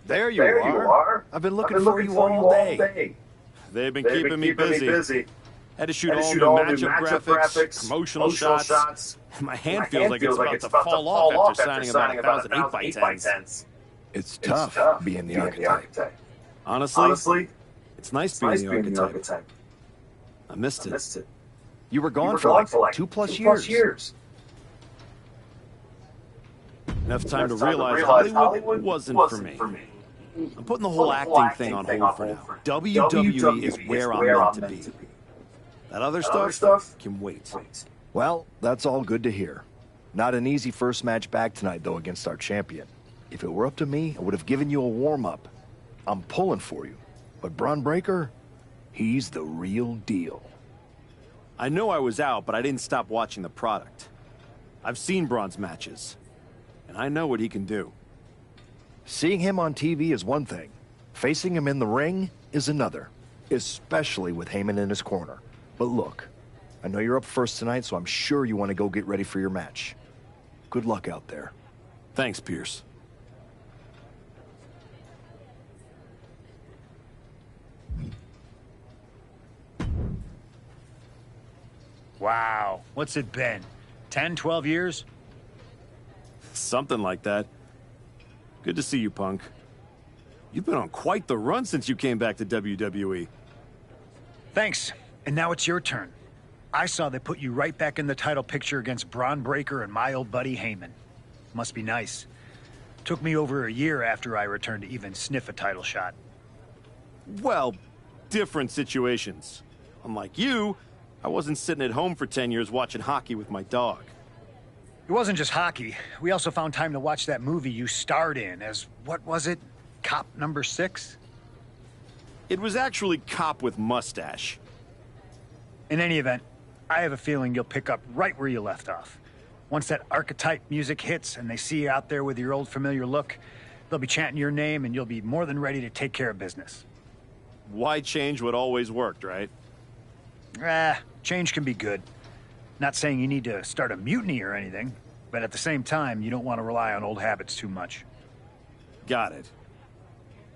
There you are. I've been looking for you all day. They've been keeping me busy. Had to shoot all new matchup graphics, promotional shots. My hand feels like it's about to fall off after signing about 1,000 8x10s. It's tough being the archetype. Honestly, it's nice being the archetype. I missed it. You were gone for like 2+ years. Enough time to realize Hollywood wasn't for me. I'm putting the whole acting thing on hold for now. WWE is where I'm meant to be. That other stuff can wait. Well, that's all good to hear. Not an easy first match back tonight, though, against our champion. If it were up to me, I would have given you a warm-up. I'm pulling for you. But Braun Breaker, he's the real deal. I know I was out, but I didn't stop watching the product. I've seen Braun's matches, and I know what he can do. Seeing him on TV is one thing. Facing him in the ring is another, especially with Heyman in his corner. But look, I know you're up first tonight, so I'm sure you want to go get ready for your match. Good luck out there. Thanks, Pierce. Wow, what's it been? 10, 12 years? Something like that. Good to see you, Punk. You've been on quite the run since you came back to WWE. Thanks. And now it's your turn. I saw they put you right back in the title picture against Braun Breaker and my old buddy Heyman. Must be nice. Took me over a year after I returned to even sniff a title shot. Well, different situations. Unlike you, I wasn't sitting at home for 10 years watching hockey with my dog. It wasn't just hockey. We also found time to watch that movie you starred in as, what was it? Cop number 6? It was actually Cop with Mustache. In any event, I have a feeling you'll pick up right where you left off. Once that archetype music hits and they see you out there with your old familiar look, they'll be chanting your name and you'll be more than ready to take care of business. Why change what always worked, right? Change can be good. Not saying you need to start a mutiny or anything, but at the same time, you don't want to rely on old habits too much. Got it.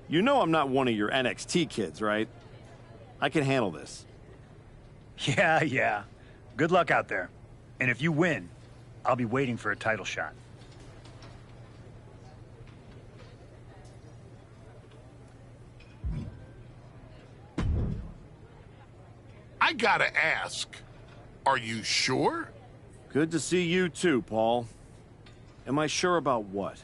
You know I'm not one of your NXT kids, right? I can handle this. Yeah. Good luck out there. And if you win, I'll be waiting for a title shot. I gotta ask, are you sure? Good to see you too, Paul. Am I sure about what?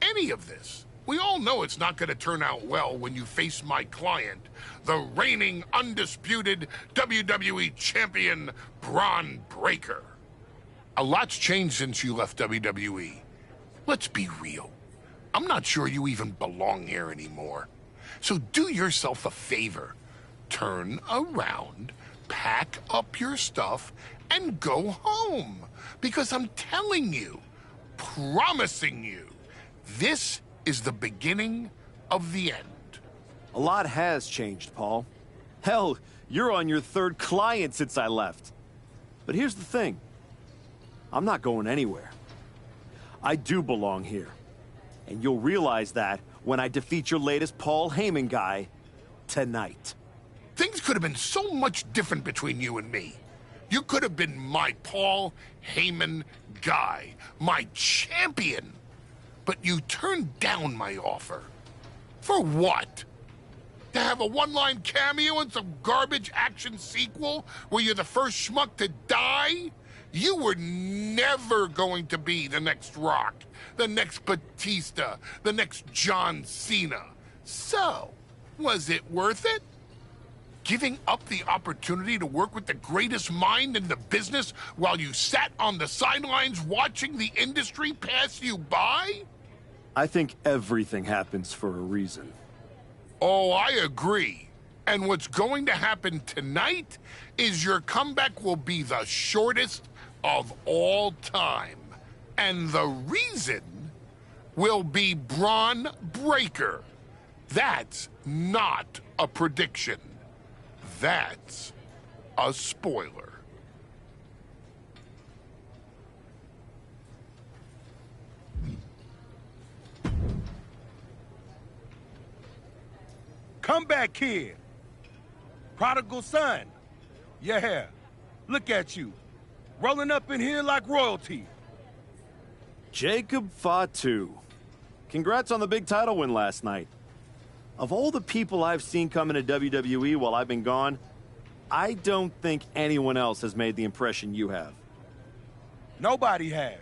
Any of this. We all know it's not gonna turn out well when you face my client, the reigning, undisputed WWE Champion, Braun Breaker. A lot's changed since you left WWE. Let's be real. I'm not sure you even belong here anymore. So do yourself a favor. Turn around, pack up your stuff, and go home. Because I'm telling you, promising you, this is the beginning of the end. A lot has changed, Paul. Hell, you're on your 3rd client since I left. But here's the thing. I'm not going anywhere. I do belong here. And you'll realize that when I defeat your latest Paul Heyman guy tonight. Things could have been so much different between you and me. You could have been my Paul Heyman guy, my champion. But you turned down my offer. For what? To have a one-line cameo in some garbage action sequel where you're the first schmuck to die? You were never going to be the next Rock, the next Batista, the next John Cena. So, was it worth it? Giving up the opportunity to work with the greatest mind in the business while you sat on the sidelines watching the industry pass you by? I think everything happens for a reason. Oh, I agree. And what's going to happen tonight is your comeback will be the shortest of all time. And the reason will be Braun Breaker. That's not a prediction. That's a spoiler. Comeback kid. Prodigal son. Yeah, look at you. Rolling up in here like royalty. Jacob Fatu. Congrats on the big title win last night. Of all the people I've seen come into WWE while I've been gone, I don't think anyone else has made the impression you have. Nobody has.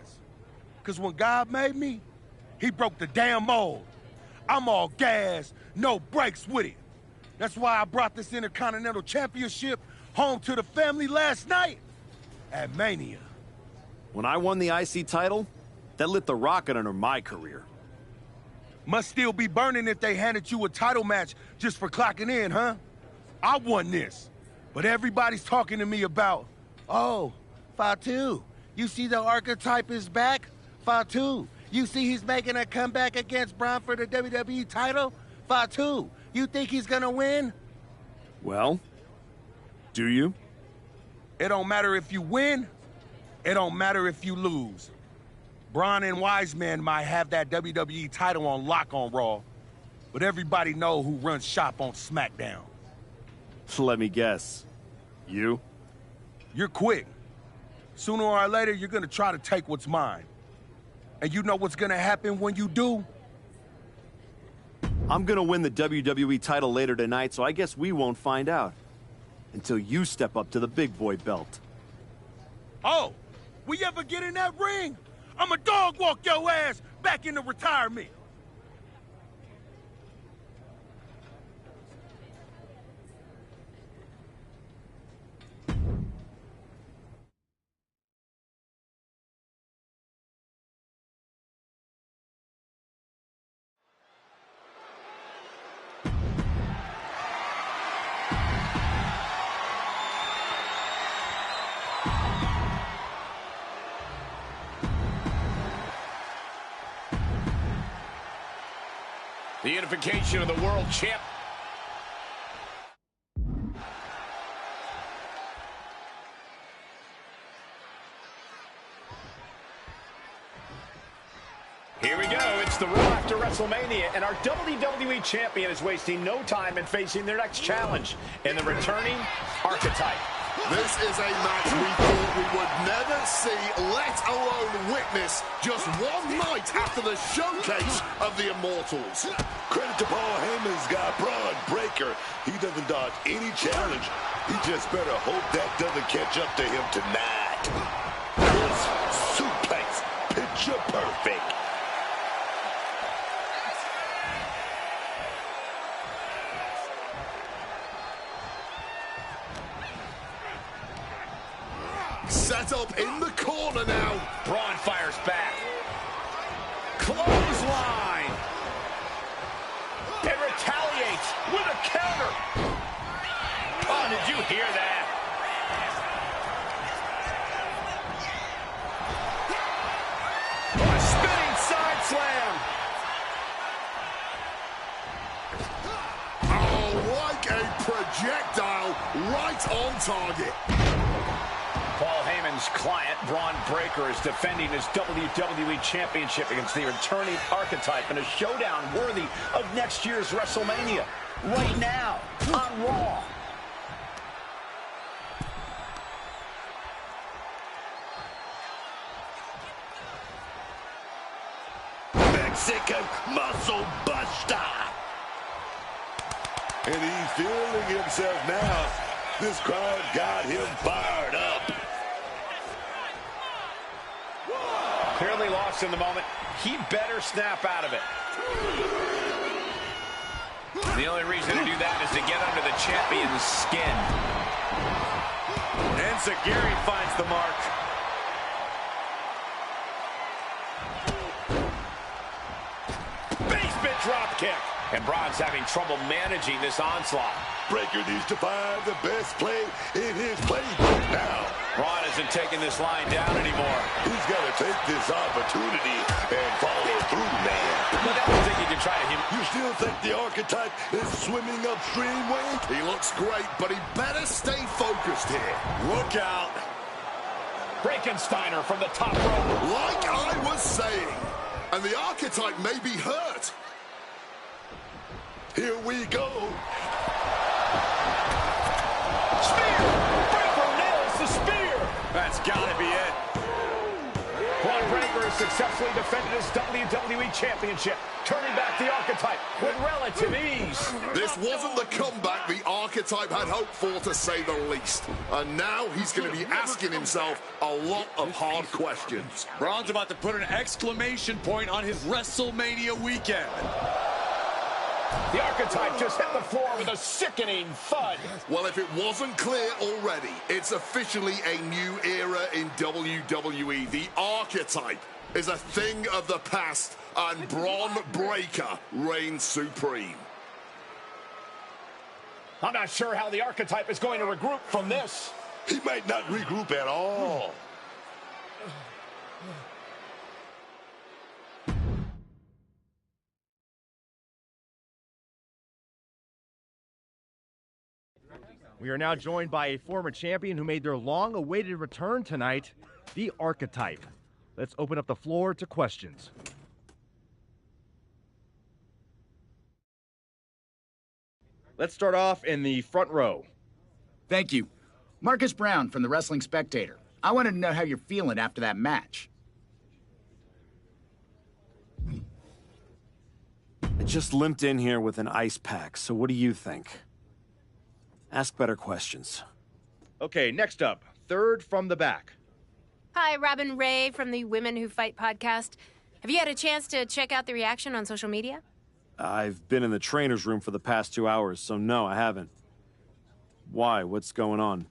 Because when God made me, he broke the damn mold. I'm all gas, no brakes with it. That's why I brought this Intercontinental Championship home to the family last night at Mania. When I won the IC title, that lit the rocket under my career. Must still be burning if they handed you a title match just for clocking in, huh? I won this. But everybody's talking to me about, oh, Fatu, you see the archetype is back? Fatu, you see he's making a comeback against Braun for the WWE title? Fatu, you think he's gonna win? Well, do you? It don't matter if you win. It don't matter if you lose. Braun and Wiseman might have that WWE title on lock on Raw, but everybody know who runs shop on SmackDown. Let me guess. You? You're quick. Sooner or later, you're gonna try to take what's mine. And you know what's gonna happen when you do? I'm gonna win the WWE title later tonight, so I guess we won't find out. Until you step up to the big boy belt. Oh, we ever get in that ring? I'ma dog walk your ass back into retirement. The unification of the world champ. Here we go. It's the Raw after WrestleMania, and our WWE champion is wasting no time in facing their next challenge in the returning Archetype. This is a match we thought we would never see, let alone witness, just one night after the showcase of the Immortals. Credit to Paul Heyman's guy, Braun Breaker. He doesn't dodge any challenge. He just better hope that doesn't catch up to him tonight. This suplex, picture perfect. Set up in the corner now. Braun fires back. Clothesline. And retaliates with a counter. Oh, did you hear that? A spinning side slam. Oh, like a projectile, right on target. Paul Heyman's client, Braun Breaker, is defending his WWE Championship against the returning Archetype in a showdown worthy of next year's WrestleMania. Right now, on Raw. Mexican Muscle Buster. And he's feeling himself now. This crowd got him fired up. Clearly lost in the moment. He better snap out of it. The only reason to do that is to get under the champion's skin. And Zagiri finds the mark. Basement drop kick. And Braun's having trouble managing this onslaught. Breaker needs to find the best play in his playbook now. Braun isn't taking this line down anymore. He's got to take this opportunity and follow through, man. But I don't think he can try to him. You still think the Archetype is swimming upstream, Wayne? He looks great, but he better stay focused here. Look out. Frankensteiner from the top rope. Like I was saying, and the Archetype may be hurt. Here we go. Spear! Breaker nails the spear! That's gotta be it. Braun Breaker has successfully defended his WWE Championship, turning back the Archetype with relative ease. This wasn't the comeback the Archetype had hoped for, to say the least. And now he's going to be asking himself a lot of hard questions. Braun's about to put an exclamation point on his WrestleMania weekend. The Archetype just hit the floor with a sickening thud. Well, if it wasn't clear already, it's officially a new era in WWE. The Archetype is a thing of the past, and Braun Breaker reigns supreme. I'm not sure how the Archetype is going to regroup from this. He might not regroup at all. We are now joined by a former champion who made their long-awaited return tonight, the Archetype. Let's open up the floor to questions. Let's start off in the front row. Thank you. Marcus Brown from the Wrestling Spectator. I wanted to know how you're feeling after that match. I just limped in here with an ice pack, so what do you think? Ask better questions. Okay, next up, third from the back. Hi, Robin Ray from the Women Who Fight podcast. Have you had a chance to check out the reaction on social media? I've been in the trainer's room for the past 2 hours, so no, I haven't. Why? What's going on?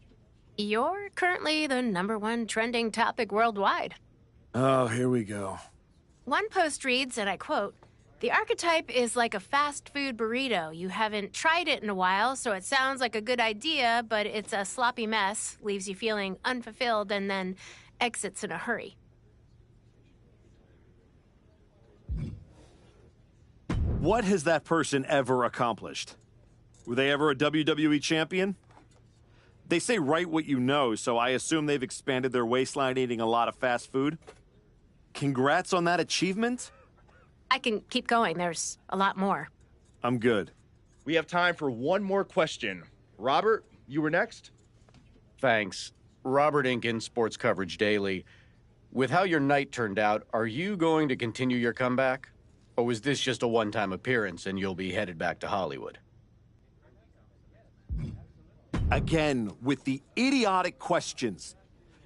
You're currently the #1 trending topic worldwide. Oh, here we go. One post reads, and I quote, "The Archetype is like a fast food burrito. You haven't tried it in a while, so it sounds like a good idea, but it's a sloppy mess, leaves you feeling unfulfilled, and then exits in a hurry." What has that person ever accomplished? Were they ever a WWE champion? They say write what you know, so I assume they've expanded their waistline eating a lot of fast food. Congrats on that achievement. I can keep going. There's a lot more. I'm good. We have time for one more question. Robert, you were next. Thanks. Robert Inkin, Sports Coverage Daily. With how your night turned out, are you going to continue your comeback? Or was this just a one-time appearance and you'll be headed back to Hollywood? Again, with the idiotic questions.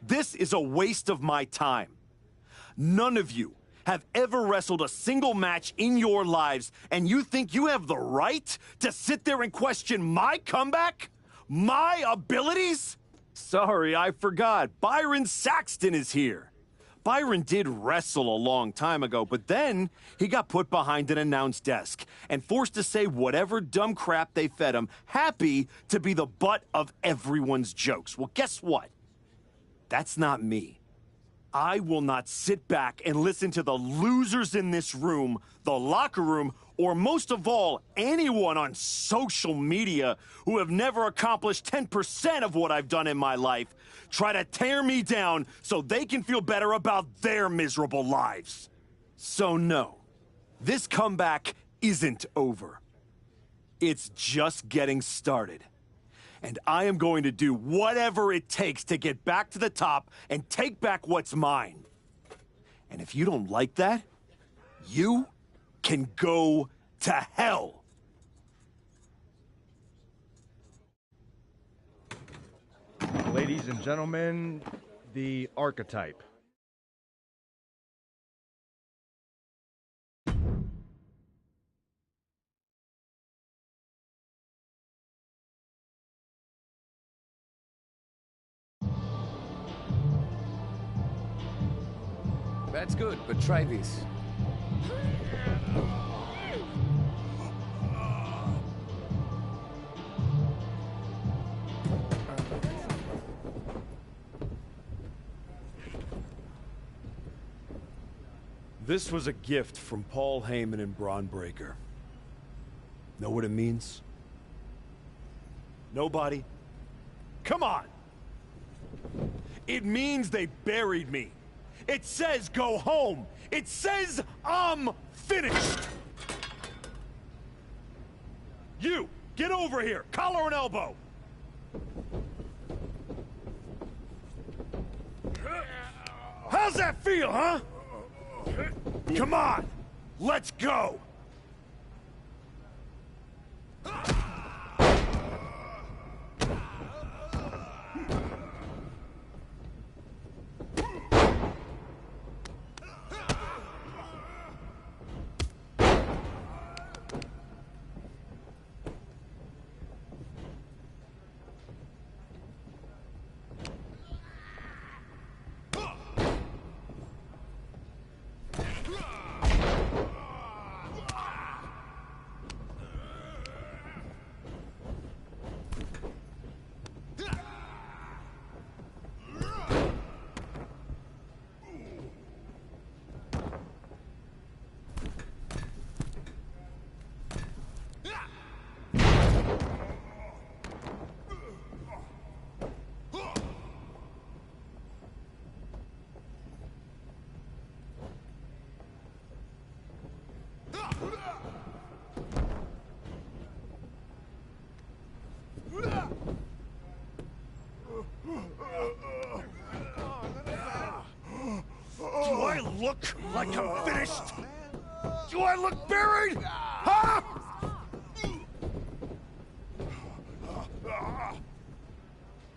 This is a waste of my time. None of you have ever wrestled a single match in your lives, and you think you have the right to sit there and question my comeback? My abilities? Sorry, I forgot. Byron Saxton is here. Byron did wrestle a long time ago, but then he got put behind an announce desk and forced to say whatever dumb crap they fed him, happy to be the butt of everyone's jokes. Well, guess what? That's not me. I will not sit back and listen to the losers in this room, the locker room, or most of all, anyone on social media who have never accomplished 10% of what I've done in my life try to tear me down so they can feel better about their miserable lives. So no, this comeback isn't over. It's just getting started. And I am going to do whatever it takes to get back to the top and take back what's mine. And if you don't like that, you can go to hell. Ladies and gentlemen, the Archetype. That's good, but try this. This was a gift from Paul Heyman and Braun Breaker. Know what it means? Nobody? Come on! It means they buried me. It says go home. It says I'm finished. You! Get over here! Collar and elbow! How's that feel, huh? Come on! Let's go! Do I look like I'm finished? Do I look buried? Huh?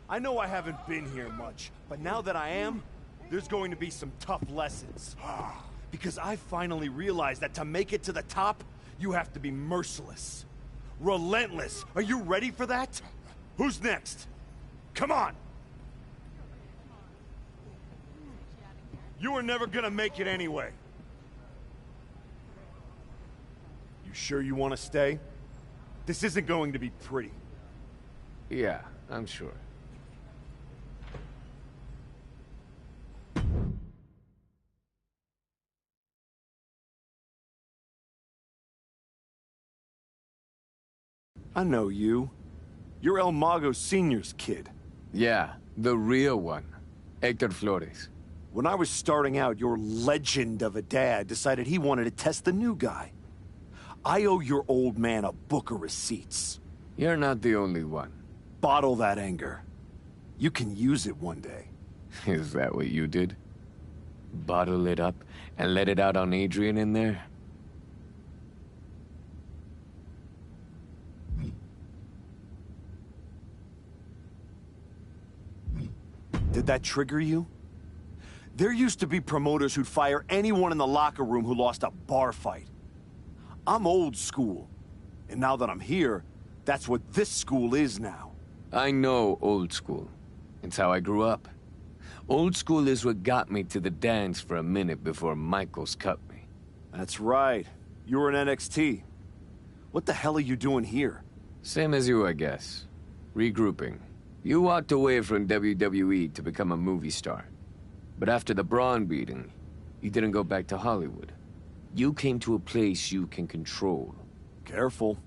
I know I haven't been here much, but now that I am, there's going to be some tough lessons. Because I finally realized that to make it to the top, you have to be merciless. Relentless. Are you ready for that? Who's next? Come on! You were never gonna make it anyway. You sure you want to stay? This isn't going to be pretty. Yeah, I'm sure. I know you. You're El Mago Sr.'s kid. Yeah, the real one. Hector Flores. When I was starting out, your legend of a dad decided he wanted to test the new guy. I owe your old man a book of receipts. You're not the only one. Bottle that anger. You can use it one day. Is that what you did? Bottle it up and let it out on Adrian in there? Did that trigger you? There used to be promoters who'd fire anyone in the locker room who lost a bar fight. I'm old school. And now that I'm here, that's what this school is now. I know old school. It's how I grew up. Old school is what got me to the dance for a minute before Michaels cut me. That's right. You were in NXT. What the hell are you doing here? Same as you, I guess. Regrouping. You walked away from WWE to become a movie star. But after the Braun beating, you didn't go back to Hollywood. You came to a place you can control. Careful.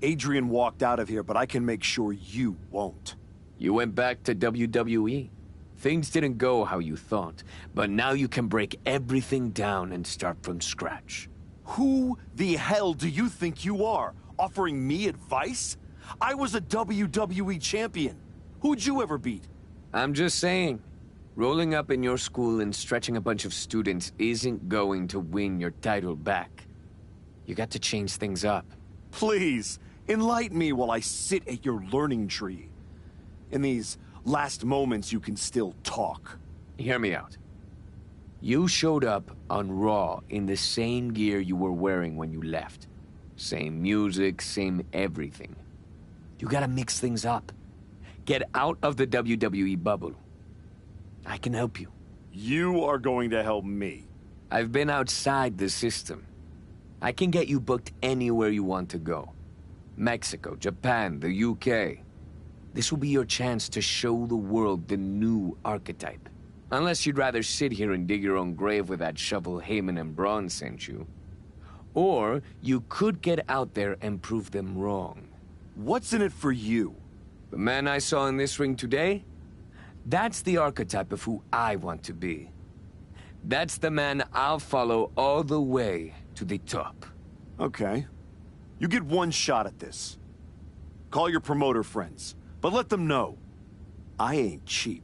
Adrian walked out of here, but I can make sure you won't. You went back to WWE. Things didn't go how you thought, but now you can break everything down and start from scratch. Who the hell do you think you are? Offering me advice? I was a WWE champion. Who'd you ever beat? I'm just saying. Rolling up in your school and stretching a bunch of students isn't going to win your title back. You got to change things up. Please, enlighten me while I sit at your learning tree. In these last moments, you can still talk. Hear me out. You showed up on Raw in the same gear you were wearing when you left. Same music, same everything. You gotta mix things up. Get out of the WWE bubble. I can help you. You are going to help me. I've been outside the system. I can get you booked anywhere you want to go. Mexico, Japan, the UK. This will be your chance to show the world the new archetype. Unless you'd rather sit here and dig your own grave with that shovel Heyman and Braun sent you. Or you could get out there and prove them wrong. What's in it for you? The man I saw in this ring today? That's the archetype of who I want to be. That's the man I'll follow all the way to the top. Okay. You get one shot at this. Call your promoter friends, but let them know I ain't cheap.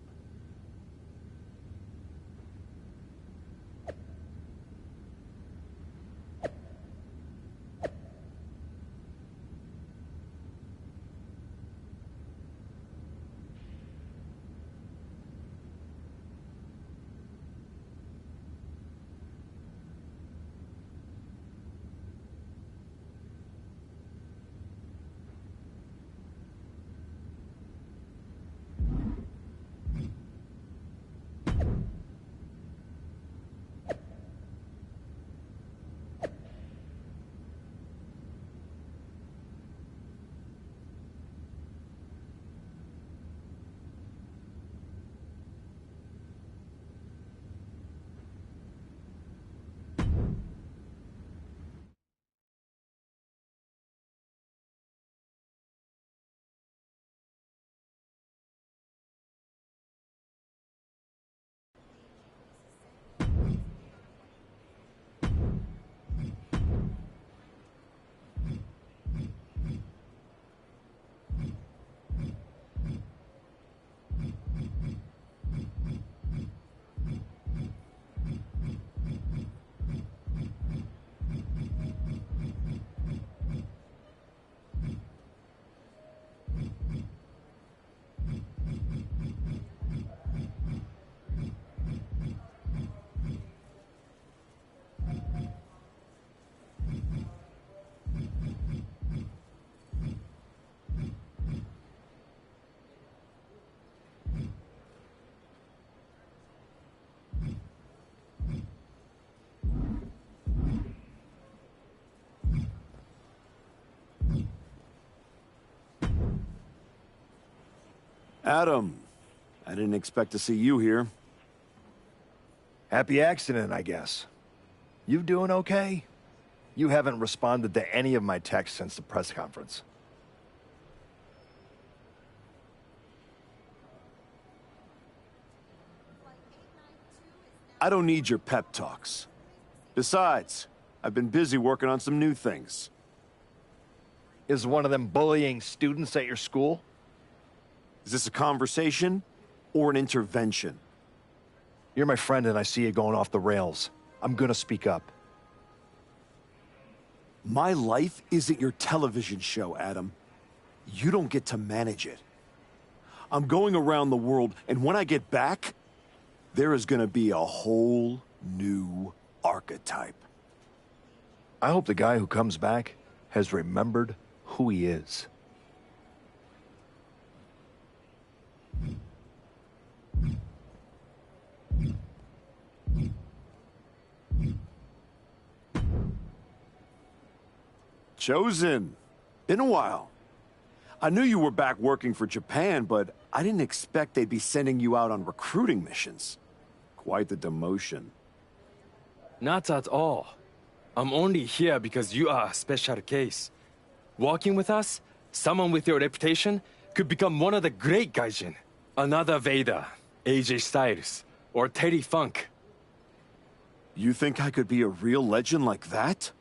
Adam, I didn't expect to see you here. Happy accident, I guess. You doing okay? You haven't responded to any of my texts since the press conference. I don't need your pep talks. Besides, I've been busy working on some new things. Is one of them bullying students at your school? Is this a conversation or an intervention? You're my friend and I see you going off the rails. I'm gonna speak up. My life isn't your television show, Adam. You don't get to manage it. I'm going around the world, and when I get back, there is gonna be a whole new archetype. I hope the guy who comes back has remembered who he is. Chosen. Been a while. I knew you were back working for Japan, but I didn't expect they'd be sending you out on recruiting missions. Quite the demotion. Not at all. I'm only here because you are a special case. Working with us, someone with your reputation could become one of the great gaijin. Another Vader, AJ Styles, or Terry Funk. You think I could be a real legend like that?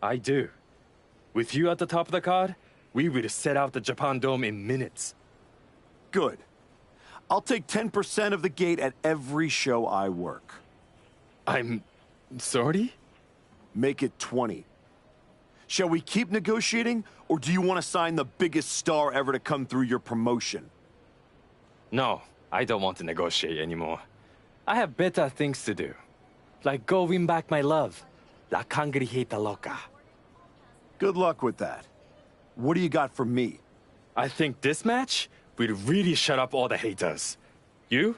I do. With you at the top of the card, we will set out the Japan Dome in minutes. Good. I'll take 10% of the gate at every show I work. I'm sorry? Make it 20. Shall we keep negotiating, or do you want to sign the biggest star ever to come through your promotion? No, I don't want to negotiate anymore. I have better things to do. Like go win back my love. La Cangrijita Loca. Good luck with that. What do you got for me? I think this match will really shut up all the haters. You?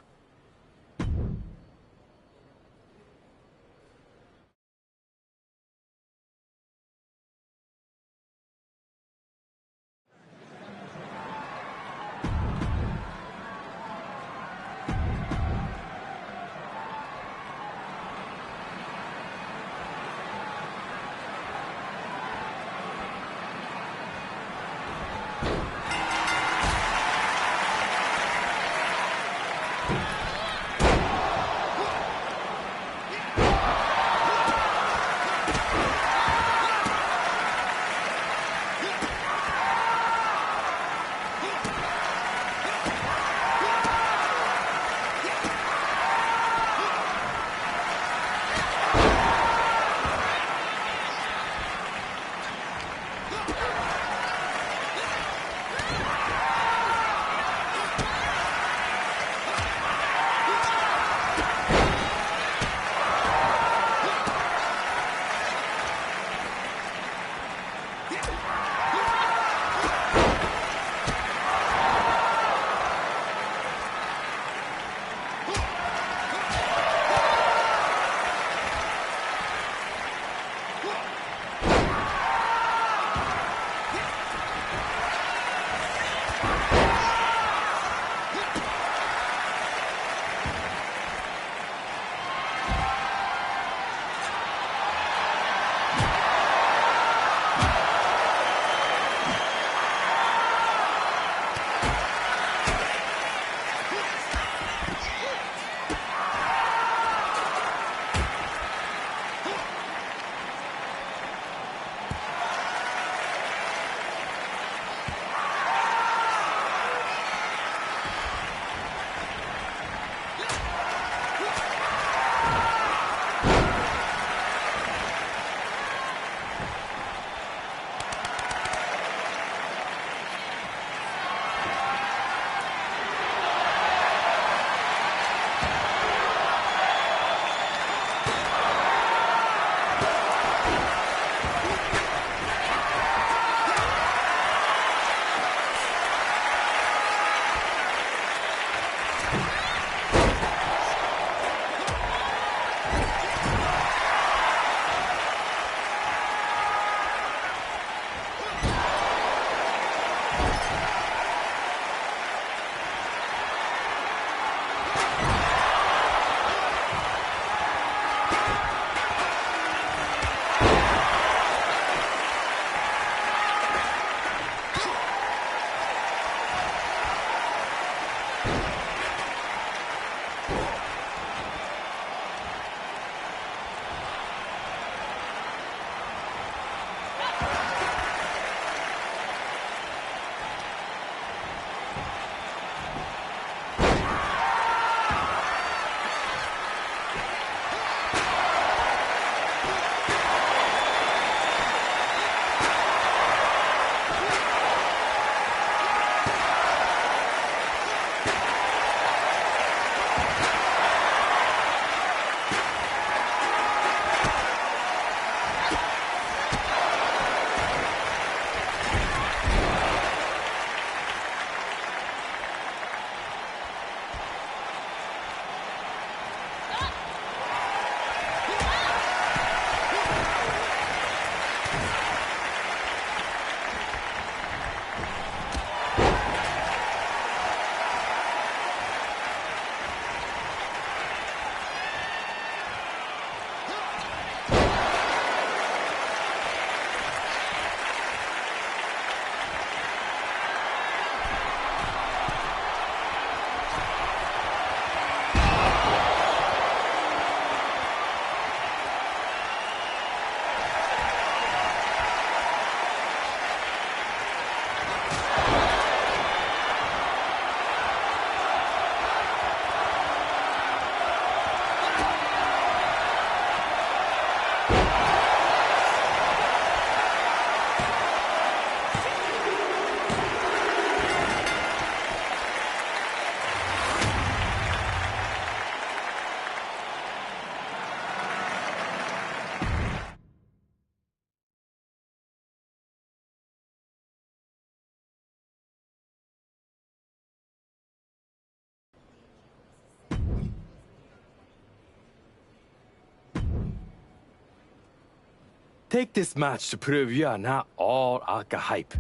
Take this match to prove you are not all Aka hype.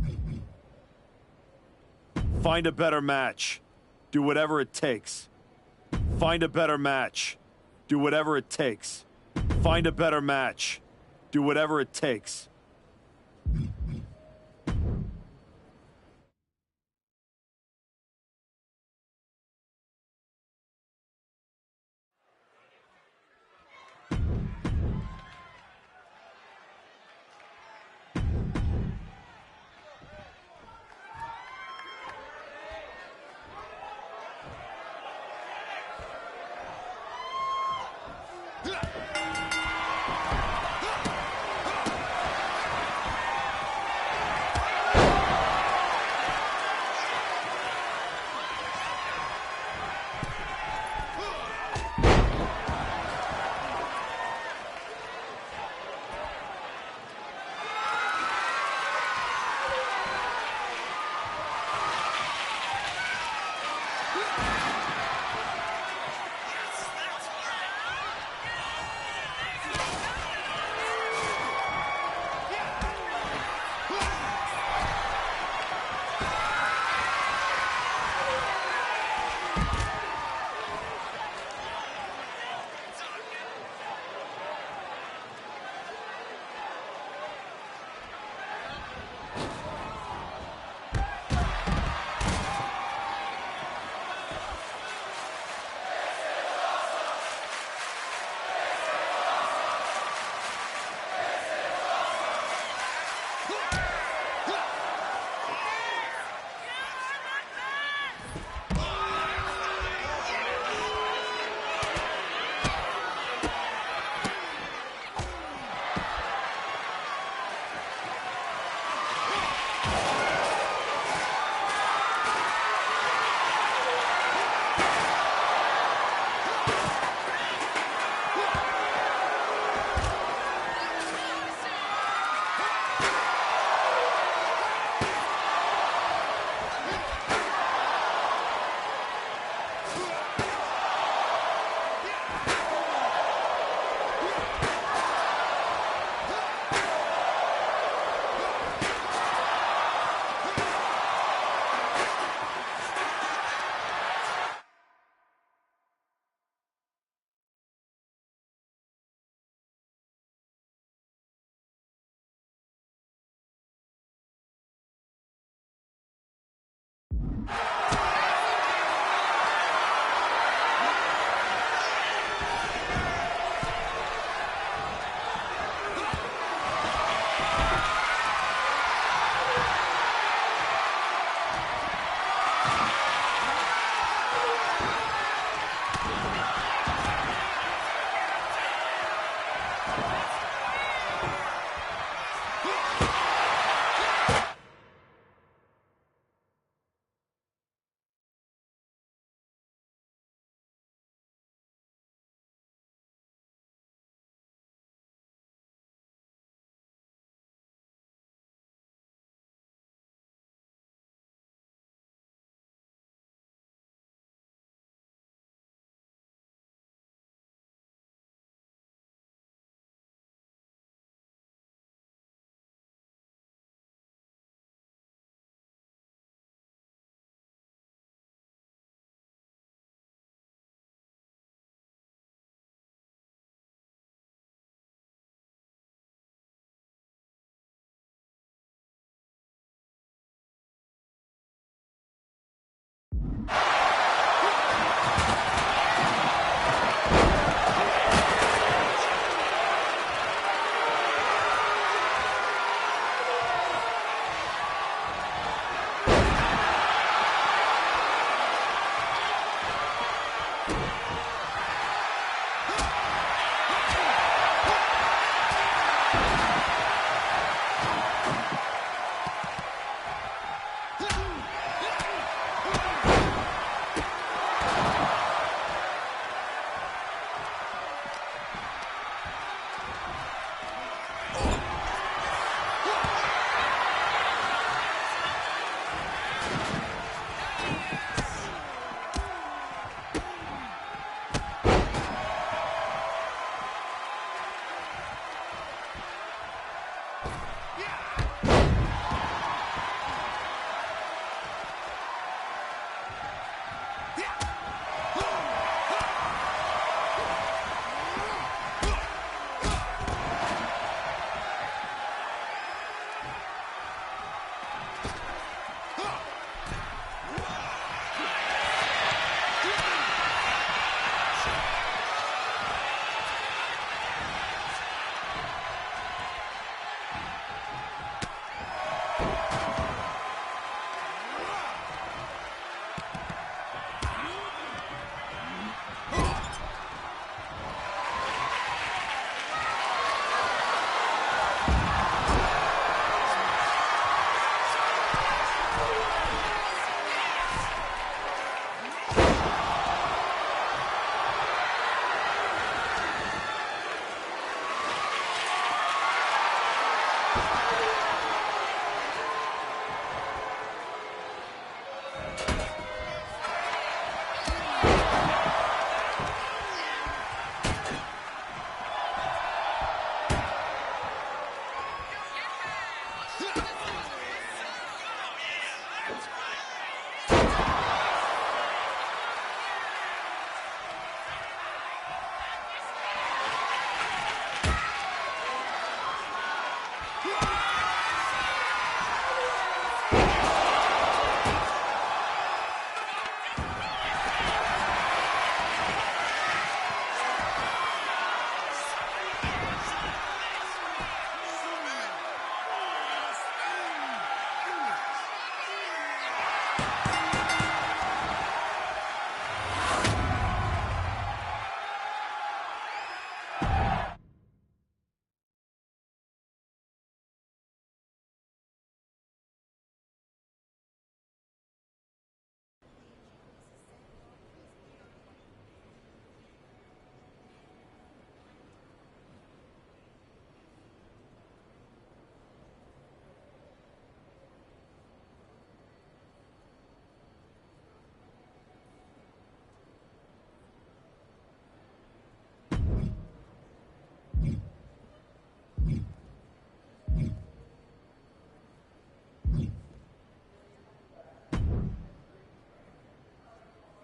Find a better match. Do whatever it takes. Find a better match. Do whatever it takes. Find a better match. Do whatever it takes.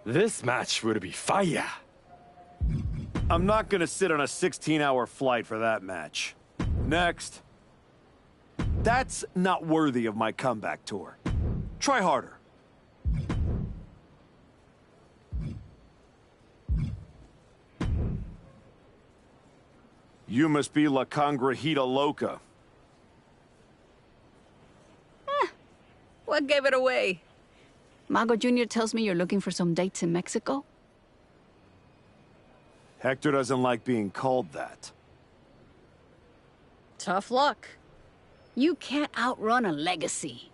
This match would be fire. I'm not gonna sit on a 16-hour flight for that match. Next. That's not worthy of my comeback tour. Try harder. You must be La Congrejita Loca. What gave it away? Mago Jr. tells me you're looking for some dates in Mexico? Hector doesn't like being called that. Tough luck. You can't outrun a legacy.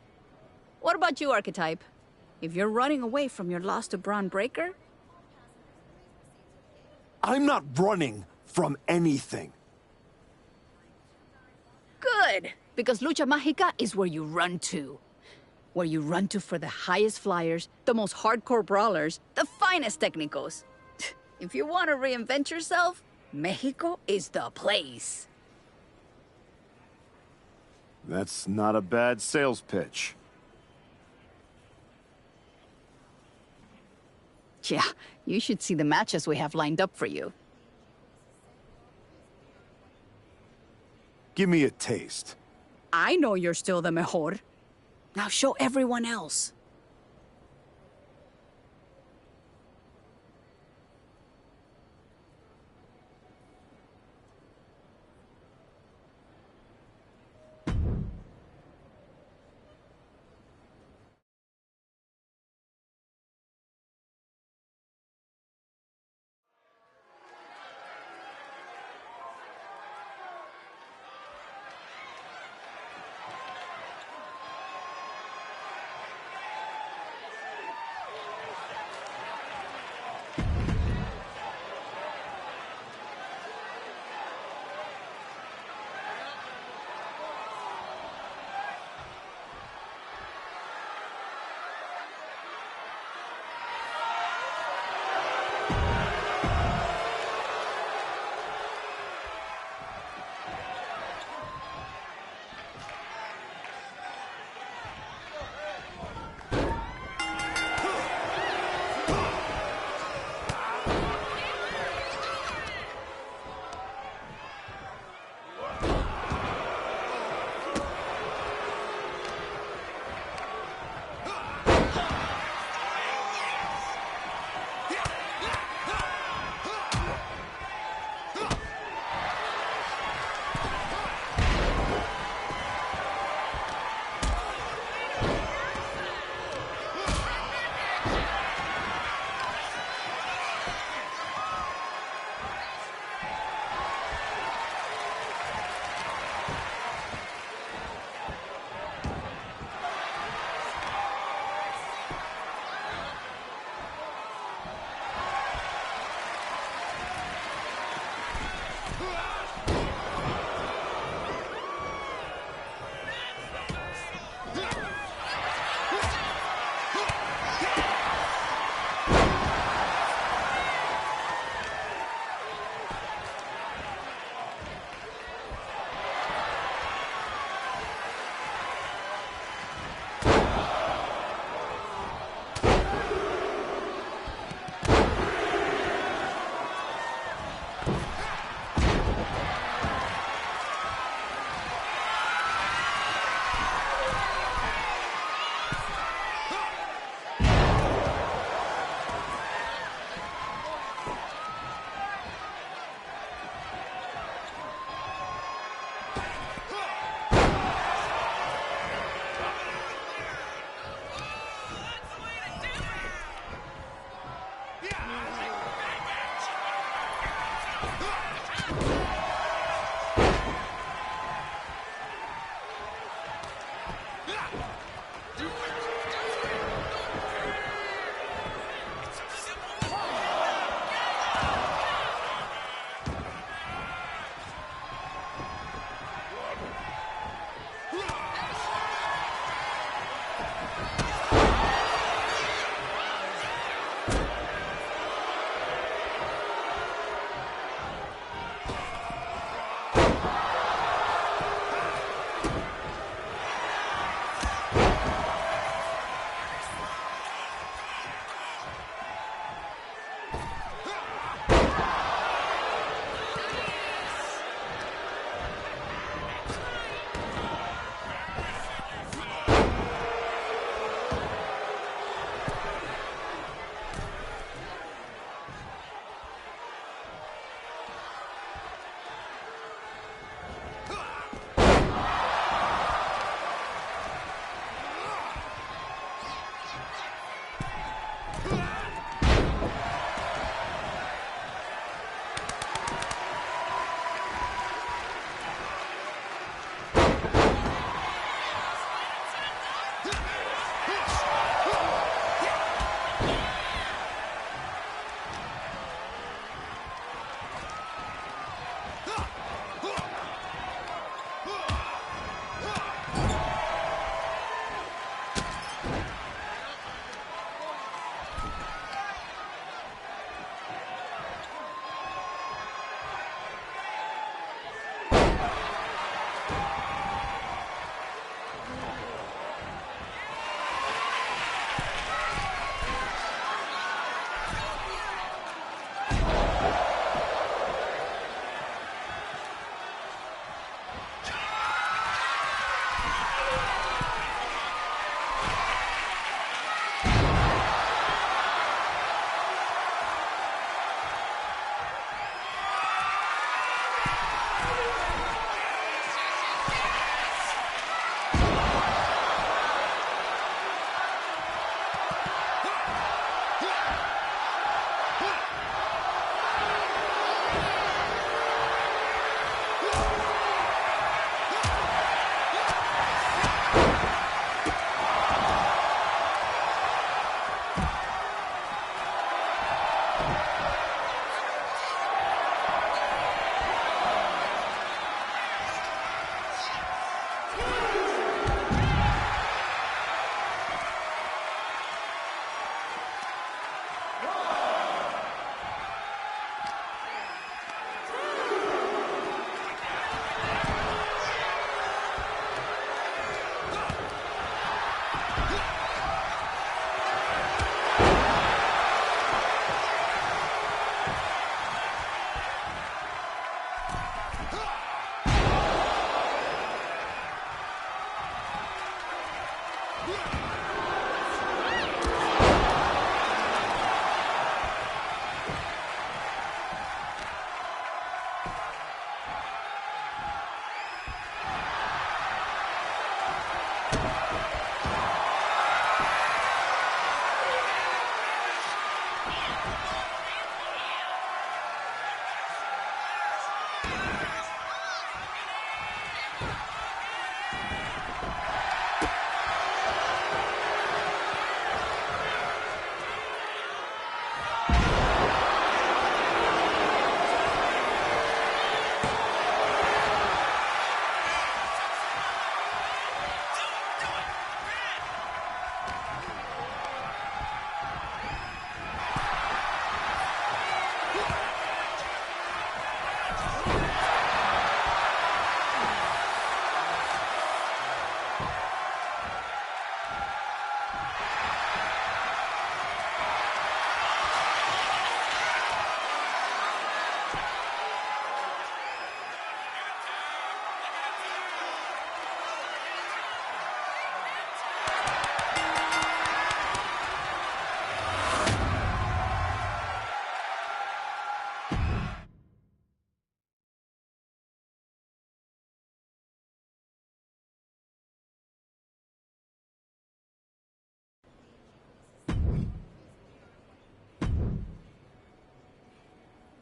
What about you, Archetype? If you're running away from your loss to Braun Breaker? I'm not running from anything. Good, because Lucha Mágica is where you run to. Where you run to for the highest flyers, the most hardcore brawlers, the finest technicos. If you want to reinvent yourself, Mexico is the place. That's not a bad sales pitch. Yeah, you should see the matches we have lined up for you. Give me a taste. I know you're still the mejor. Now show everyone else.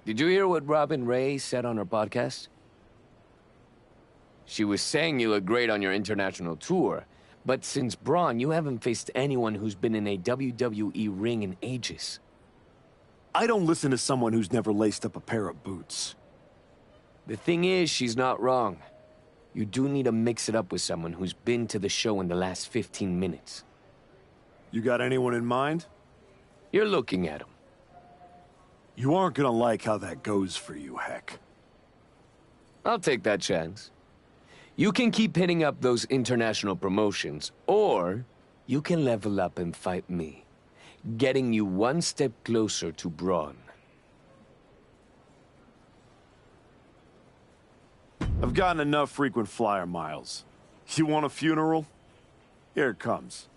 Did you hear what Robin Ray said on her podcast? She was saying you look great on your international tour, but since Braun, you haven't faced anyone who's been in a WWE ring in ages. I don't listen to someone who's never laced up a pair of boots. The thing is, she's not wrong. You do need to mix it up with someone who's been to the show in the last 15 minutes. You got anyone in mind? You're looking at him. You aren't gonna like how that goes for you, Heck. I'll take that chance. You can keep hitting up those international promotions, or you can level up and fight me, getting you one step closer to Braun. I've gotten enough frequent flyer miles. You want a funeral? Here it comes.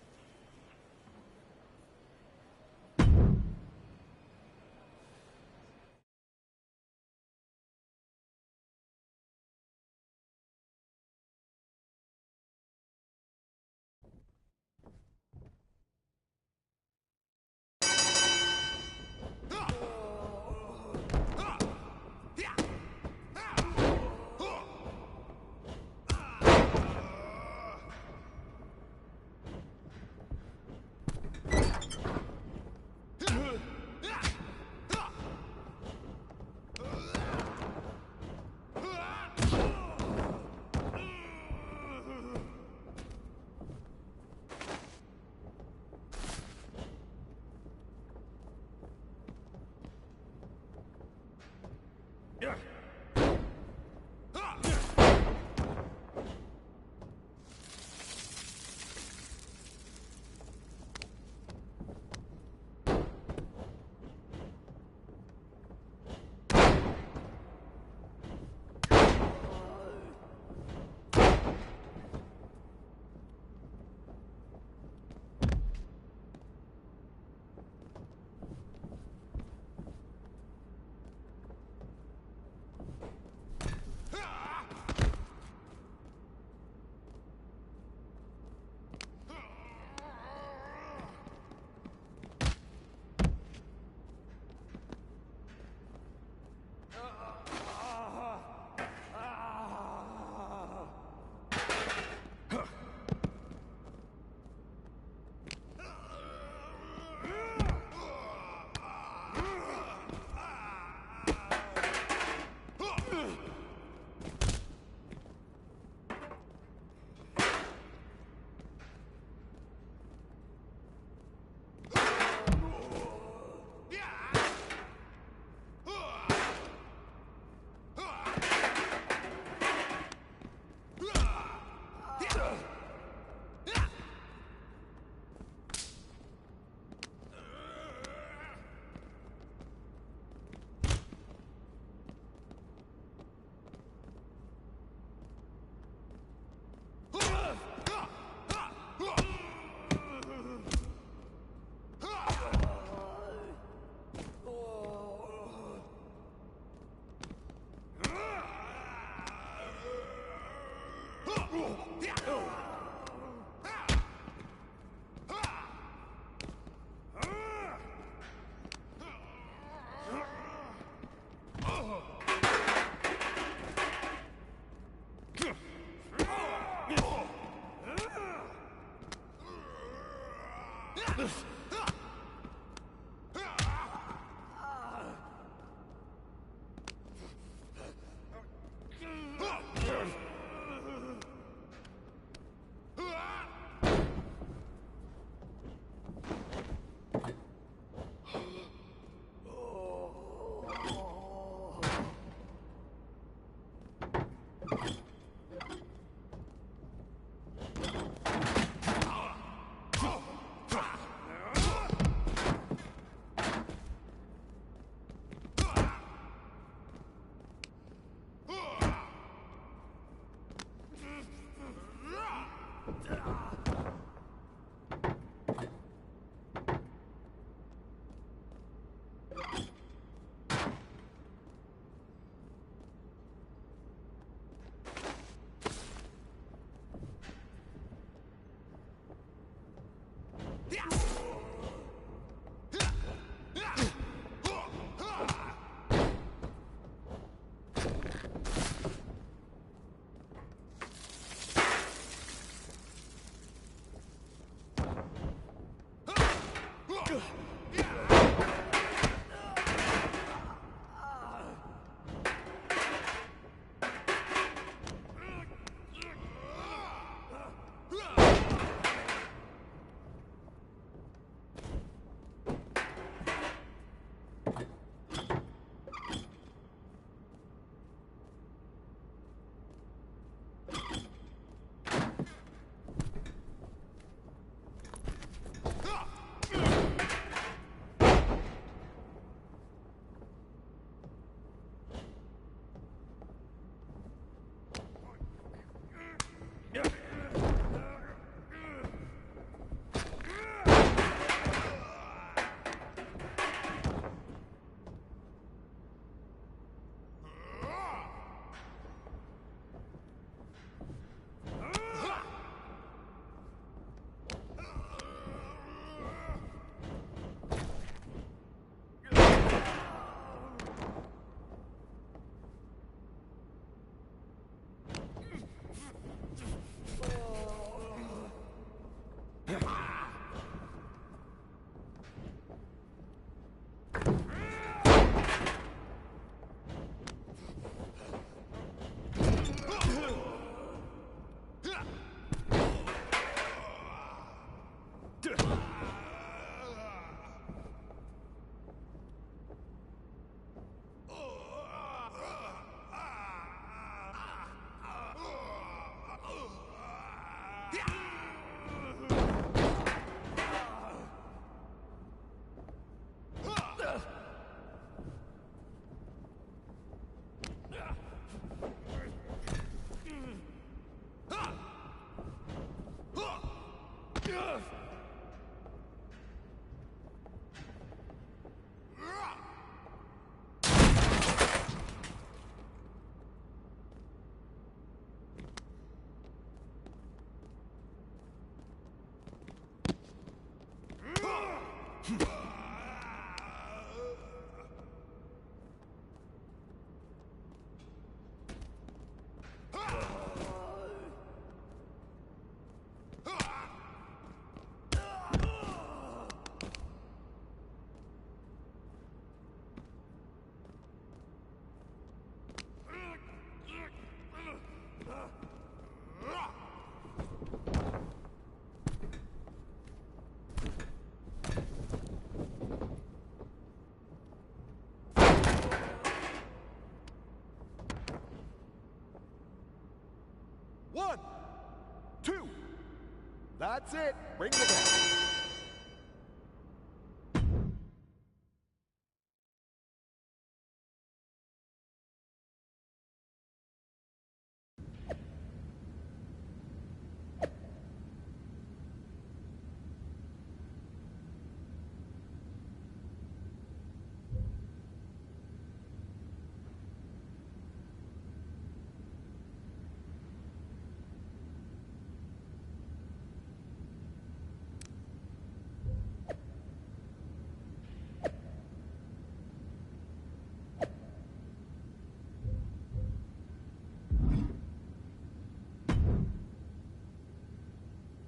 That's it. Ring the bell.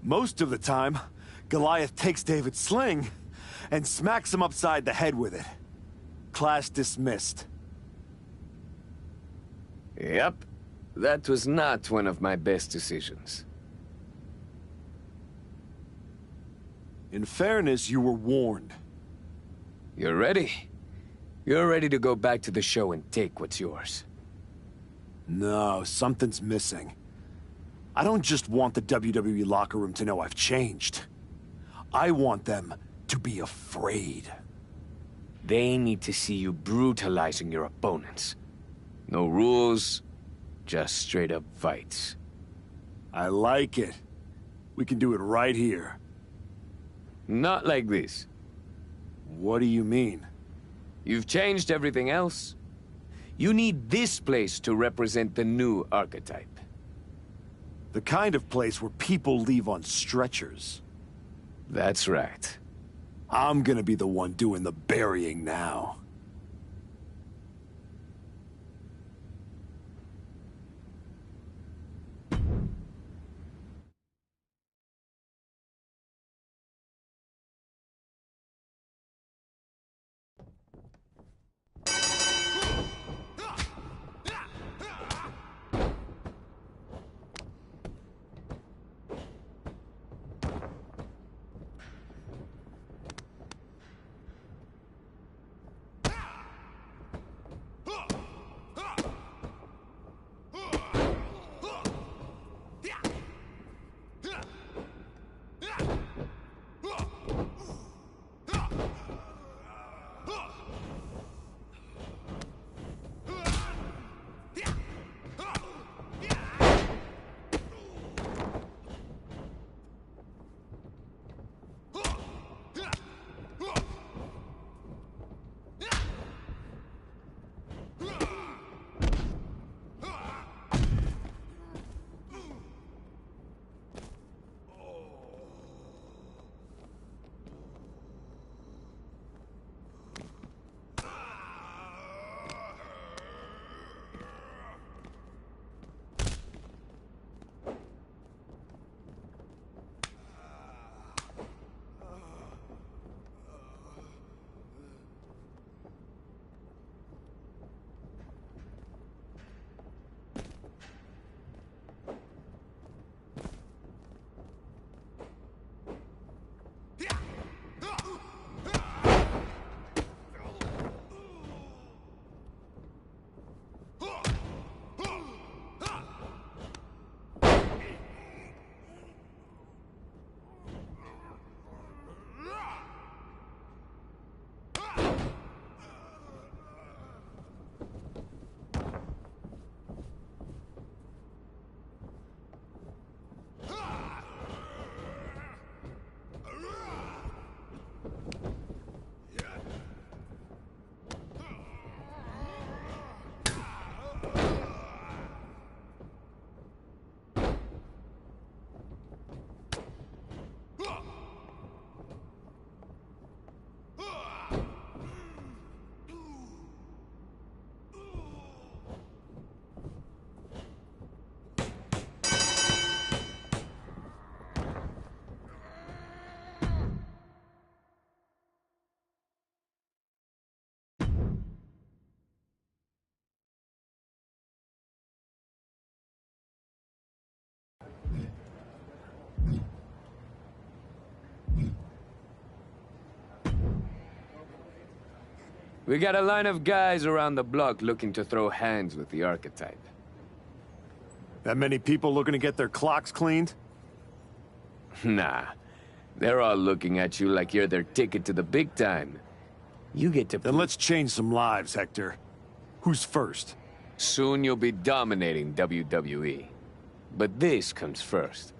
Most of the time, Goliath takes David's sling and smacks him upside the head with it. Class dismissed. Yep. That was not one of my best decisions. In fairness, you were warned. You're ready? You're ready to go back to the show and take what's yours. No, something's missing. I don't just want the WWE locker room to know I've changed. I want them to be afraid. They need to see you brutalizing your opponents. No rules, just straight-up fights. I like it. We can do it right here. Not like this. What do you mean? You've changed everything else. You need this place to represent the new archetype. The kind of place where people leave on stretchers. That's right. I'm gonna be the one doing the burying now. We got a line of guys around the block looking to throw hands with the archetype. That many people looking to get their clocks cleaned? Nah. They're all looking at you like you're their ticket to the big time. You get to... Then let's change some lives, Hector. Who's first? Soon you'll be dominating WWE. But this comes first.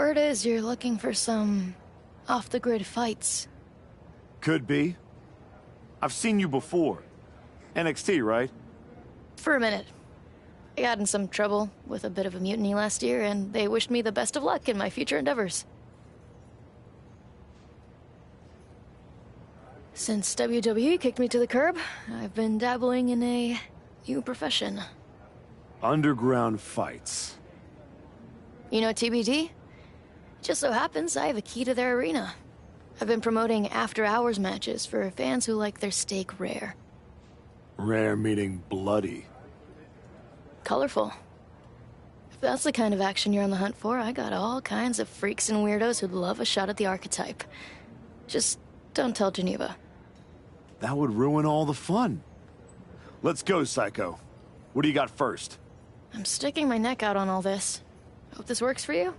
Word is you're looking for some off-the-grid fights. Could be. I've seen you before. NXT, right? For a minute. I got in some trouble with a bit of a mutiny last year, and they wished me the best of luck in my future endeavors. Since WWE kicked me to the curb, I've been dabbling in a new profession. Underground fights. You know TBD? Just so happens I have a key to their arena. I've been promoting after-hours matches for fans who like their steak rare. Rare meaning bloody. Colorful. If that's the kind of action you're on the hunt for, I got all kinds of freaks and weirdos who'd love a shot at the archetype. Just don't tell Geneva. That would ruin all the fun. Let's go, Psycho. What do you got first? I'm sticking my neck out on all this. Hope this works for you.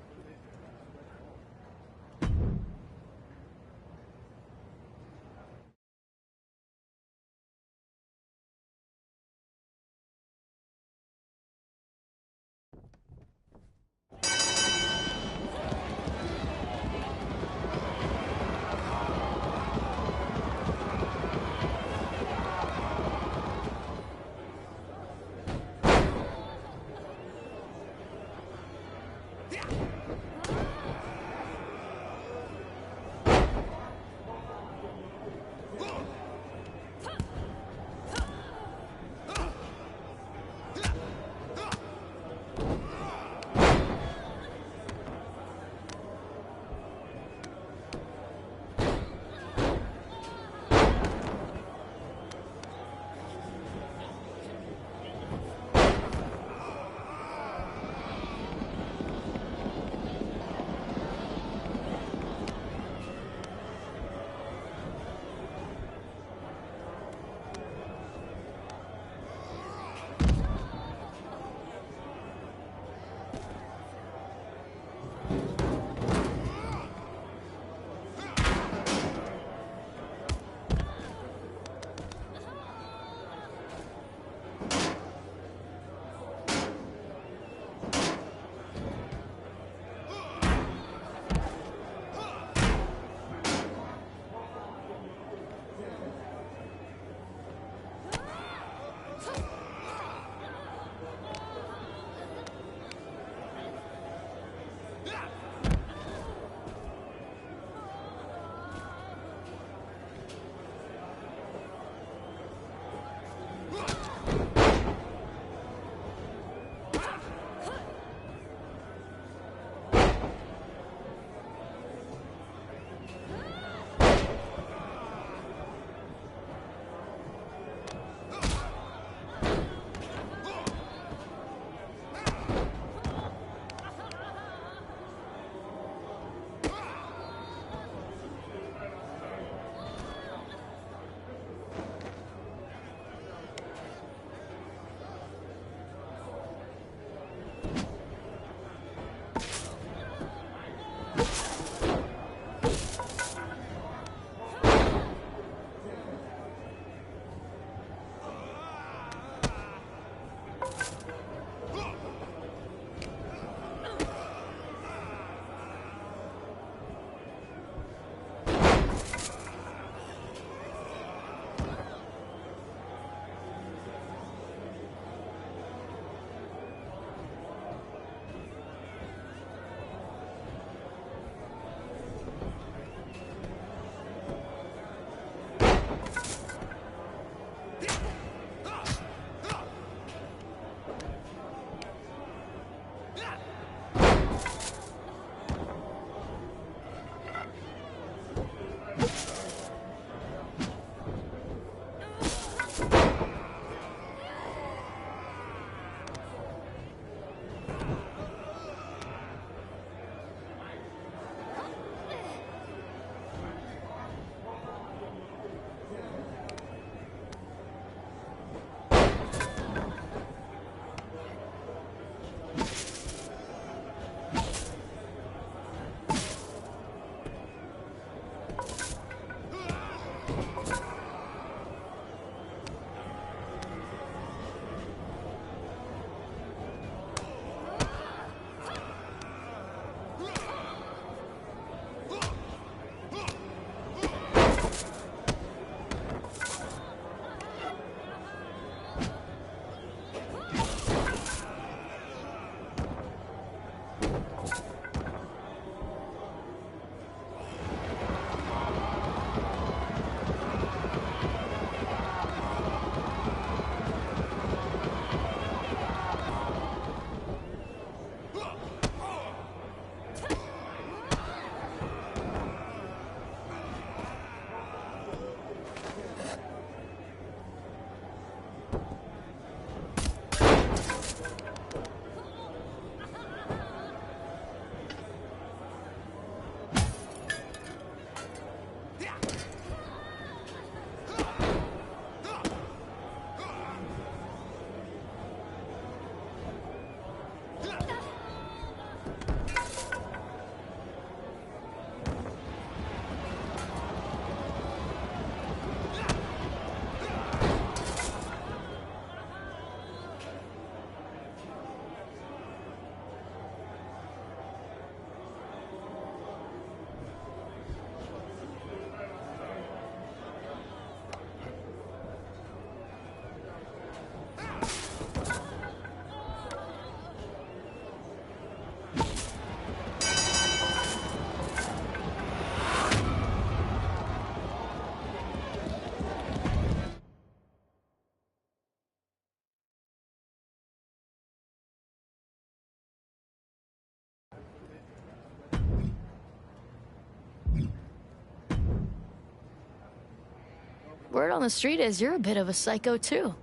Word on the street is you're a bit of a psycho, too.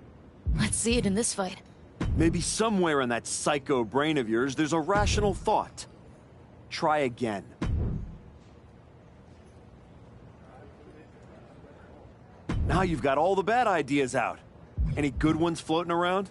Let's see it in this fight. Maybe somewhere in that psycho brain of yours, there's a rational thought. Try again. Now you've got all the bad ideas out. Any good ones floating around?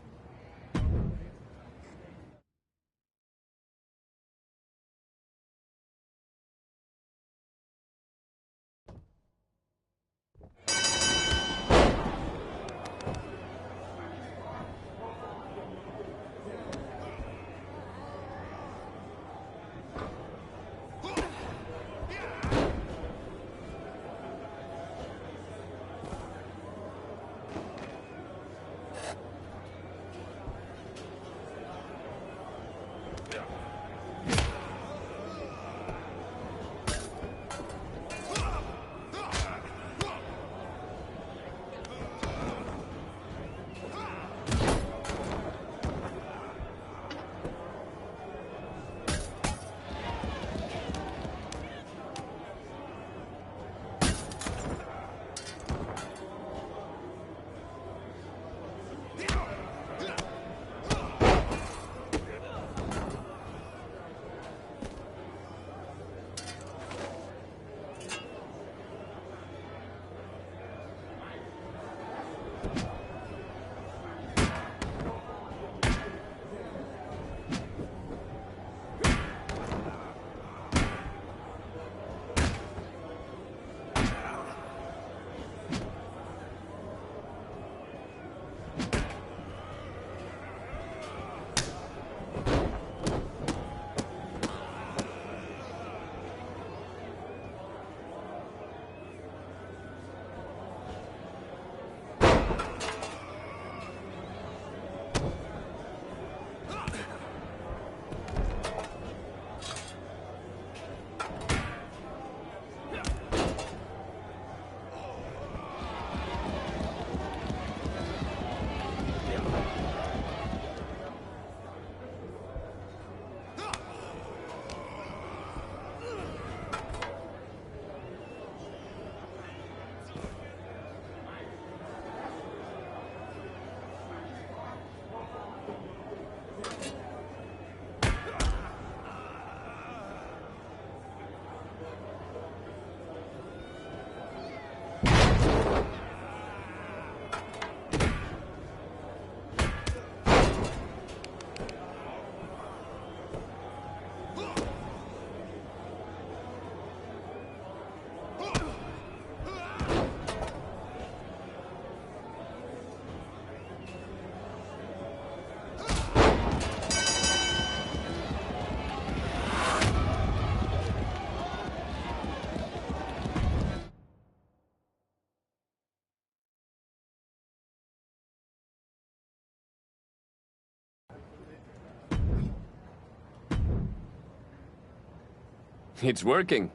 It's working.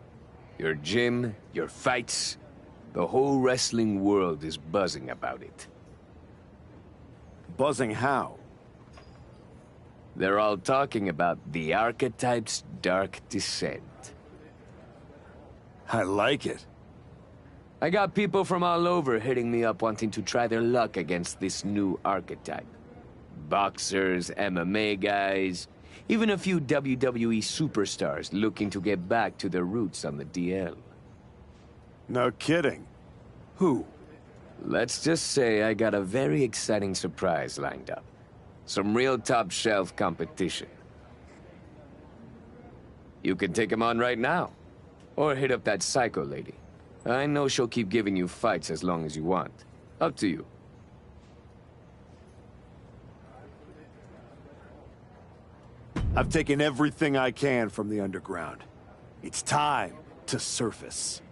Your gym, your fights, the whole wrestling world is buzzing about it. Buzzing how? They're all talking about the Archetype's dark descent. I like it. I got people from all over hitting me up wanting to try their luck against this new Archetype. Boxers, MMA guys, even a few WWE superstars looking to get back to their roots on the DL. No kidding. Who? Let's just say I got a very exciting surprise lined up. Some real top-shelf competition. You can take him on right now. Or hit up that psycho lady. I know she'll keep giving you fights as long as you want. Up to you. I've taken everything I can from the underground. It's time to surface.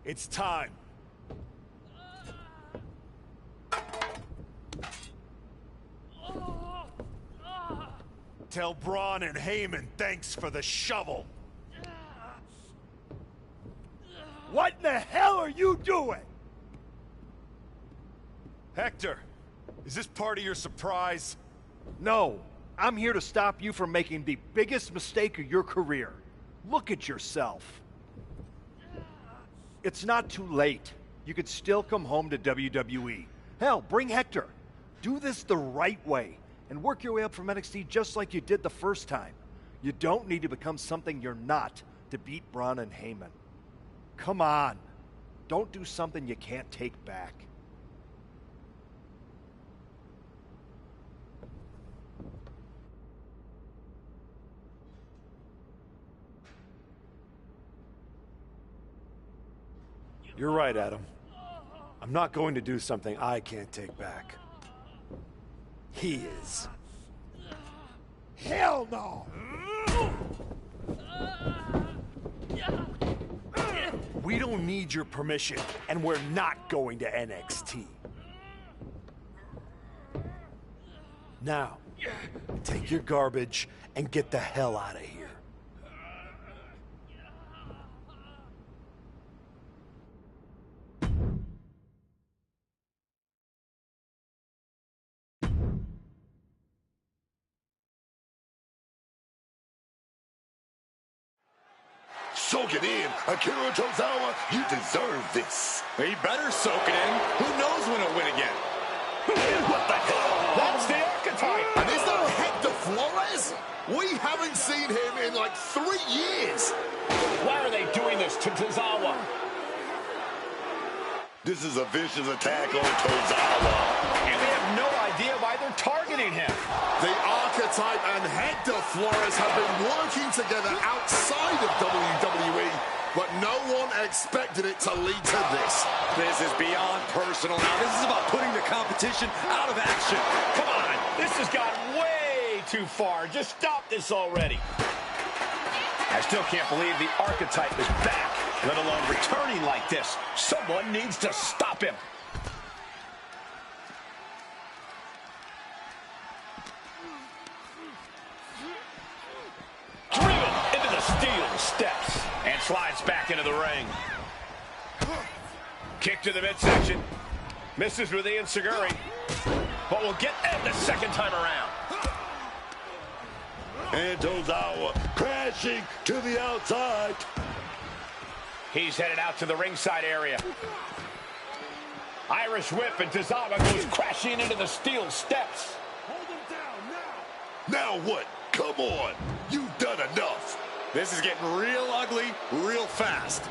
It's time. Tell Braun and Heyman thanks for the shovel. What in the hell are you doing? Hector, is this part of your surprise? No, I'm here to stop you from making the biggest mistake of your career. Look at yourself. It's not too late. You could still come home to WWE. Hell, bring Hector. Do this the right way and work your way up from NXT just like you did the first time. You don't need to become something you're not to beat Braun and Heyman. Come on. Don't do something you can't take back. You're right, Adam. I'm not going to do something I can't take back. He is. Hell no! We don't need your permission, and we're not going to NXT. Now, take your garbage and get the hell out of here. Soak it in. Akira Tozawa, you deserve this. He better soak it in. Who knows when he'll win again? What the hell? That's the archetype. And is that Hector Flores? We haven't seen him in like 3 years. Why are they doing this to Tozawa? This is a vicious attack on Tozawa. And they have no idea why they're targeting him. The archetype and Hector Flores have been working together outside of WWE, but no one expected it to lead to this. This is beyond personal now. This is about putting the competition out of action. Come on, this has gone way too far. Just stop this already. I still can't believe the archetype is back, let alone returning like this. Someone needs to stop him. Driven into the steel steps and slides back into the ring. Kick to the midsection. Misses with the enziguri, but will get it the second time around. And Tozawa crashing to the outside. He's headed out to the ringside area. Irish whip, and Tozawa goes crashing into the steel steps. Hold him down now. Now what? Come on. You've done enough. This is getting real ugly real fast.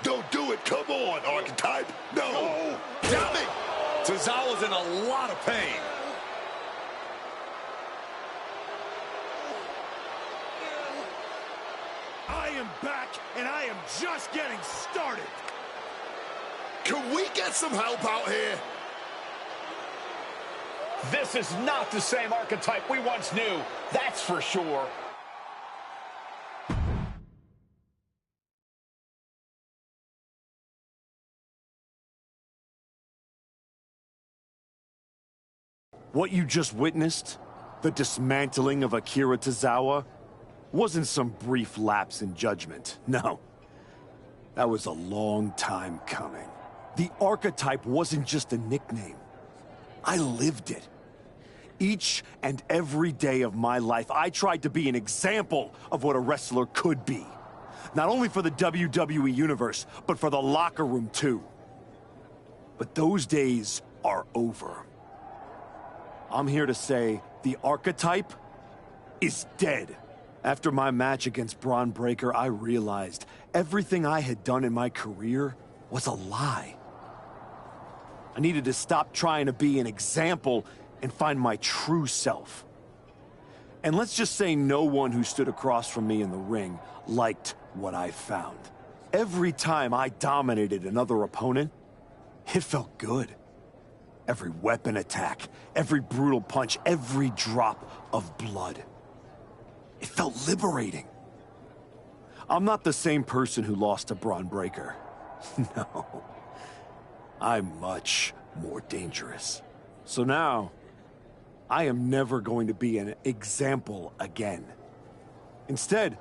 Don't do it. Come on, archetype. No. Damn it. Tozawa's in a lot of pain. I am back, and I am just getting started. Can we get some help out here? This is not the same archetype we once knew, that's for sure. What you just witnessed, the dismantling of Akira Tozawa, wasn't some brief lapse in judgment. No. That was a long time coming. The archetype wasn't just a nickname. I lived it. Each and every day of my life, I tried to be an example of what a wrestler could be. Not only for the WWE Universe, but for the locker room too. But those days are over. I'm here to say the archetype is dead. After my match against Braun Breaker, I realized everything I had done in my career was a lie. I needed to stop trying to be an example and find my true self. And let's just say no one who stood across from me in the ring liked what I found. Every time I dominated another opponent, it felt good. Every weapon attack, every brutal punch, every drop of blood. It felt liberating. I'm not the same person who lost to Braun Breaker. No. I'm much more dangerous. So now, I am never going to be an example again. Instead,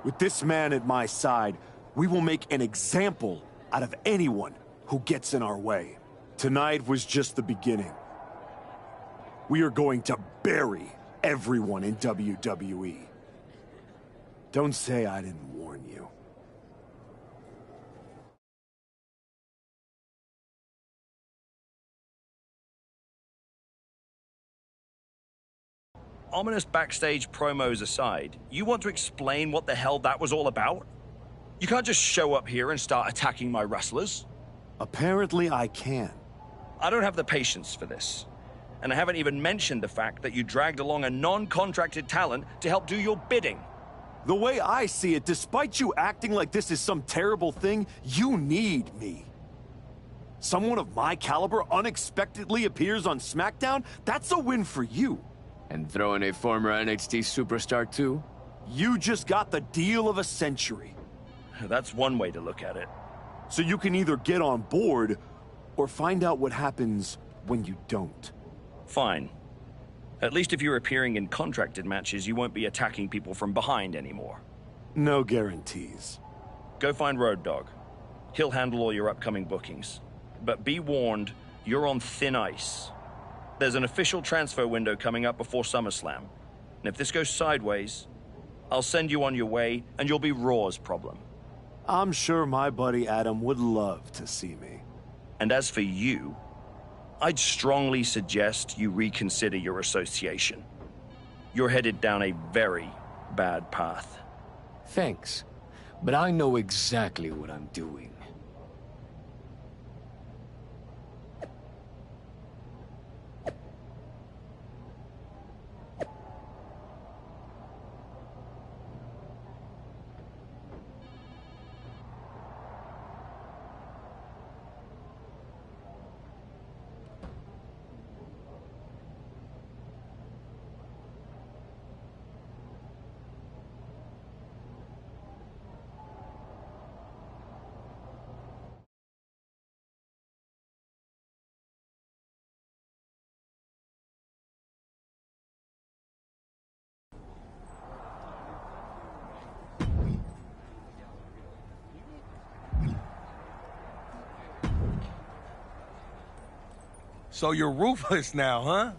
with this man at my side, we will make an example out of anyone who gets in our way. Tonight was just the beginning. We are going to bury everyone in WWE. Don't say I didn't warn you. Ominous backstage promos aside, you want to explain what the hell that was all about? You can't just show up here and start attacking my wrestlers. Apparently I can. I don't have the patience for this. And I haven't even mentioned the fact that you dragged along a non-contracted talent to help do your bidding. The way I see it, despite you acting like this is some terrible thing, you need me. Someone of my caliber unexpectedly appears on SmackDown? That's a win for you. And throw in a former NXT superstar too? You just got the deal of a century. That's one way to look at it. So you can either get on board, or find out what happens when you don't. Fine. At least if you're appearing in contracted matches, you won't be attacking people from behind anymore. No guarantees. Go find Road Dogg. He'll handle all your upcoming bookings. But be warned, you're on thin ice. There's an official transfer window coming up before SummerSlam. And if this goes sideways, I'll send you on your way, and you'll be Raw's problem. I'm sure my buddy Adam would love to see me. And as for you, I'd strongly suggest you reconsider your association. You're headed down a very bad path. Thanks, but I know exactly what I'm doing. So you're ruthless now, huh?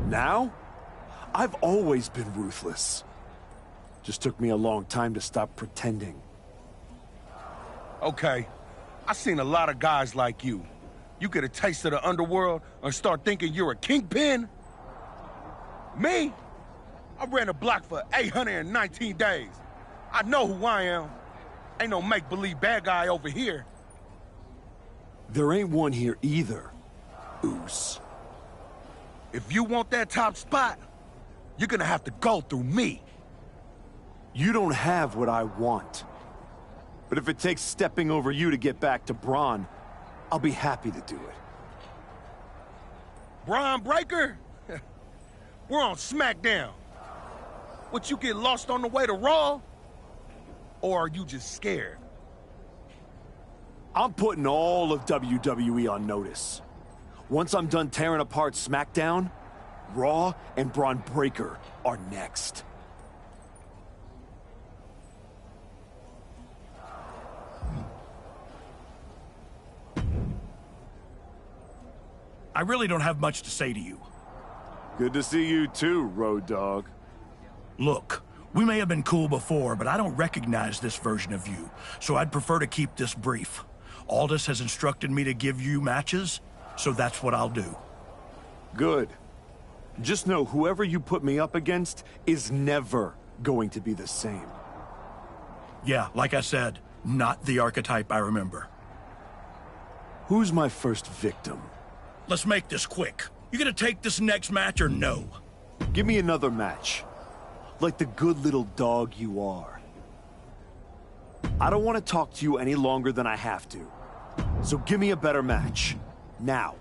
Now? I've always been ruthless. Just took me a long time to stop pretending. Okay, I've seen a lot of guys like you. You get a taste of the underworld and start thinking you're a kingpin? Me? I ran a block for 819 days. I know who I am. Ain't no make-believe bad guy over here. There ain't one here either, Oos. If you want that top spot, you're gonna have to go through me. You don't have what I want. But if it takes stepping over you to get back to Braun, I'll be happy to do it. Braun Breaker? We're on SmackDown. Would you get lost on the way to Raw? Or are you just scared? I'm putting all of WWE on notice. Once I'm done tearing apart SmackDown, Raw and Braun Breaker are next. I really don't have much to say to you. Good to see you too, Road Dogg. Look, we may have been cool before, but I don't recognize this version of you, so I'd prefer to keep this brief. Aldous has instructed me to give you matches, so that's what I'll do. Good. Just know whoever you put me up against is never going to be the same. Yeah, like I said, not the archetype I remember. Who's my first victim? Let's make this quick. You gonna take this next match or no? Give me another match. Like the good little dog you are. I don't want to talk to you any longer than I have to. So give me a better match. Now.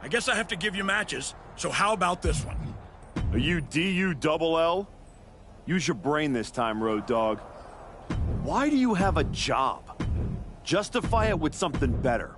I guess I have to give you matches, so how about this one? Are you D-U-double-L? Use your brain this time, Road Dogg. Why do you have a job? Justify it with something better.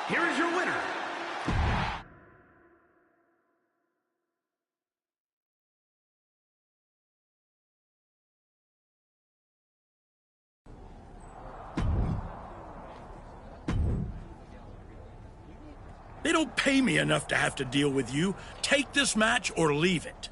here is your winner. They don't pay me enough to have to deal with you. Take this match or leave it.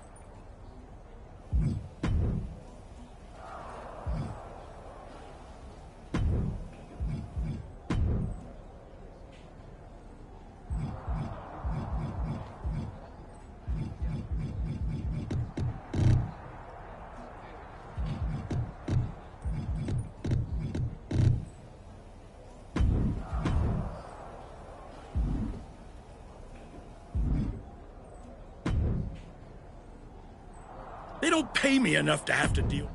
They don't pay me enough to have to deal.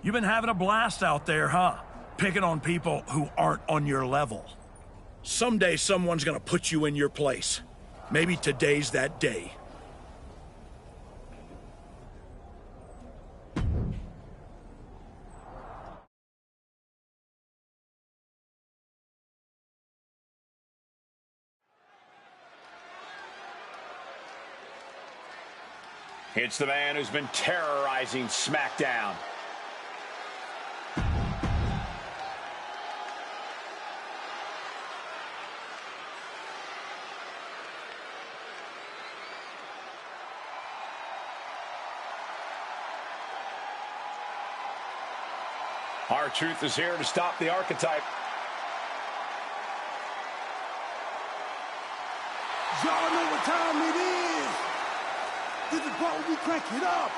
You've been having a blast out there, huh? Picking on people who aren't on your level. Someday someone's gonna put you in your place. Maybe today's that day. It's the man who's been terrorizing SmackDown. R-Truth is here to stop the archetype. Y'all know what time it is. This is part where we crank it up.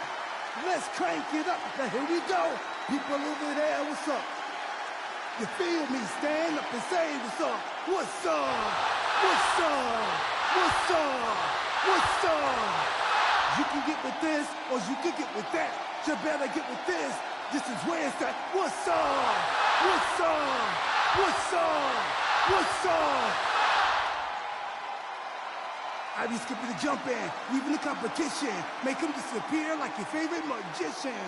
Let's crank it up. Now here we go. People over there, what's up? You feel me? Stand up and say what's up. What's up? What's up? What's up? What's up? You can get with this or you can get with that. You better get with this. This is where it's at. What's up? What's up? What's up? What's up? I be skipping the jump in, leaving the competition. Make them disappear like your favorite magician.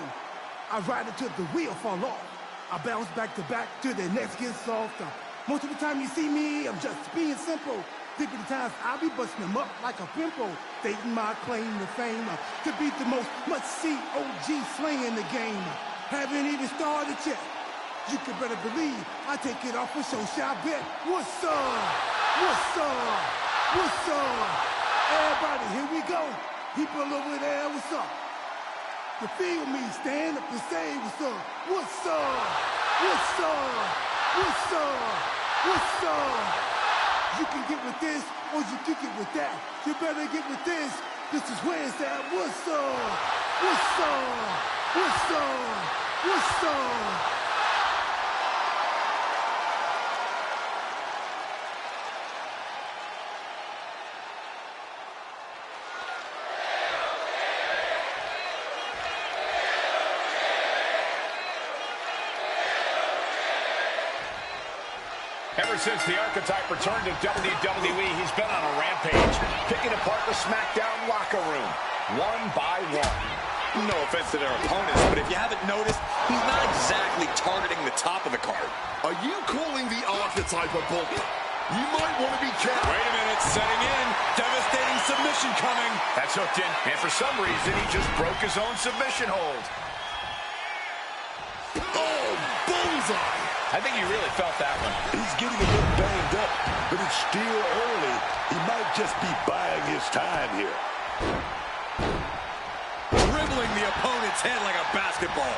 I ride until the wheel fall off. I bounce back to back till the next gets softer. Most of the time you see me, I'm just being simple. Think of the times I'll be busting them up like a pimple. Stating my claim to fame to be the most must-see OG slaying in the game. Haven't even started yet. You can better believe I take it off for show, shall bet. What's up? What's up? What's up? Everybody, here we go. People over there, what's up? You feel me? Stand up and say what's up. What's up? What's up? What's up? What's up? You can get with this or you can get with that. You better get with this. This is where it's at. What's up? What's up? What's up? What's up? Ever since the Archetype returned to WWE, he's been on a rampage, picking apart the SmackDown locker room, one by one. No offense to their opponents, but if you haven't noticed, he's not exactly targeting the top of the card. Are you calling the Archetype a bully? You might want to be careful. Wait a minute, setting in. Devastating submission coming. That's hooked in, and for some reason, he just broke his own submission hold. Oh, bullseye! I think he really felt that one. He's getting a bit banged up, but it's still early. He might just be buying his time here. Dribbling the opponent's head like a basketball.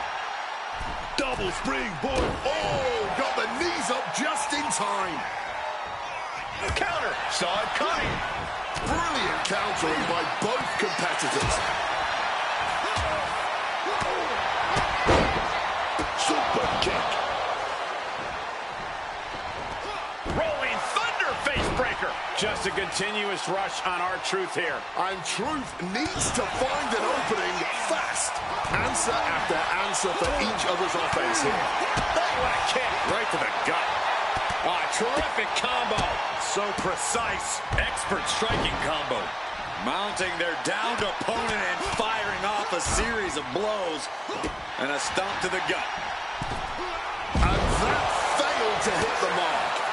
Double springboard. Oh, got the knees up just in time. Counter. Saw it coming. Brilliant countering by both competitors. Super kick. Rolling Thunder face breaker. Just a continuous rush on R-Truth here. And Truth needs to find an opening fast. Answer after answer for each other's offense here. Hey, what a kick. Right to the gut. Ah, terrific combo. So precise. Expert striking combo. Mounting their downed opponent and firing off a series of blows. And a stomp to the gut. And that failed to hit the mark.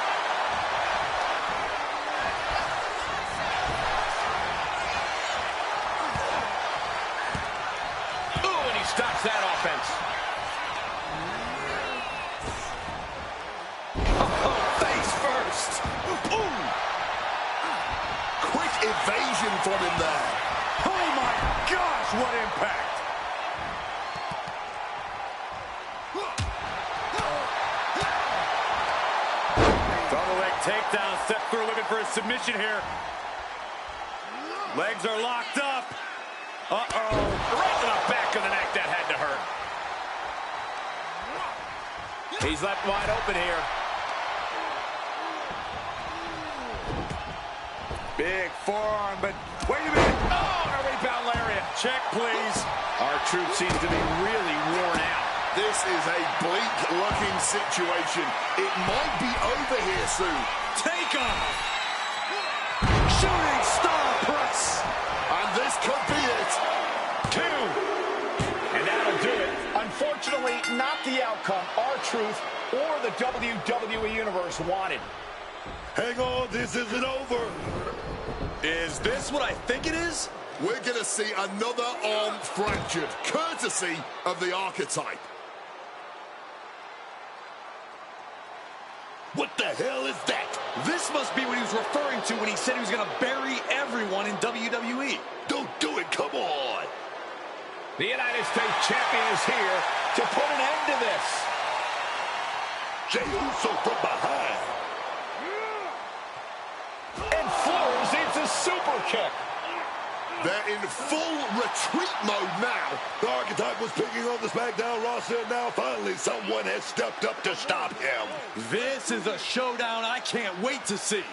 Ooh, and he stops that offense. Face first. Ooh. Quick evasion from him there. Oh my gosh, what impact! Double leg takedown, step through, looking for a submission here. Legs are locked up. Uh-oh. Right to the back of the neck, that had to hurt. He's left wide open here. Big forearm, but wait a minute. Oh, and a rebound lariat. Check, please. R-Truth seems to be really worn out. This is a bleak-looking situation. It might be over here soon. Take off. Shooting star press. And this could be it. 2. And that'll do it. Unfortunately, not the outcome R-Truth or the WWE Universe wanted. Hang on, this isn't over. Is this what I think it is? We're going to see another arm fractured, courtesy of the Archetype. What the hell is that? This must be what he was referring to when he said he was going to bury everyone in WWE. Don't do it, come on. The United States Champion is here to put an end to this. Jey Uso from behind. And floors into super kick. They're in full retreat mode now. The Archetype was picking on the SmackDown roster, and now finally someone has stepped up to stop him. This is a showdown I can't wait to see.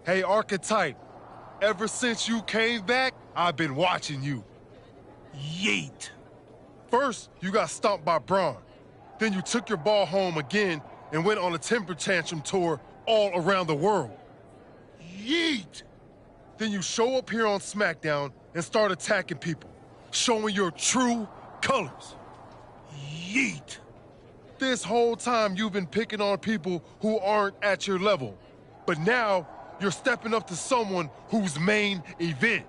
Hey, Archetype, ever since you came back, I've been watching you. Yeet. First, you got stomped by Braun. Then you took your ball home again and went on a temper tantrum tour all around the world. Yeet. Then you show up here on SmackDown and start attacking people, showing your true colors. Yeet. This whole time you've been picking on people who aren't at your level, but now you're stepping up to someone who's main event.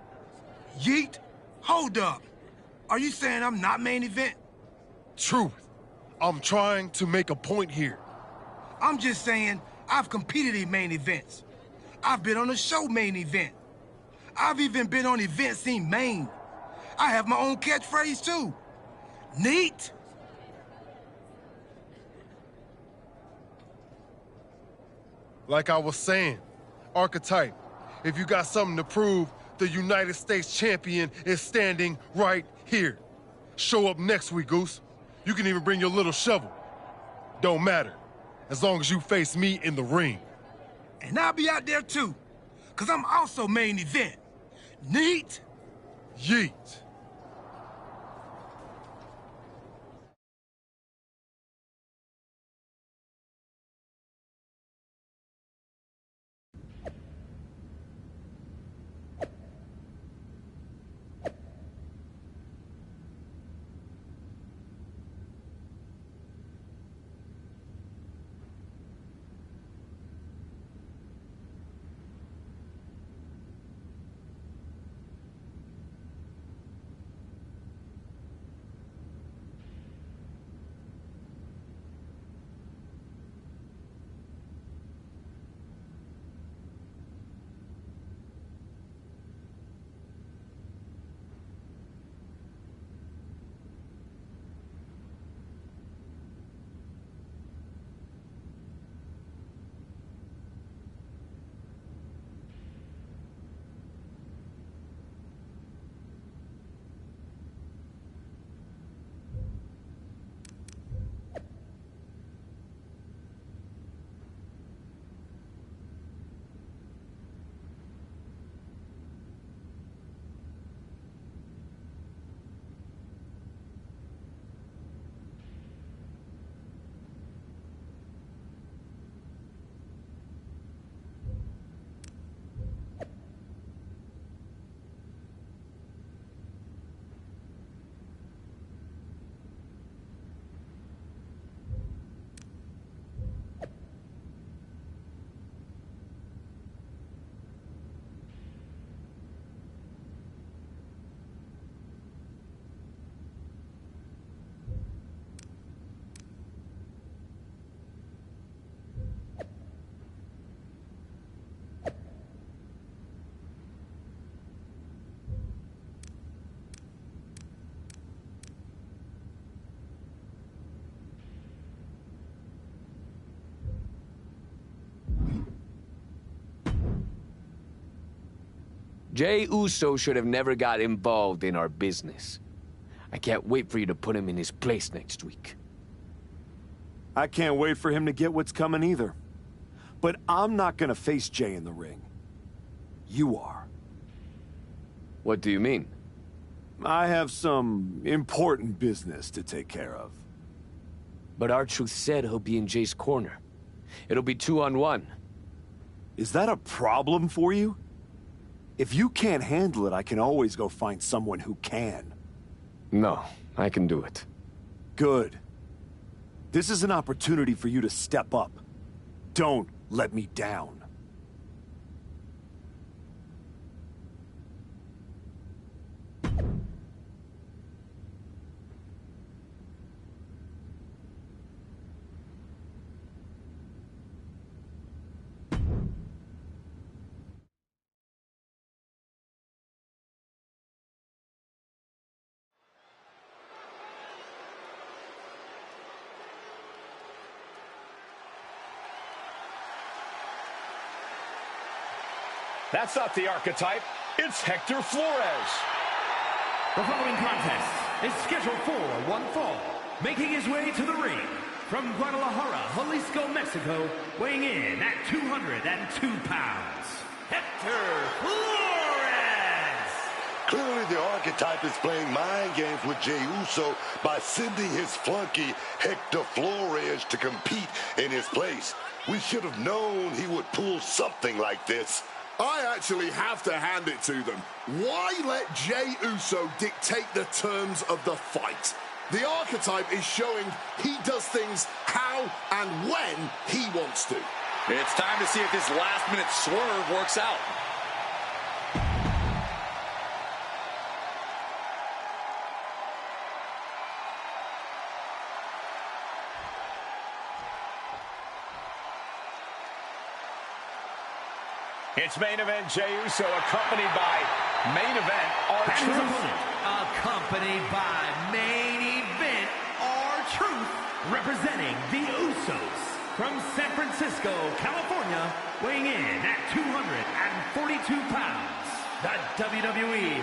Yeet? Hold up. Are you saying I'm not main event? Truth. I'm trying to make a point here. I'm just saying, I've competed in main events. I've been on a show main event. I've even been on events in Maine. I have my own catchphrase too. Neat? Like I was saying, Archetype, if you got something to prove, the United States champion is standing right here. Show up next week, Goose. You can even bring your little shovel. Don't matter, as long as you face me in the ring. And I'll be out there too, because I'm also main event. Neat? Yeet. Jey Uso should have never got involved in our business. I can't wait for you to put him in his place next week. I can't wait for him to get what's coming either. But I'm not gonna face Jey in the ring. You are. What do you mean? I have some important business to take care of. But R-Truth said he'll be in Jay's corner. It'll be 2-on-1. Is that a problem for you? If you can't handle it, I can always go find someone who can. No, I can do it. Good. This is an opportunity for you to step up. Don't let me down. That's not the Archetype. It's Hector Flores. The following contest is scheduled for one fall. Making his way to the ring from Guadalajara, Jalisco, Mexico, weighing in at 202 pounds, Hector Flores! Clearly the Archetype is playing mind games with Jey Uso by sending his flunky Hector Flores to compete in his place. We should have known he would pull something like this. I actually have to hand it to them. Why let Jey Uso dictate the terms of the fight? The Archetype is showing he does things how and when he wants to. It's time to see if this last-minute swerve works out. It's main event Jey Uso, accompanied by main event R-Truth. Accompanied by main event R-Truth, representing the Usos from San Francisco, California, weighing in at 242 pounds, the WWE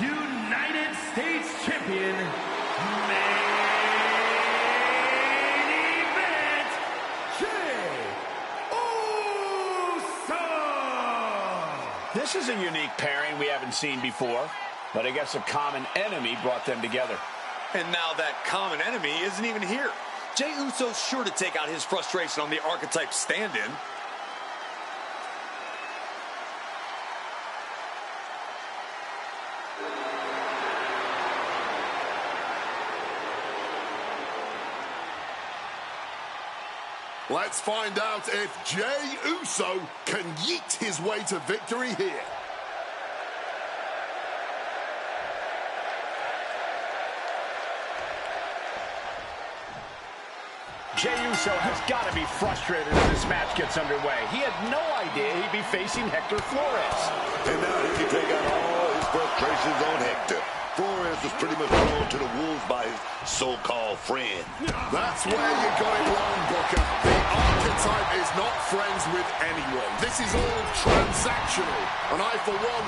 United States Champion, main event Jey Uso. This is a unique pairing we haven't seen before, but I guess a common enemy brought them together. And now that common enemy isn't even here. Jey Uso's sure to take out his frustration on the Archetype stand-in. Let's find out if Jey Uso can yeet his way to victory here. Jey Uso has got to be frustrated as this match gets underway. He had no idea he'd be facing Hector Flores. And now he can take out all his frustrations on Hector. Flores was pretty much thrown to the wolves by his so-called friend. That's where you got it wrong, Booker. The Archetype is not friends with anyone. This is all transactional. And I, for one,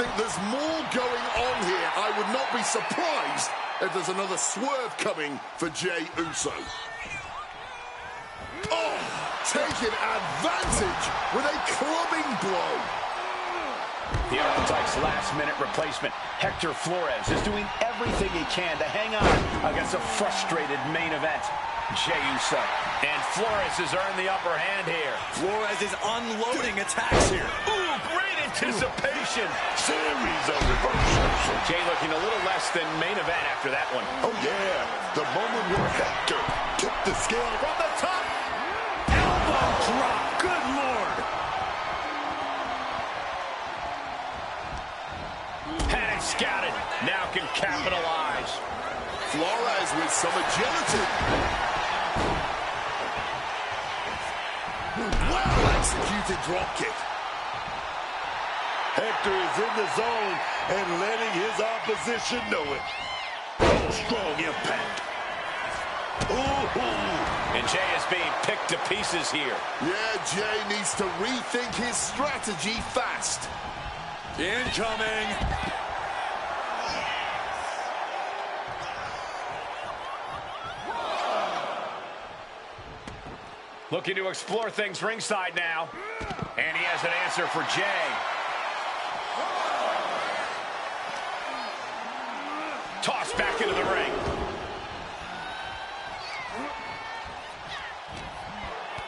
think there's more going on here. I would not be surprised if there's another swerve coming for Jey Uso. Oh, taking advantage with a clubbing blow. The Archetype's last-minute replacement, Hector Flores, is doing everything he can to hang on against a frustrated main event, Jey Uso. And Flores has earned the upper hand here. Flores is unloading attacks here. Ooh, great anticipation. Series of reversals. Jey looking a little less than main event after that one. Oh, yeah. The moment where Hector tipped the scale From the top. Elbow drop. Good Lord. Had it scouted. Now can capitalize. Flores with some agility. Well-executed dropkick. Hector is in the zone and letting his opposition know it. Oh, strong impact. Ooh. And Jey is being picked to pieces here. Yeah, Jey needs to rethink his strategy fast. Incoming. Looking to explore things ringside now. And he has an answer for Jey. Tossed back into the ring.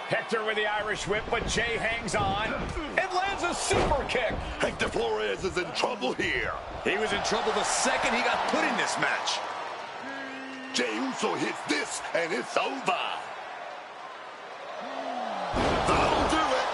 Hector with the Irish whip, but Jey hangs on and lands a super kick. Hector Flores is in trouble here. He was in trouble the second he got put in this match. Jey Uso hits this, and it's over. That'll do it.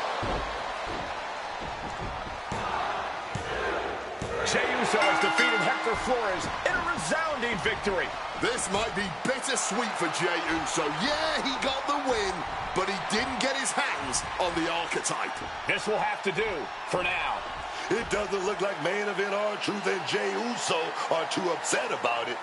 Jey Uso has defeated Hector Flores in a resounding victory. This might be bittersweet for Jey Uso. Yeah, he got the win, but he didn't get his hands on the Archetype. This will have to do for now. It doesn't look like main event R-Truth and Jey Uso are too upset about it.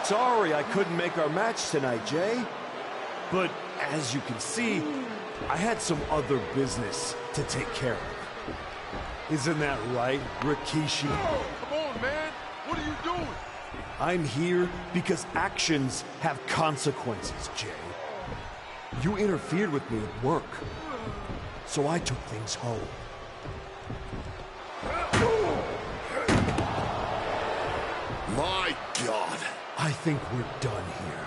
Sorry I couldn't make our match tonight, Jey. But as you can see, I had some other business to take care of. Isn't that right, Rikishi? Oh, come on, man. What are you doing? I'm here because actions have consequences, Jey. You interfered with me at work, so I took things home. My God. I think we're done here.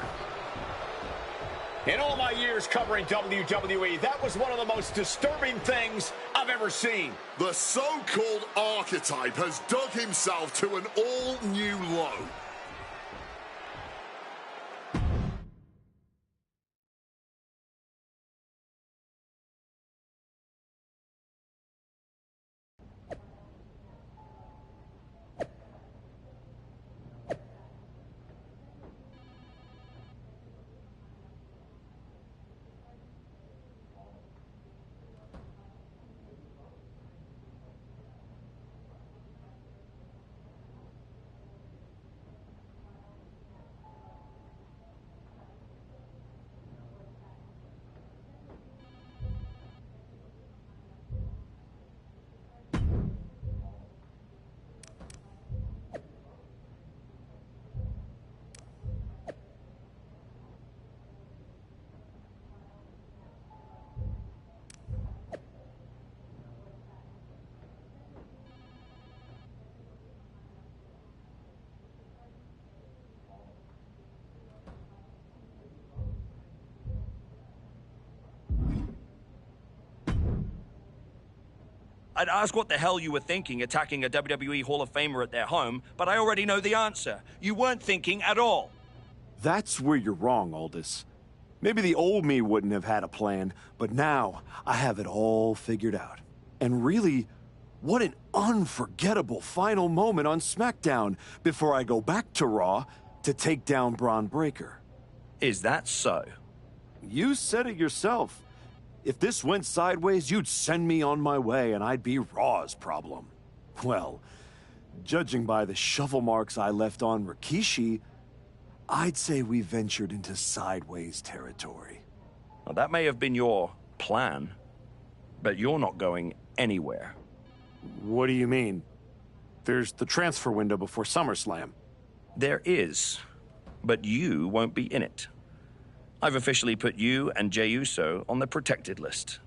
In all my years covering WWE, that was one of the most disturbing things I've ever seen. The so-called Archetype has dug himself to an all-new low. I'd ask what the hell you were thinking attacking a WWE Hall of Famer at their home, but I already know the answer. You weren't thinking at all. That's where you're wrong, Aldous. Maybe the old me wouldn't have had a plan, but now I have it all figured out. And really, what an unforgettable final moment on SmackDown before I go back to Raw to take down Braun Breaker. Is that so? You said it yourself. If this went sideways, you'd send me on my way and I'd be Raw's problem. Well, judging by the shovel marks I left on Rikishi, I'd say we ventured into sideways territory. Well, that may have been your plan, but you're not going anywhere. What do you mean? There's the transfer window before SummerSlam. There is, but you won't be in it. I've officially put you and Jey Uso on the protected list.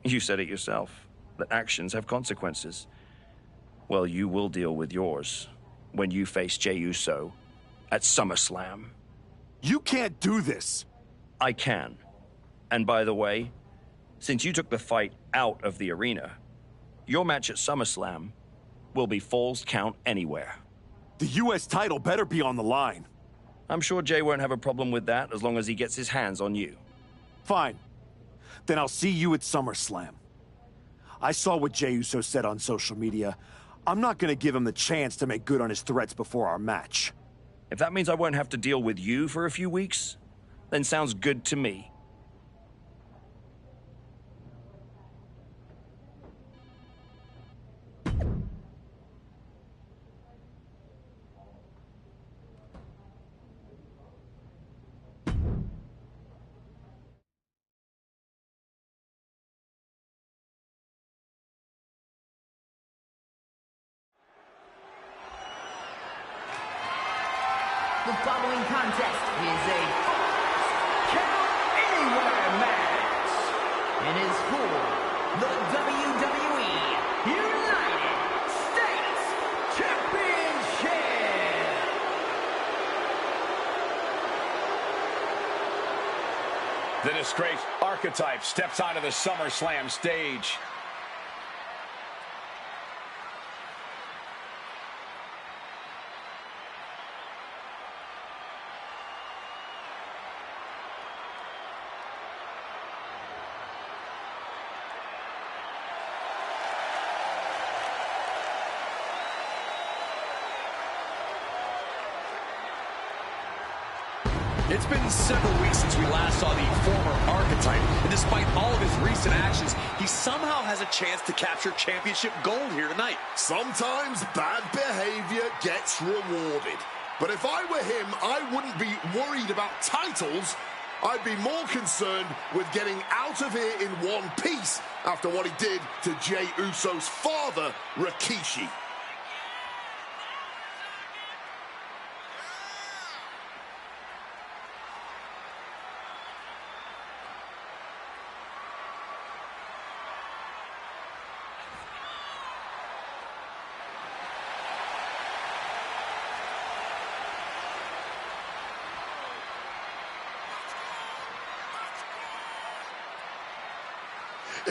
You said it yourself, that actions have consequences. Well, you will deal with yours when you face Jey Uso at SummerSlam. You can't do this! I can. And by the way, since you took the fight out of the arena, your match at SummerSlam will be Falls Count Anywhere. The U.S. title better be on the line. I'm sure Jey won't have a problem with that as long as he gets his hands on you. Fine. Then I'll see you at SummerSlam. I saw what Jey Uso said on social media. I'm not gonna give him the chance to make good on his threats before our match. If that means I won't have to deal with you for a few weeks, then sounds good to me. The following contest is a Count Anywhere match and is for the WWE United States Championship. The disgraced Archetype steps onto the SummerSlam stage. It's been several weeks since we last saw the former Archetype, and despite all of his recent actions, he somehow has a chance to capture championship gold here tonight. Sometimes bad behavior gets rewarded. But if I were him, I wouldn't be worried about titles. I'd be more concerned with getting out of here in one piece after what he did to Jey Uso's father, Rikishi.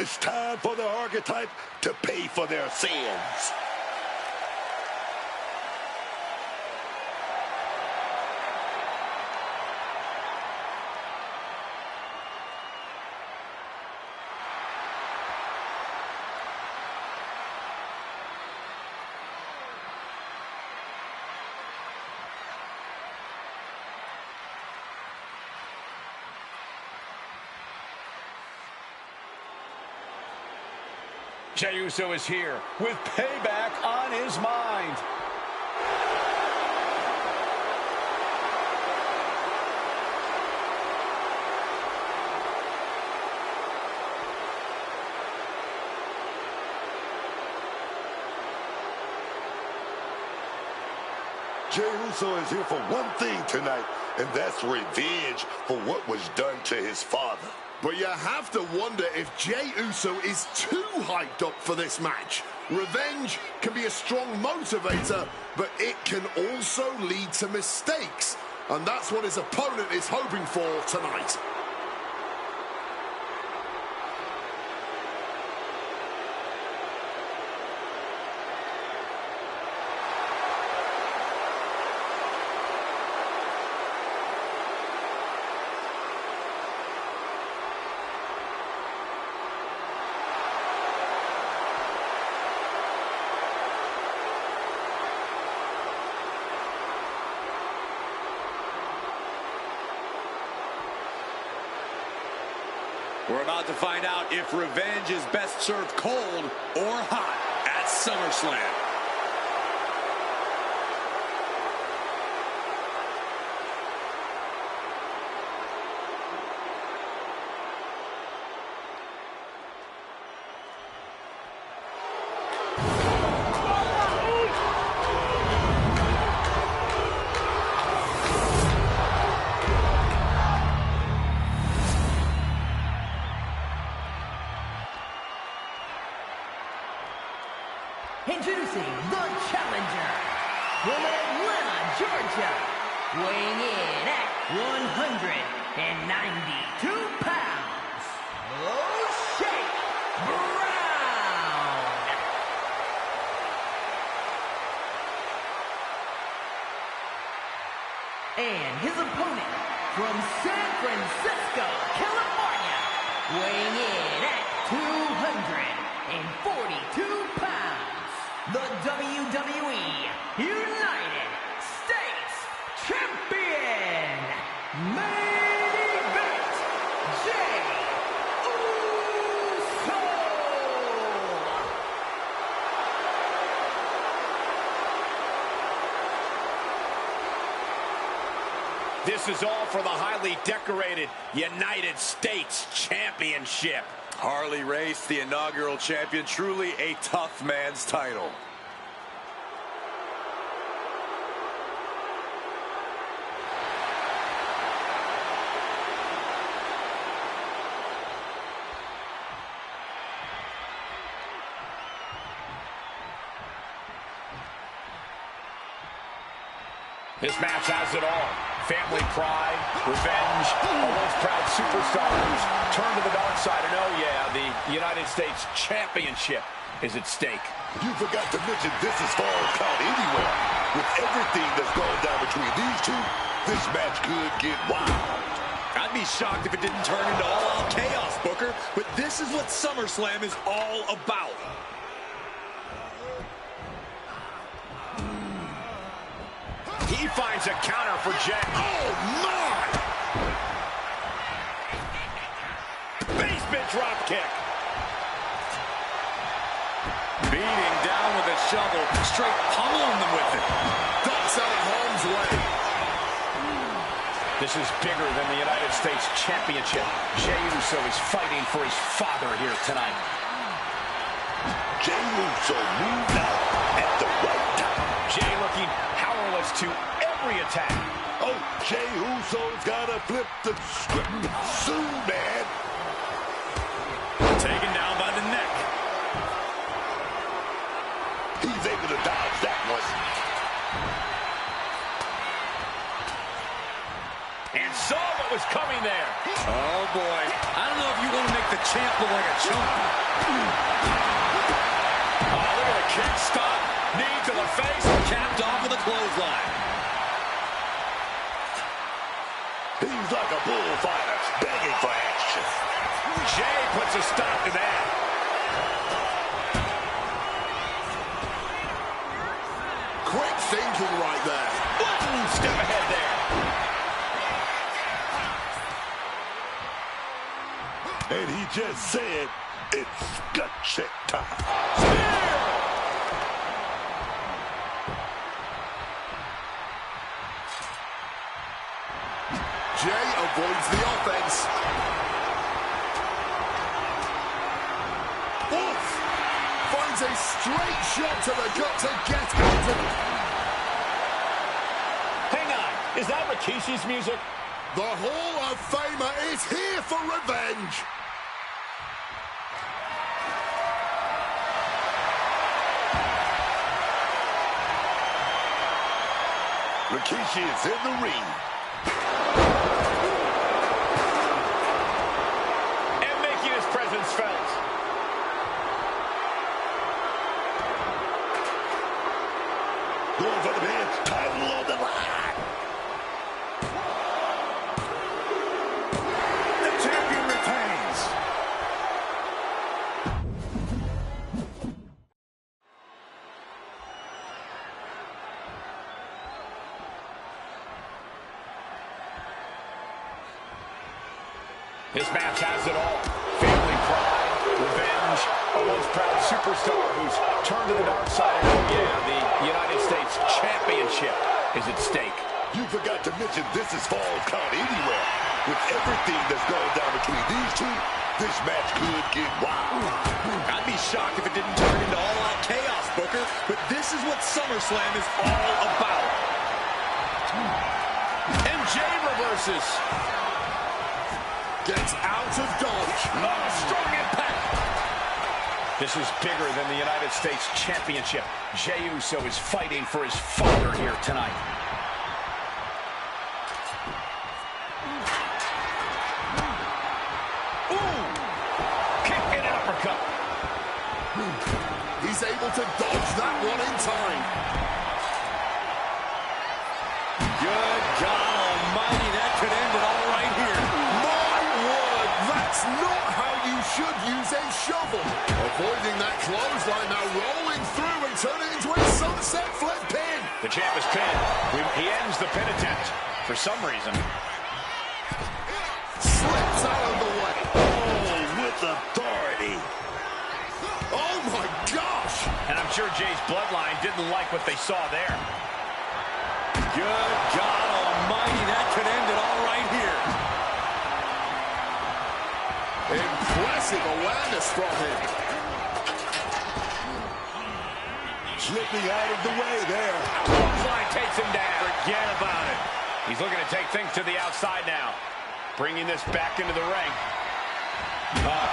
It's time for the Archetype to pay for their sins. Jey Uso is here with payback on his mind. Jey Uso is here for one thing tonight, and that's revenge for what was done to his father. But you have to wonder if Jey Uso is too hyped up for this match. Revenge can be a strong motivator, but it can also lead to mistakes. And that's what his opponent is hoping for tonight. We're about to find out if revenge is best served cold or hot at SummerSlam. Introducing the challenger from Atlanta, Georgia, weighing in at 192 pounds, O'Shea Brown. And his opponent from San Francisco, California, weighing in at 242 pounds. The WWE United States Champion, main event, Jey Uso. This is all for the highly decorated United States Championship. Harley Race, the inaugural champion, truly a tough man's title. This match has it all. Family pride, revenge, a once proud superstar who's turned to the dark side. And oh yeah, the United States Championship is at stake. You forgot to mention this is Falls Count Anywhere. With everything that's gone down between these two, this match could get wild. I'd be shocked if it didn't turn into all-out chaos, Booker. But this is what SummerSlam is all about. He finds a counter for Jey. Oh, my! Basement drop kick. Beating down with a shovel, straight pummeling them with it. Ducks out of harm's way. This is bigger than the United States Championship. Jey Uso is fighting for his father here tonight. Jey Uso moved out at the right time. Jey looking powerless to every attack. Oh, Jey Uso's gotta flip the script soon, man. Taken down by the neck. He's able to dodge that one. And saw what was coming there. Oh, boy. I don't know if you want to make the champ look like a chump. Oh, look at the kick stop. Knee to the face. Capped off with a clothesline. He's like a bullfighter, begging for action. Jey puts a stop to that. Quick thinking right there. One step ahead there. And he just said, it's gut check time. Jey avoids the offense. Oof! Finds a straight shot to the gut to get out of it. Hang on. Is that Rikishi's music? The Hall of Famer is here for revenge. Rikishi is in the ring. And making his presence felt. Going for the man, title on the line. The champion retains. This match has it all. Family pride, revenge, a once proud superstar who's turned to the dark side. Yeah, the United States Championship is at stake. You forgot to mention this is Fall Count Anywhere. With everything that's going down between these two, this match could get wild. I'd be shocked if it didn't turn into all-out chaos, Booker, but this is what SummerSlam is all about. And Jay reverses. Gets out of dodge. Oh, strong impact. This is bigger than the United States Championship. Jey Uso is fighting for his father here tonight. He's able to dodge that one in time. Good God almighty, that could end it all right here. My word, that's not how you should use a shovel. Avoiding that clothesline, now rolling through and turning into a sunset flip pin. The champ is pinned. He ends the pin attempt for some reason. Slips out of the way. Oh, with authority. Oh my gosh! And I'm sure Jay's bloodline didn't like what they saw there. Good God almighty, that could end it all right here. Impressive awareness from him. Slipping out of the way there. Clothesline takes him down. Forget about it. He's looking to take things to the outside now. Bringing this back into the ring.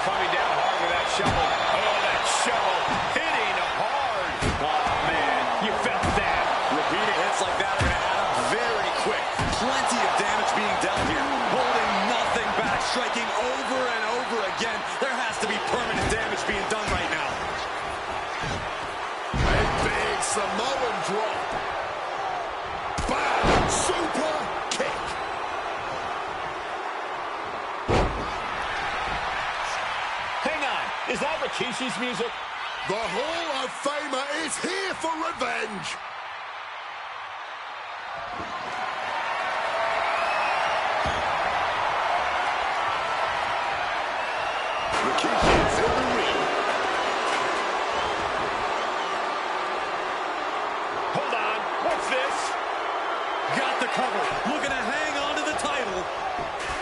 Coming down hard with that shovel. Oh, that shovel hitting hard. Oh, man, you felt that. Repeating hits like that are going to add up very quick. Plenty of damage being dealt here. Holding nothing back, striking over and over again. There has to be permanent damage being done right now. A big Samoan drop. Bam! Super kick. Hang on, is that Rikishi's music? The Hall of Famer is here for revenge. Rikishi is in the ring. Hold on, what's this? Got the cover, looking to hang on to the title.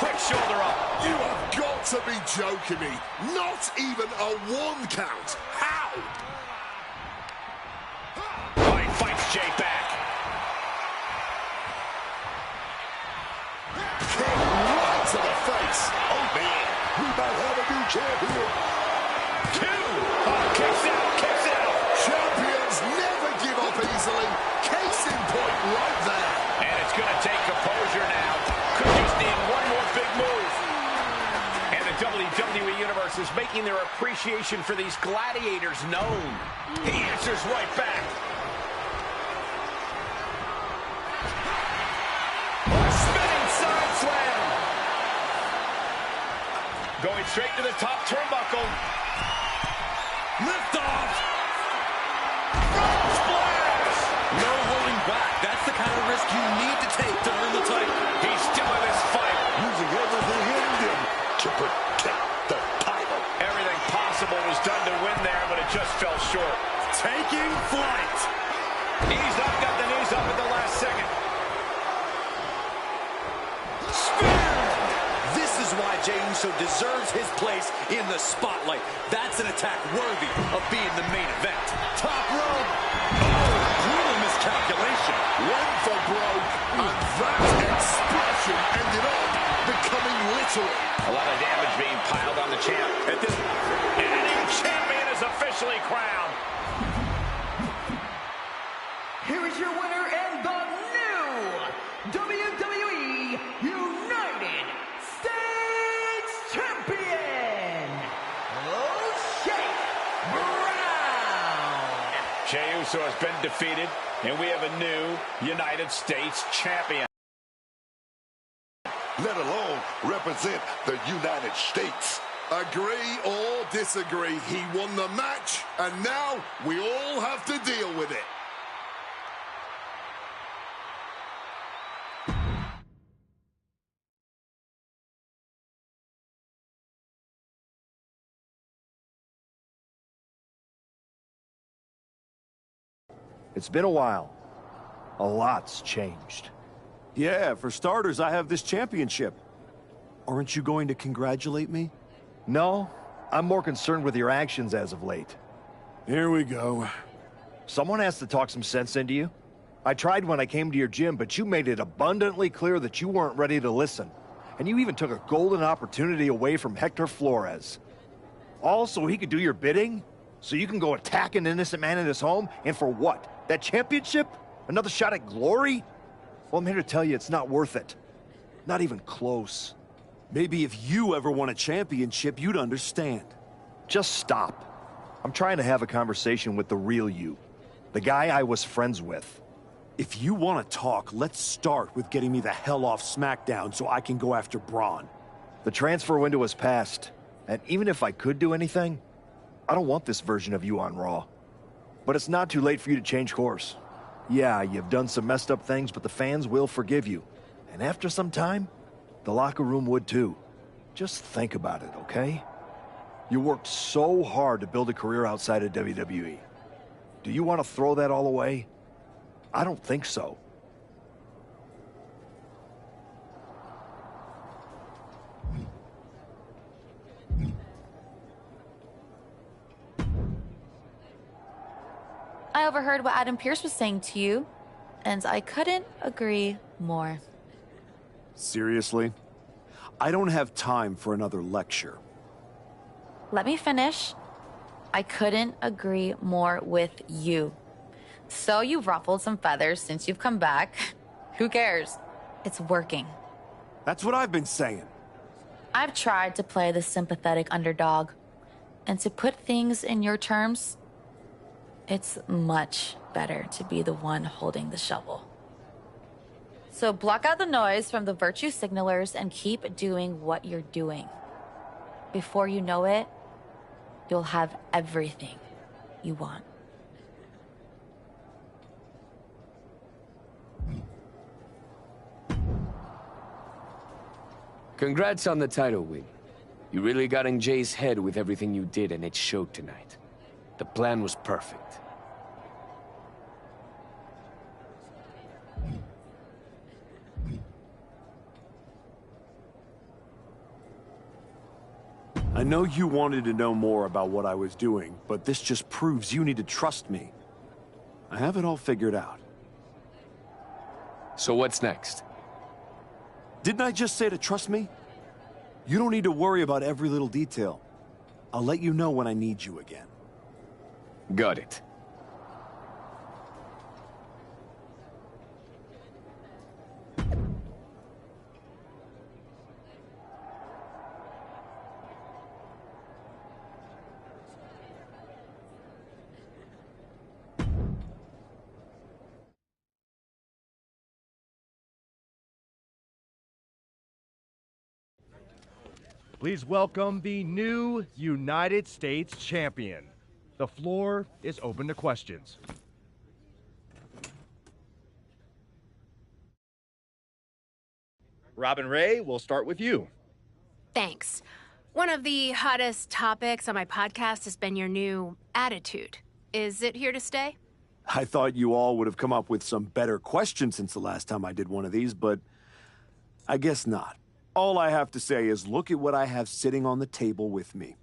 Quick shoulder up. You have got to be joking me. Not even a 1 count. How? Oh, he fights Jay back. Kick right to the face. Oh, man. We might have a new champion. 2. Oh, kicks out, kicks out. Champions never give up easily. Case in point right there. And it's going to take composure now. Could just need one more big move. And the WWE Universe is making their appreciation for these gladiators known. He answers right back. Spinning side slam. Going straight to the top turnbuckle. Lift off. Frog splash. No holding back. That's the kind of risk you need to take to earn the title. He's still in this fight. Using everything in him to protect the title. Everything possible was done to win there, but it just fell short. Taking flight. He's up, got the knees up at the last second. This is why Jey Uso deserves his place in the spotlight. That's an attack worthy of being the main event. Top rope. Oh, brutal miscalculation. Went for broke, and that expression ended up becoming literal. A lot of damage being piled on the champ. And a new champion is officially crowned. Here is your winner and the new WWE United States Champion, O'Shea Brown. Jey Uso has been defeated, and we have a new United States champion. Let alone represent the United States. Agree or disagree, he won the match, and now we all have to deal with it. It's been a while. A lot's changed. Yeah, for starters, I have this championship. Aren't you going to congratulate me? No, I'm more concerned with your actions as of late. Here we go. Someone has to talk some sense into you. I tried when I came to your gym, but you made it abundantly clear that you weren't ready to listen. And you even took a golden opportunity away from Hector Flores. All so he could do your bidding? So you can go attack an innocent man in his home? And for what? That championship? Another shot at glory? Well, I'm here to tell you it's not worth it. Not even close. Maybe if you ever won a championship, you'd understand. Just stop. I'm trying to have a conversation with the real you. The guy I was friends with. If you want to talk, let's start with getting me the hell off SmackDown so I can go after Braun. The transfer window has passed, and even if I could do anything, I don't want this version of you on Raw. But it's not too late for you to change course. Yeah, you've done some messed up things, but the fans will forgive you. And after some time, the locker room would too. Just think about it, okay? You worked so hard to build a career outside of WWE. Do you want to throw that all away? I don't think so. I overheard what Adam Pearce was saying to you, and I couldn't agree more. Seriously? I don't have time for another lecture. Let me finish. I couldn't agree more with you. So you've ruffled some feathers since you've come back. Who cares? It's working. That's what I've been saying. I've tried to play the sympathetic underdog. And to put things in your terms, it's much better to be the one holding the shovel. So block out the noise from the virtue signalers and keep doing what you're doing. Before you know it, you'll have everything you want. Congrats on the title win. You really got in Jay's head with everything you did, and it showed tonight. The plan was perfect. I know you wanted to know more about what I was doing, but this just proves you need to trust me. I have it all figured out. So what's next? Didn't I just say to trust me? You don't need to worry about every little detail. I'll let you know when I need you again. Got it. Please welcome the new United States Champion. The floor is open to questions. Robin Ray, we'll start with you. Thanks. One of the hottest topics on my podcast has been your new attitude. Is it here to stay? I thought you all would have come up with some better questions since the last time I did one of these, but I guess not. All I have to say is look at what I have sitting on the table with me.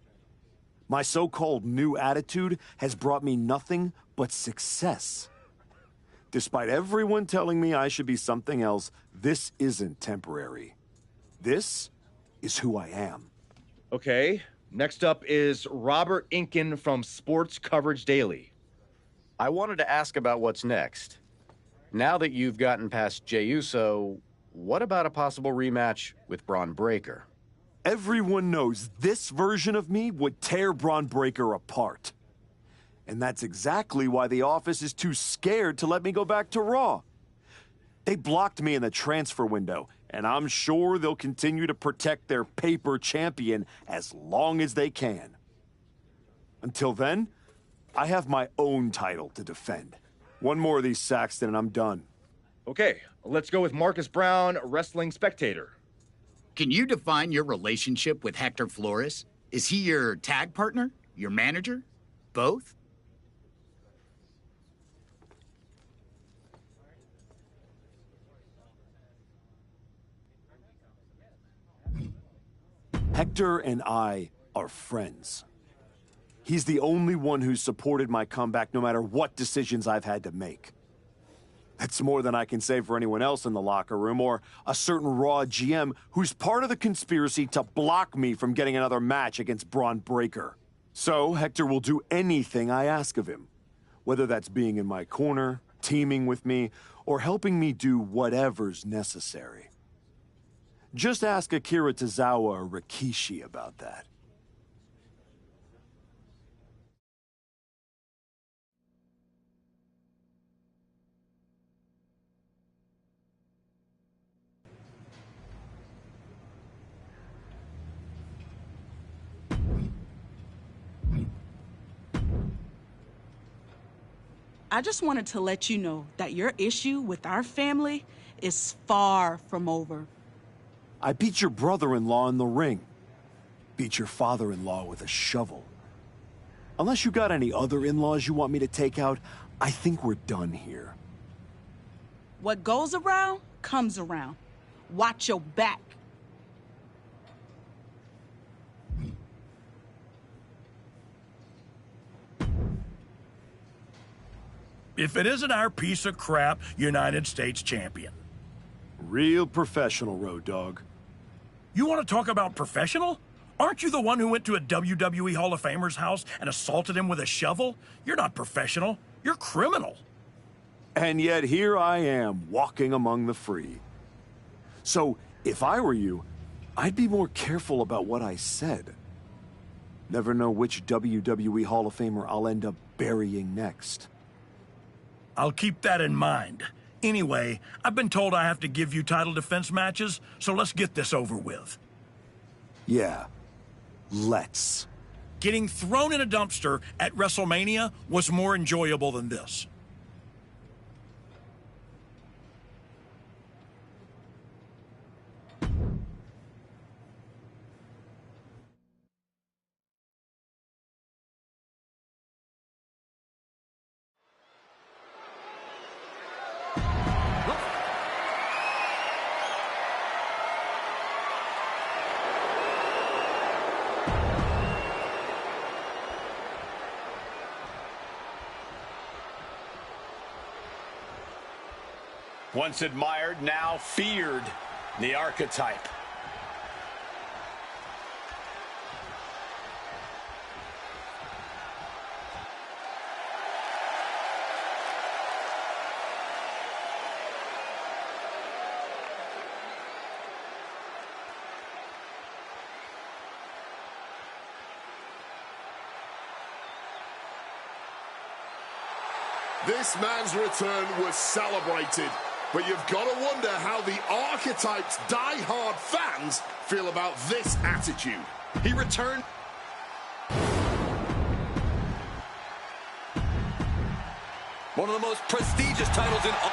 My so-called new attitude has brought me nothing but success. Despite everyone telling me I should be something else, this isn't temporary. This is who I am. Okay, next up is Robert Inkin from Sports Coverage Daily. I wanted to ask about what's next. Now that you've gotten past Jey Uso, what about a possible rematch with Braun Breaker? Everyone knows this version of me would tear Braun Breaker apart. And that's exactly why the office is too scared to let me go back to Raw. They blocked me in the transfer window, and I'm sure they'll continue to protect their paper champion as long as they can. Until then, I have my own title to defend. One more of these, Saxton, and I'm done. Okay, let's go with Marcus Brown, Wrestling Spectator. Can you define your relationship with Hector Flores? Is he your tag partner? Your manager? Both? Hector and I are friends. He's the only one who's supported my comeback no matter what decisions I've had to make. That's more than I can say for anyone else in the locker room or a certain Raw GM who's part of the conspiracy to block me from getting another match against Braun Breaker. So Hector will do anything I ask of him, whether that's being in my corner, teaming with me, or helping me do whatever's necessary. Just ask Akira Tozawa or Rikishi about that. I just wanted to let you know that your issue with our family is far from over. I beat your brother-in-law in the ring. Beat your father-in-law with a shovel. Unless you got any other in-laws you want me to take out, I think we're done here. What goes around, comes around. Watch your back. If it isn't our piece of crap United States champion. Real professional, Road Dogg. You want to talk about professional? Aren't you the one who went to a WWE Hall of Famer's house and assaulted him with a shovel? You're not professional. You're criminal. And yet here I am, walking among the free. So, if I were you, I'd be more careful about what I said. Never know which WWE Hall of Famer I'll end up burying next. I'll keep that in mind. Anyway, I've been told I have to give you title defense matches, so let's get this over with. Yeah, let's. Getting thrown in a dumpster at WrestleMania was more enjoyable than this. Once admired, now feared, the Archetype. This man's return was celebrated. But you've got to wonder how the Archetype's die-hard fans feel about this attitude. He returned. One of the most prestigious titles in all.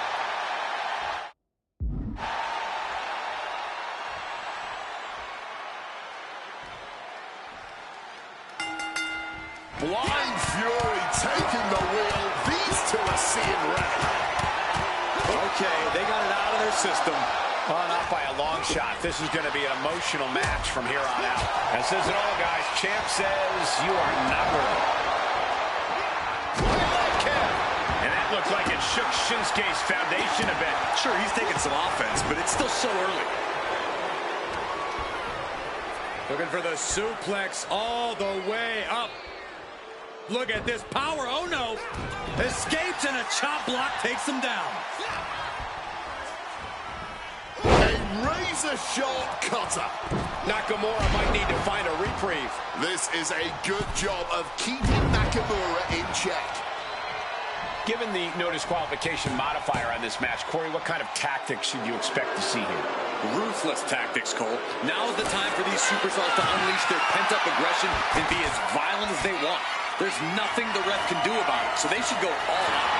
Blind Fury taking the wheel. These two are seeing red. Okay, they got it out of their system. Well, not by a long shot. This is going to be an emotional match from here on out. That says it all, guys. Champ says you are not worthy. And that looked like it shook Shinsuke's foundation a bit. Sure, he's taking some offense, but it's still so early. Looking for the suplex all the way up. Look at this power. Oh, no. Escapes and a chop block takes him down. A razor-sharp cutter. Nakamura might need to find a reprieve. This is a good job of keeping Nakamura in check. Given the no disqualification modifier on this match, Corey, what kind of tactics should you expect to see here? Ruthless tactics, Cole. Now is the time for these superstars to unleash their pent-up aggression and be as violent as they want. There's nothing the ref can do about it, so they should go all out.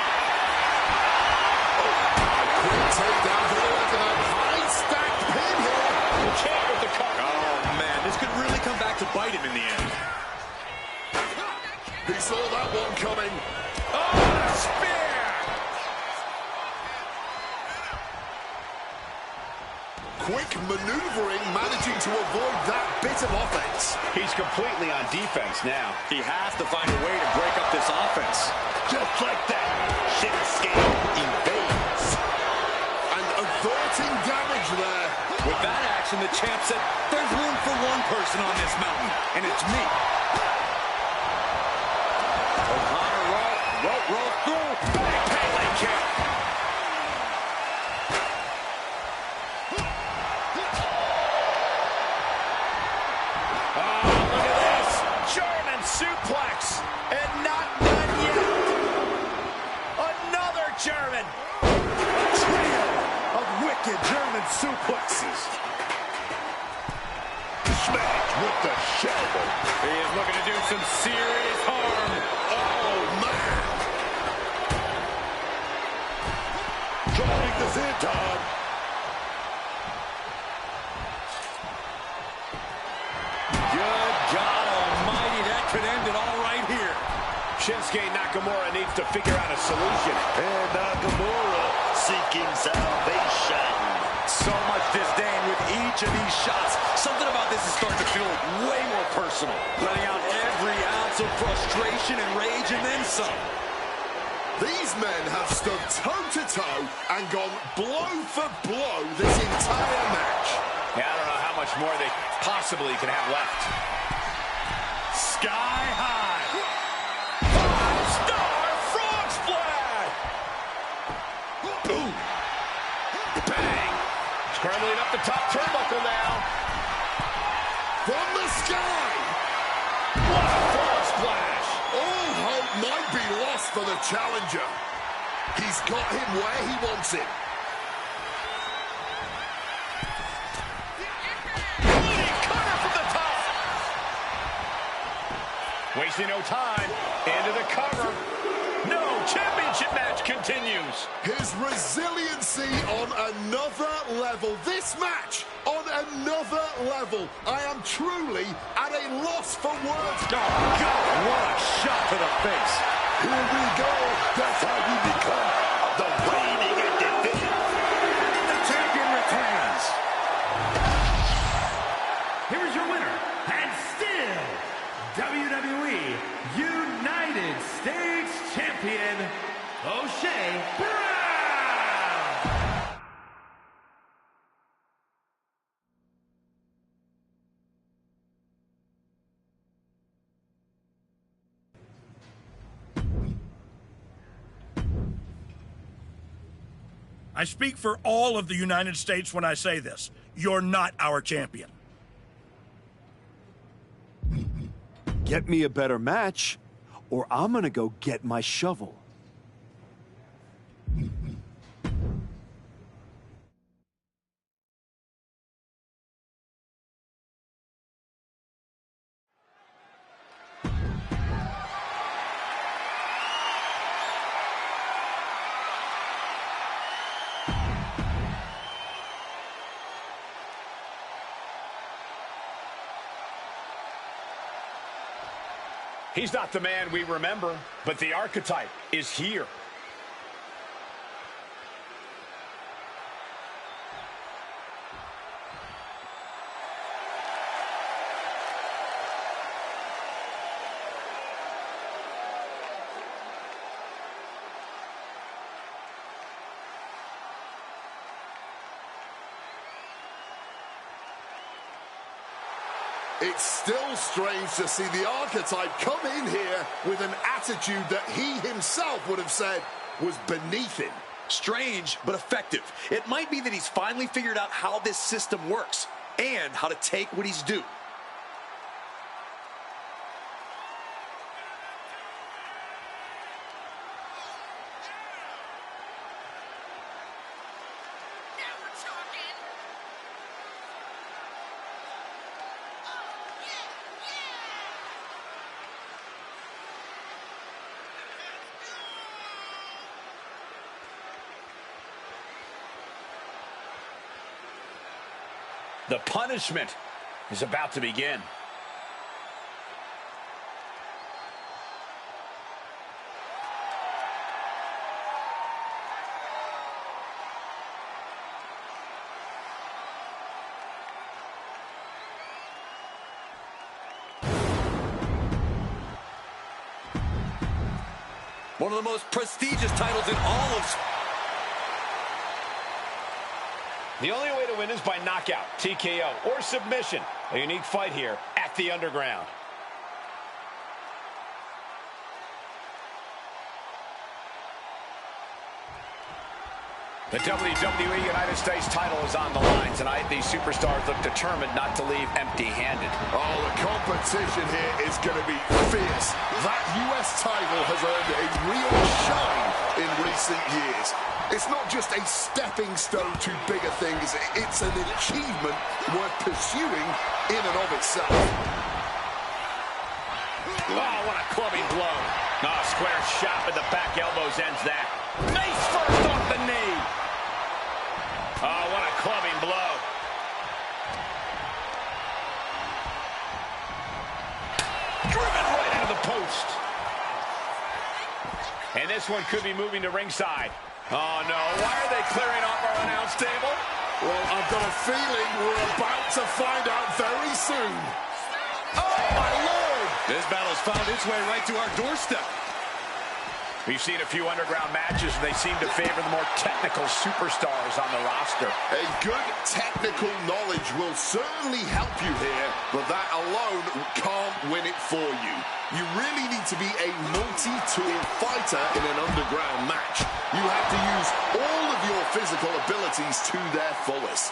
Quick takedown for the record. High stacked pin here. The champ with the cover. Oh, man, this could really come back to bite him in the end. He saw that one coming. Oh, spear! quick maneuvering, managing to avoid that bit of offense. He's completely on defense now. He has to find a way to break up this offense. Just like that, Shinsuke evades. And averting damage there. With that action, the champ said, there's room for one person on this mountain, and it's me. O'Connor roll through. Bang, Pele kick. German suplex, and not done yet. Another German. A trio of wicked German suplexes. Smash with the shovel. He is looking to do some serious harm. Oh, man. Drawing this in, Todd. Good God almighty, that could end it all right here. Shinsuke Nakamura needs to figure out a solution. And Nakamura seeking salvation. So much disdain with each of these shots. Something about this is starting to feel way more personal. Letting out every ounce of frustration and rage and then some. These men have stood toe-to-toe and gone blow for blow this entire match. Yeah, I don't know how much more they possibly can have left. Sky high. Five-star frog splash! Boom! Bang! Scrambling up the top turnbuckle now. From the sky! What a frog splash! All hope might be lost for the challenger. He's got him where he wants him. Wasting no time. Into the cover. No, championship match continues. His resiliency on another level. This match on another level. I am truly at a loss for words. Oh, God, what a shot to the face. Here we go. That's how you become the reigning and defending. The champion retains. Here is your winner, and still WWE United States Champion, O'Shea Brown! I speak for all of the United States when I say this. You're not our champion. Get me a better match, or I'm gonna go get my shovel. He's not the man we remember, but the archetype is here. It's still strange to see the archetype come in here with an attitude that he himself would have said was beneath him. Strange, but effective. It might be that he's finally figured out how this system works and how to take what he's due. The punishment is about to begin. One of the most prestigious titles in all of... The only way to win is by knockout, TKO, or submission. A unique fight here at the Underground. The WWE United States title is on the line tonight. These superstars look determined not to leave empty-handed. Oh, the competition here is going to be fierce. That US title has earned a real shine in recent years. It's not just a stepping stone to bigger things. It's an achievement worth pursuing in and of itself. Oh, what a clubbing blow. Oh, square shot with the back elbows ends that. Nice first off the knee. Oh, what a clubbing blow. Driven right into the post. And this one could be moving to ringside. Oh, no. Why are they clearing off our announce table? Well, I've got a feeling we're about to find out very soon. Oh, my Lord! This battle's found its way right to our doorstep. We've seen a few underground matches, and they seem to favor the more technical superstars on the roster. A good technical knowledge will certainly help you here, but that alone can't win it for you. You really need to be a multi-tool fighter in an underground match. You have to use all of your physical abilities to their fullest.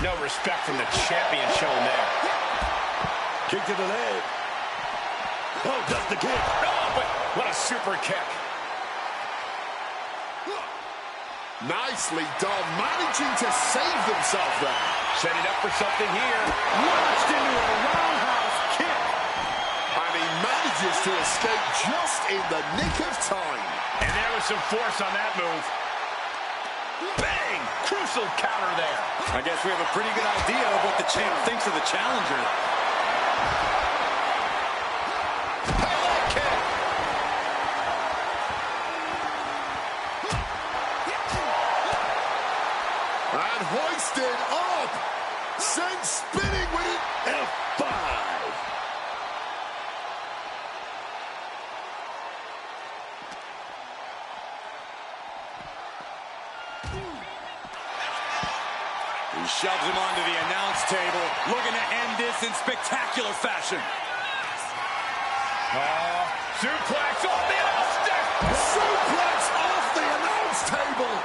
No respect from the champion shown there. Kick to the leg. Oh, does the kick. Oh, but what a super kick. Nicely done, managing to save themselves there. Setting up for something here. Launched into a roundhouse kick. And he manages to escape just in the nick of time. And there was some force on that move. Bang! Crucial counter there. I guess we have a pretty good idea of what the champ thinks of the challenger. Leg kick. And hoisted up. Sent spinning with it. F5. He shoves him onto the announce table, looking to end this in spectacular fashion. Suplex off the announce table. Suplex off the announce table.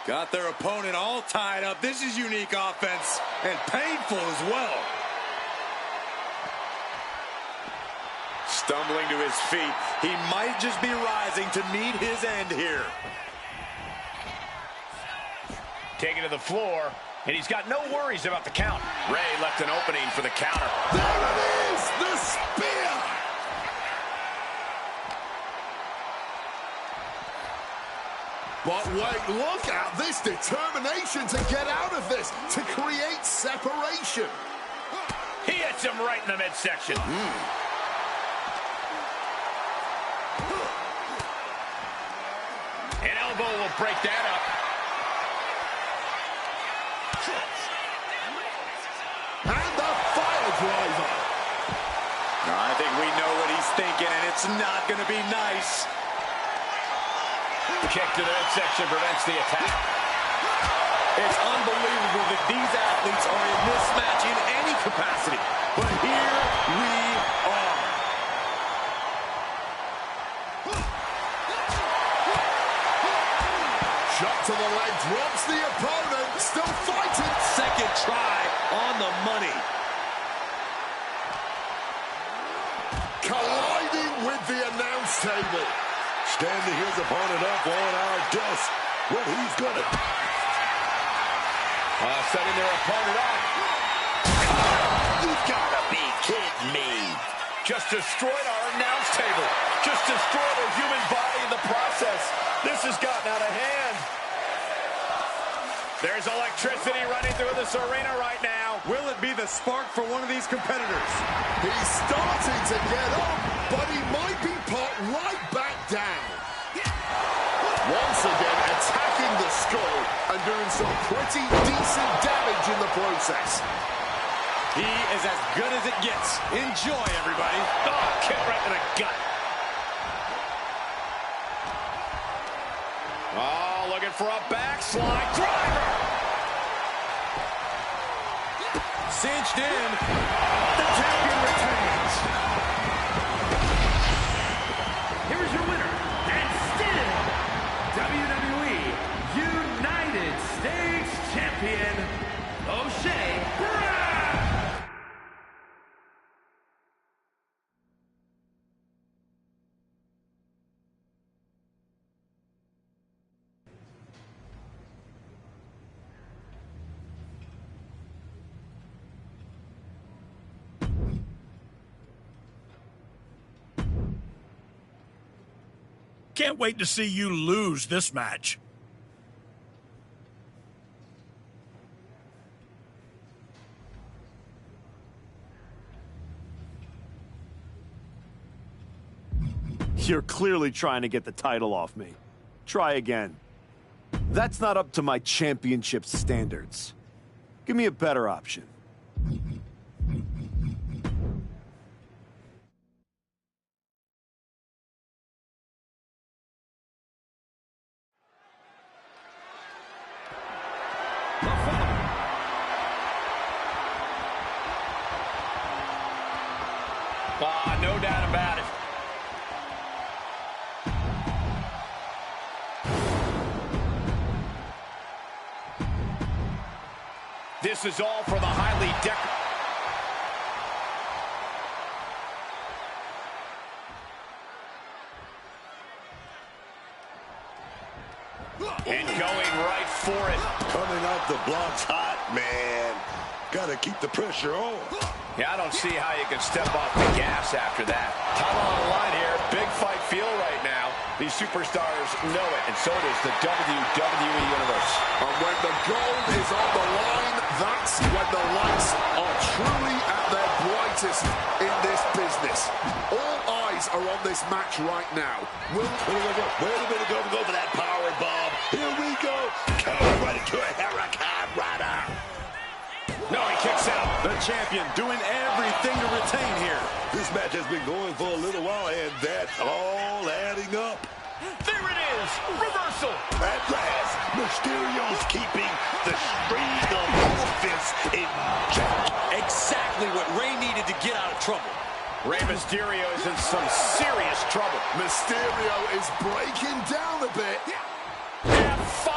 Got their opponent all tied up. This is unique offense and painful as well. Stumbling to his feet. He might just be rising to meet his end here. Taken to the floor, and he's got no worries about the count. Ray left an opening for the counter. There it is, the spear. But wait, look at this determination to get out of this, to create separation. He hits him right in the midsection. An elbow will break that up. And the fire driver. I think we know what he's thinking, and it's not going to be nice. Kick to the midsection prevents the attack. It's unbelievable that these athletes are in this match in any capacity. But here we are. Shot to the leg, drops the opponent, still fighting. Second try on the money. Colliding with the announce table. Standing his opponent up on our desk. Well, he's gonna. Setting their opponent up. You gotta be kidding me. Just destroyed our announce table. Just destroyed a human body in the process. This has gotten out of hand. There's electricity running through this arena right now. Will it be the spark for one of these competitors? He's starting to get up, but he might be put right back down. Once again, attacking the skull and doing some pretty decent damage in the process. He is as good as it gets. Enjoy, everybody. Oh, kick right to the gut. Oh, looking for a backslide driver. Cinched in. The champion retains. Here is your winner, and still WWE United States Champion, O'Shea Brad. Can't wait to see you lose this match. You're clearly trying to get the title off me. Try again. That's not up to my championship standards. Give me a better option. No doubt about it. This is all for the highly and going right for it. Coming out the blocks hot, man. Gotta keep the pressure on. Yeah, I don't see how you can step off the gas after that. Title on the line here. Big fight feel right now. These superstars know it, and so does the WWE Universe. And when the gold is on the line, that's when the lights are truly at their brightest in this business. All eyes are on this match right now. Wait a minute, go for that power bomb. Here we go. Coming right into a Hurricane Rider. No, he kicks out. The champion doing everything to retain here. This match has been going for a little while, and that's all adding up. There it is. Reversal. At last, Mysterio's keeping the streak of offense in check. Exactly what Rey needed to get out of trouble. Rey Mysterio is in some serious trouble. Mysterio is breaking down a bit. F5.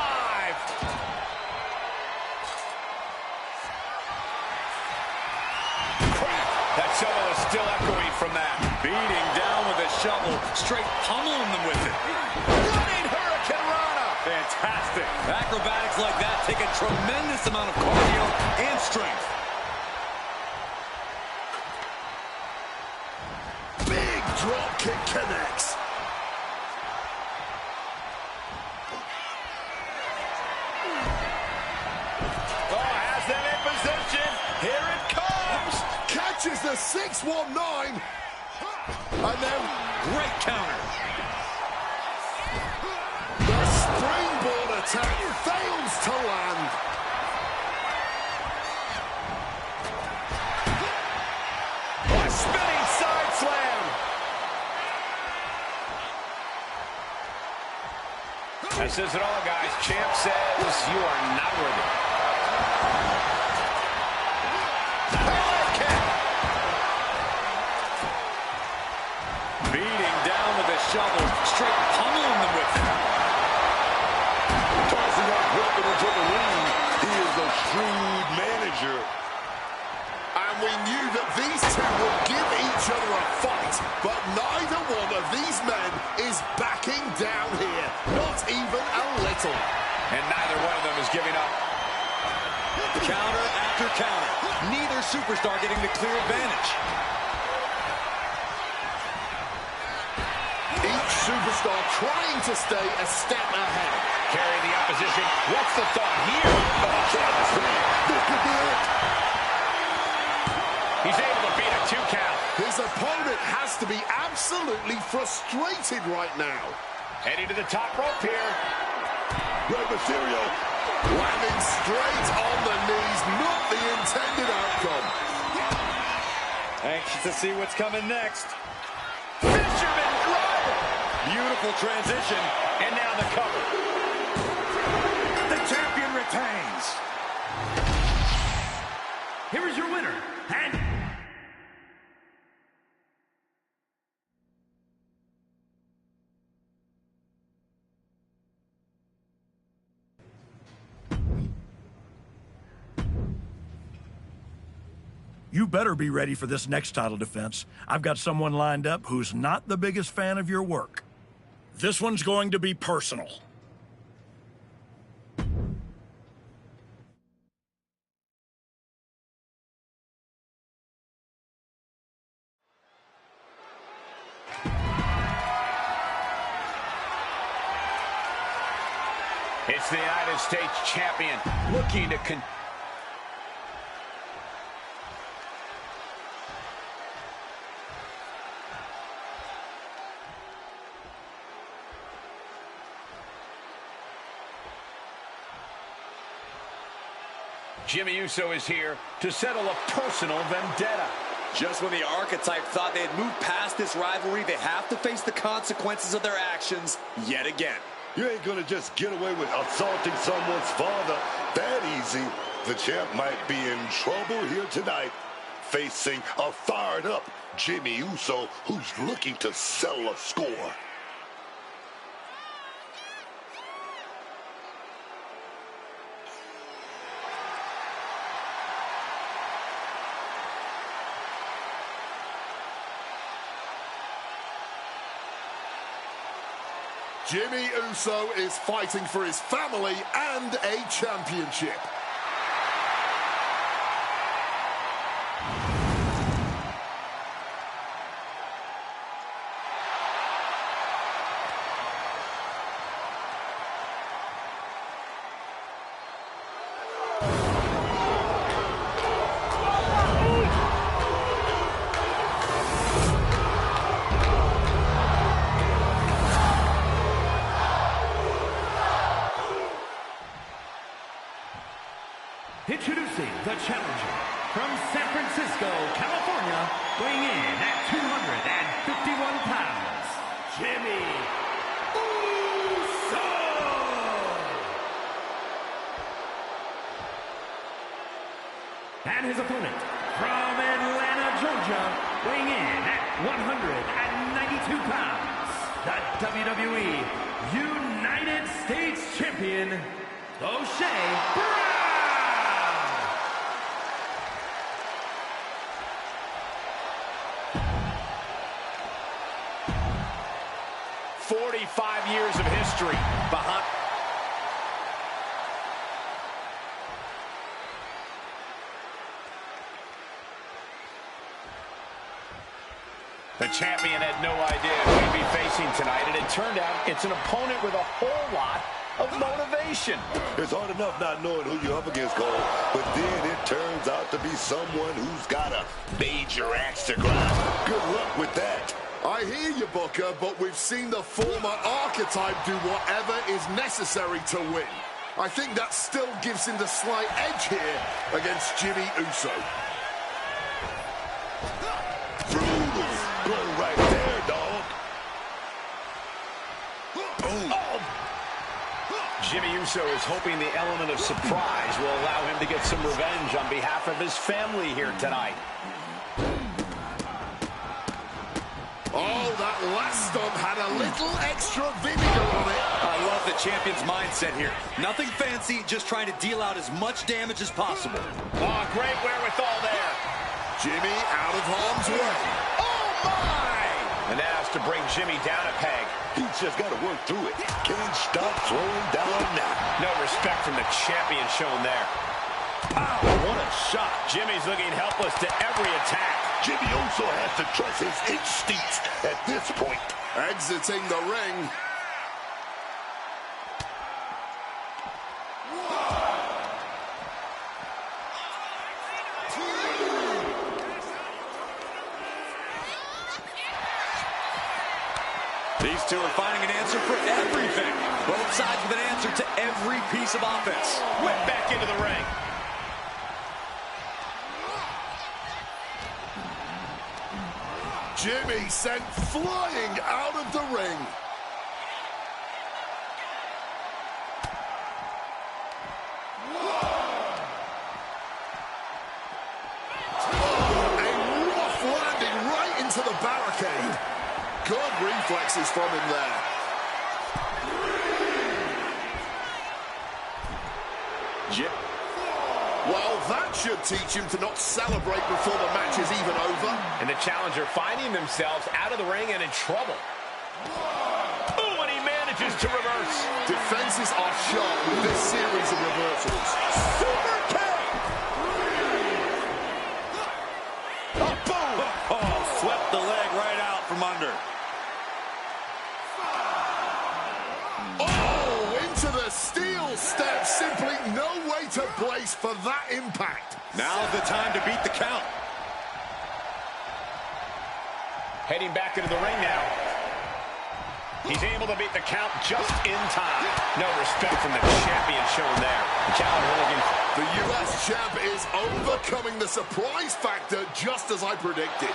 That shovel is still echoing from that. Beating down with a shovel, straight pummeling them with it. Running Hurricane Rana. Fantastic. Acrobatics like that take a tremendous amount of cardio and strength. Big drop kick connects. Oh, has them in position. Here it comes. Catches the 619. And then great counter. The springboard attack fails to land. A spinning side slam. That says it all, guys. Champ says you are not worthy. Beating down with a shovel, straight pummeling them with it. Tossing that weapon into the ring. He is a shrewd manager. And we knew that these two would give each other a fight, but neither one of these men is backing down here. Not even a little. And neither one of them is giving up. Counter after counter. Neither superstar getting the clear advantage. Each superstar trying to stay a step ahead. Carry the opposition. What's the thought here? This could be it. He's able to beat a 2 count. His opponent has to be absolutely frustrated right now. Heading to the top rope here. Rey Mysterio landing straight on the knees, not the intended outcome. Anxious to see what's coming next. Fisherman drop. Beautiful transition. And now the cover. The champion retains. Here is your winner, and You better be ready for this next title defense. I've got someone lined up who's not the biggest fan of your work. This one's going to be personal. It's the United States champion looking to Jimmy Uso is here to settle a personal vendetta. Just when the Archetype thought they had moved past this rivalry, they have to face the consequences of their actions yet again. You ain't gonna just get away with assaulting someone's father that easy. The champ might be in trouble here tonight, facing a fired-up Jimmy Uso who's looking to settle a score. Jimmy Uso is fighting for his family and a championship. introducing the challenger from San Francisco, California, weighing in at 251 pounds, Jimmy Uso! And his opponent from Atlanta, Georgia, weighing in at 192 pounds, the WWE United States Champion, O'Shea Brown! 45 years of history behind. The champion had no idea who he'd be facing tonight, and it turned out it's an opponent with a whole lot of motivation. It's hard enough not knowing who you're up against, Cole, but then it turns out to be someone who's got a major axe to grind. Good luck with that. I hear you, Booker, but we've seen the former Archetype do whatever is necessary to win. I think that still gives him the slight edge here against Jimmy Uso. Brutal blow right there, dog. Oh. Jimmy Uso is hoping the element of surprise will allow him to get some revenge on behalf of his family here tonight. Oh, that last stomp had a little extra vinegar on it. I love the champion's mindset here. Nothing fancy, just trying to deal out as much damage as possible. Oh, great wherewithal there. Jimmy out of harm's way. Oh, my! And that's to bring Jimmy down a peg. He's just got to work through it. Can't stop throwing down now. No respect from the champion shown there. Pow, what a shot. Jimmy's looking helpless to every attack. Jimmy Uso has to trust his instincts at this point. Exiting the ring. These two are finding an answer for everything. Both sides with an answer to every piece of offense. Whip back into the ring. Jimmy sent flying out of the ring. A rough landing right into the barricade. Good reflexes from him there. Well, that should teach him to not celebrate before the match is even over. And the challenger finding themselves out of the ring and in trouble. Oh, and he manages to reverse. Defenses are sharp with this series of reversals. Super kick! Oh, boom! Oh, swept the leg right out from under. Oh, into the steel step. Simply no way to brace for that impact. Now's the time to beat the count. Heading back into the ring now. He's able to beat the count just in time. No respect from the champion shown there. The U.S. champ is overcoming the surprise factor just as I predicted.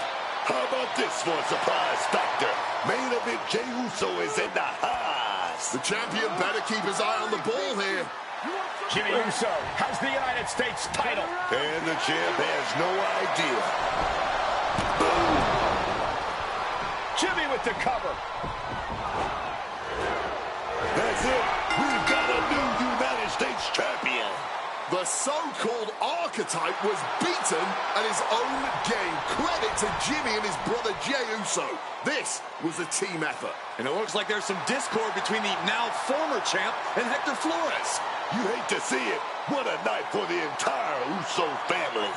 How about this for a surprise factor? Main event Jey Uso is in the house. The champion better keep his eye on the ball here. Jimmy Uso has the United States title. And the champ has no idea. Jimmy with the cover. That's it. We've got a new United States champion. The so-called archetype was beaten at his own game. Credit to Jimmy and his brother Jey Uso. This was a team effort. And it looks like there's some discord between the now former champ and Hector Flores. You hate to see it. What a night for the entire Uso family.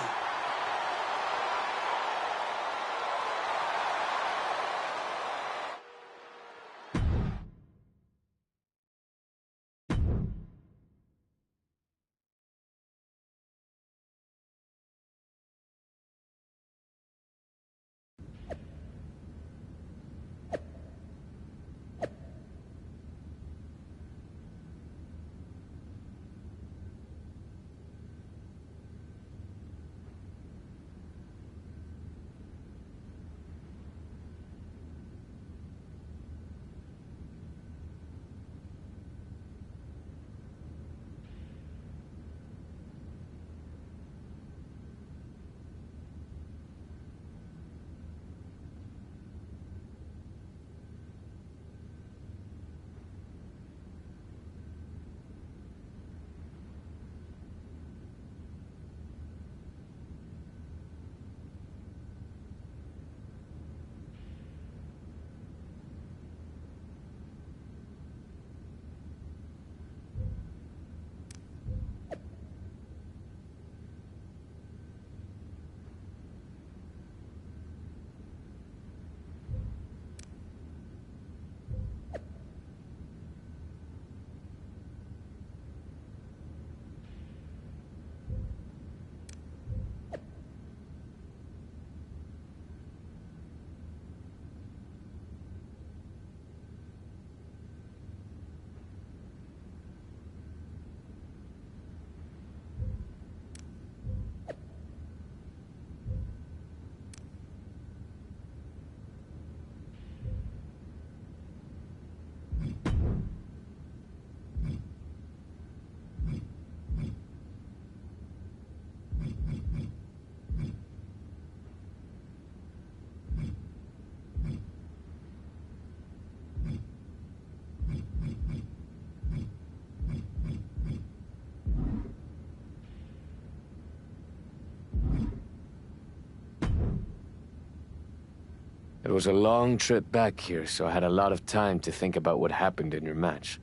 It was a long trip back here, so I had a lot of time to think about what happened in your match.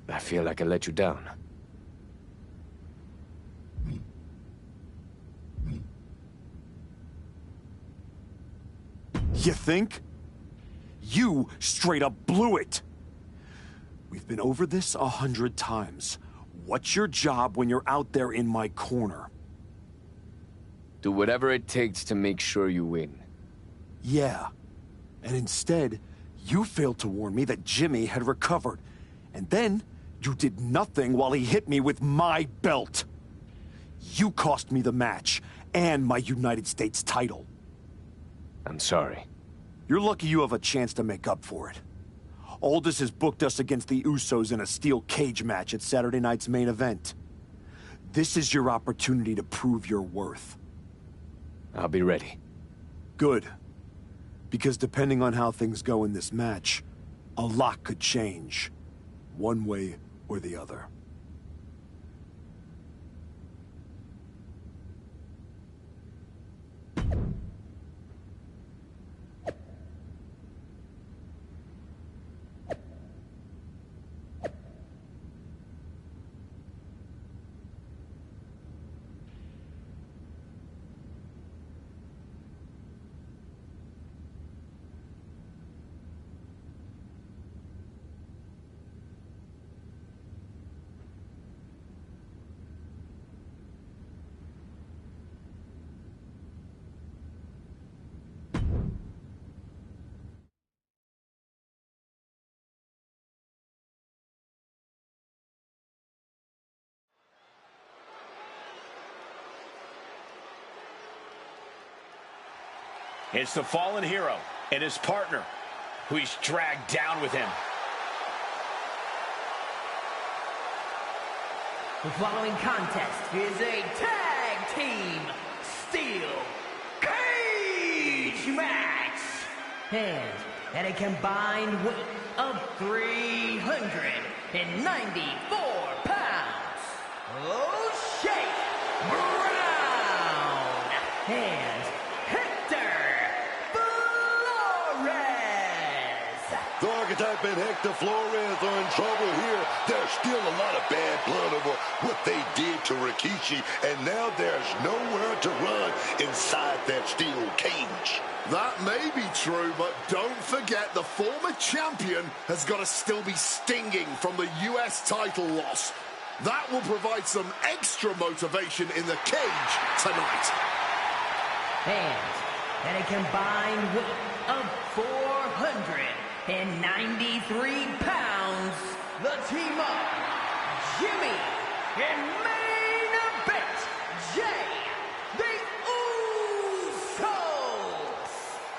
I feel like I let you down. You think? You straight up blew it. We've been over this 100 times. What's your job when you're out there in my corner? Do whatever it takes to make sure you win. Yeah. And instead, you failed to warn me that Jimmy had recovered. And then, you did nothing while he hit me with my belt. You cost me the match, and my United States title. I'm sorry. You're lucky you have a chance to make up for it. Aldous has booked us against the Usos in a steel cage match at Saturday night's main event. This is your opportunity to prove your worth. I'll be ready. Good. Because depending on how things go in this match, a lot could change. One way or the other. It's the fallen hero and his partner, who he's dragged down with him. The following contest is a tag team steel cage match. And at a combined weight of 394 pounds, O'Shea Brown and The Archetype and Hector Flores are in trouble here. There's still a lot of bad blood over what they did to Rikishi, and now there's nowhere to run inside that steel cage. That may be true, but don't forget the former champion has got to still be stinging from the US title loss. That will provide some extra motivation in the cage tonight. And at a combined weight of 493 pounds, the team up, Jimmy, and main event, Jay, the Usos.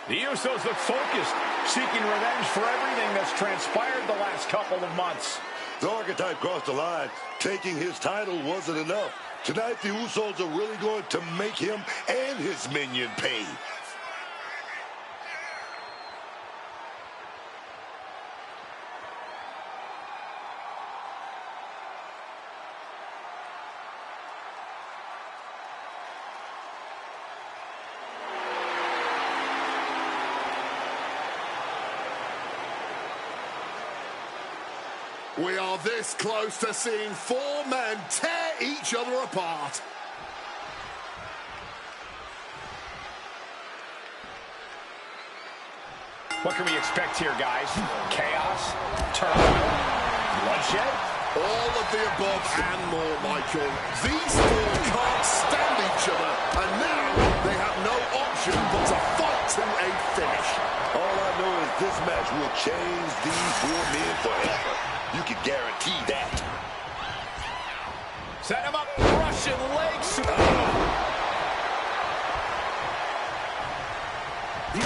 The Usos look focused, seeking revenge for everything that's transpired the last couple of months. The Archetype crossed the line. Taking his title wasn't enough. Tonight, the Usos are really going to make him and his minion pay. We are this close to seeing four men tear each other apart. What can we expect here, guys? Chaos? Turmoil? Bloodshed? All of the above and more, Michael. These four can't stand each other, and now they have no option but to fight to a finish. All I know is this match will change these four men forever. You can guarantee that. Set him up, Russian leg sweep.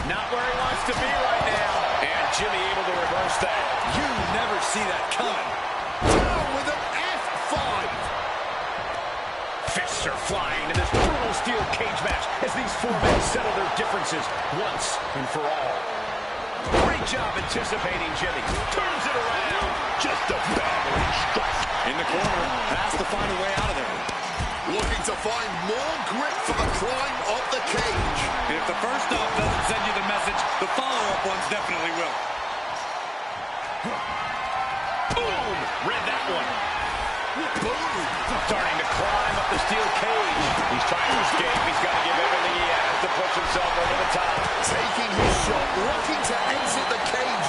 Not where he wants to be right now. And Jimmy able to reverse that. You never see that coming. Down with an F5. Fists are flying in this brutal steel cage match as these four men settle their differences once and for all. Great job anticipating Jimmy. Turns it around. Just a battering strike. In the corner, has to find a way out of there. Looking to find more grip for the climb up the cage. And if the first off doesn't send you the message, the follow-up ones definitely will. Boom! Read that one. Boom! Starting to climb up the steel cage. He's trying to escape. He's got to give everything he has to push himself over the top. Taking his shot, looking to exit the cage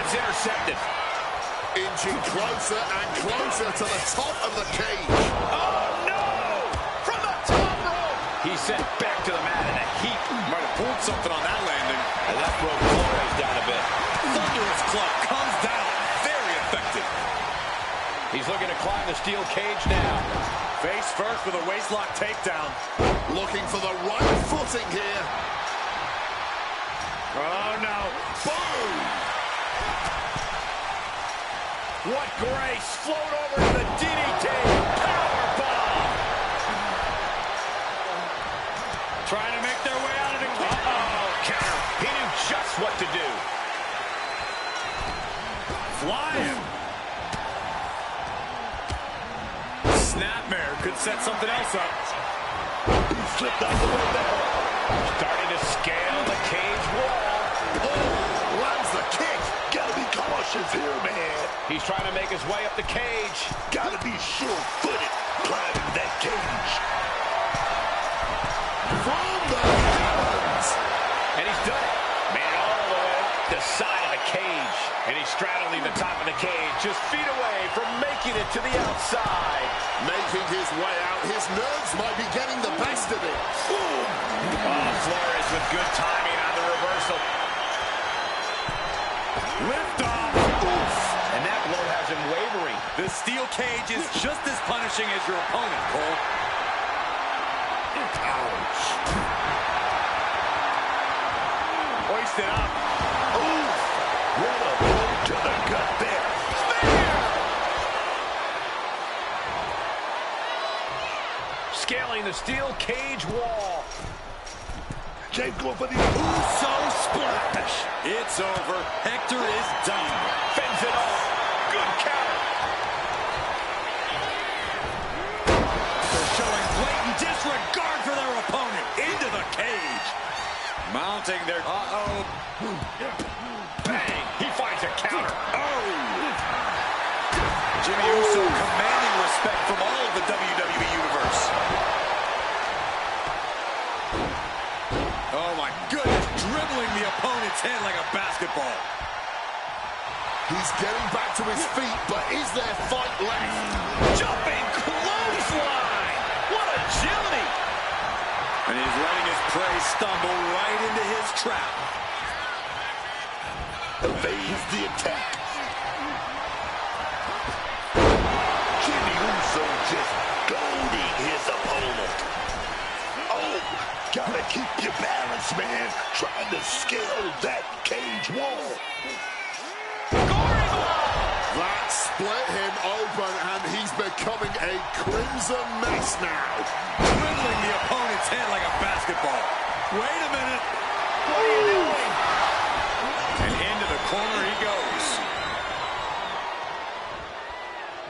He's intercepted. Inching closer and closer to the top of the cage. Oh, no! From the top rope! He's sent back to the mat in a heap. Might have pulled something on that landing. And that broke Flores down a bit. Thunderous club comes down. Very effective. He's looking to climb the steel cage now. Face first with a waistlock takedown. Looking for the right footing here. Oh, no. Boom! What grace. Float over to the DDT. Powerbomb. Trying to make their way out of the cage. Uh-oh. Counter. He knew just what to do. Flying. Snapmare could set something else up. He slipped out the way there. Starting to scale the cage wall. Oh, lands the kick. Gotta be cautious here, man. He's trying to make his way up the cage. Gotta be sure-footed climbing that cage. From the heavens. And he's done it. Made it all the way up the side of the cage. And he's straddling the top of the cage, just feet away from making it to the outside. Making his way out. His nerves might be getting the best of it. Oh, Flores with good timing on the reversal. Lift off. Oof. And that blow has him wavering. The steel cage is just as punishing as your opponent, Cole. Ouch. Hoisted up. Ooh, what a blow to the gut there. Scaling the steel cage wall. Jay going for the Uso splash. It's over. Hector is done. Fends it off. Good counter. They're showing blatant disregard for their opponent. Into the cage. Mounting their... Uh-oh. Bang. He finds a counter. Oh. Jimmy Uso commanding respect from all of the WWE Universe. Oh, my goodness. Dribbling the opponent's head like a basketball. He's getting back to his feet, but is there fight left? Jumping clothesline. What agility. And he's letting his prey stumble right into his trap. evades the attack. Jimmy Uso just goading his opponent. Oh, gotta keep your balance, man. Trying to scale that cage wall. That split him open, and he's becoming a crimson mess now. Dribbling the opponent's head like a basketball. Wait a minute. What are you doing? And into the corner he goes.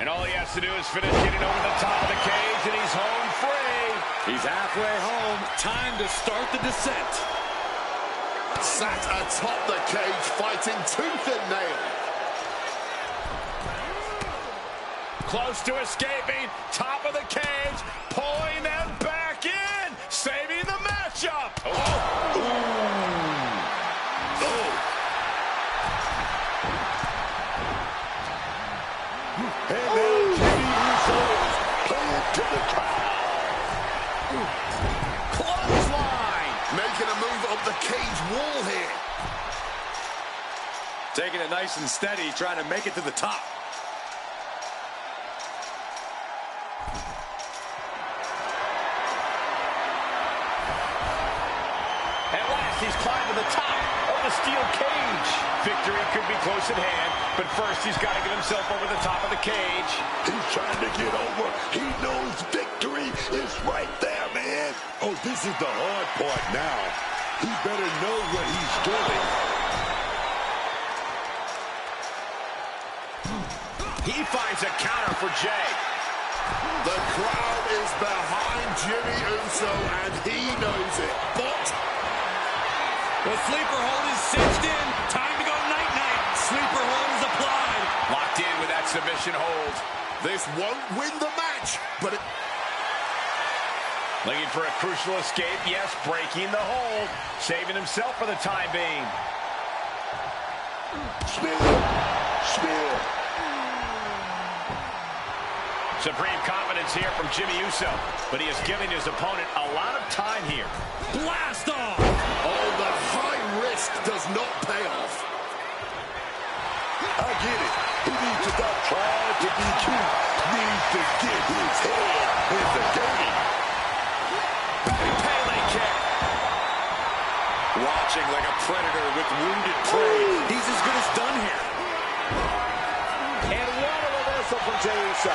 And all he has to do is finish getting over the top of the cage, and he's home free. He's halfway home. Time to start the descent. Sat atop the cage, fighting tooth and nail. Close to escaping, top of the cage, pulling them back in, saving the matchup. Oh. And now Jimmy Uso is playing to the crowd. Clothesline. Making a move up the cage wall here. Taking it nice and steady, trying to make it to the top. He's climbed to the top of the steel cage. Victory could be close at hand, but first he's got to get himself over the top of the cage. He's trying to get over. He knows victory is right there, man. Oh, this is the hard part now. He better know what he's doing. He finds a counter for Jay. The crowd is behind Jimmy Uso, and he knows it. But the sleeper hold is cinched in. Time to go night-night. Sleeper hold is applied. Locked in with that submission hold. This won't win the match, but it... Looking for a crucial escape. Yes, breaking the hold. Saving himself for the time being. Spear. Supreme confidence here from Jimmy Uso, but he is giving his opponent a lot of time here. Blast off! Oh, the high risk does not pay off. I get it. He needs to stop trying to be cute. Needs to get his head in the game. Pele kick. Watching like a predator with wounded prey. He's as good as done here. And what a reversal from Jey Uso.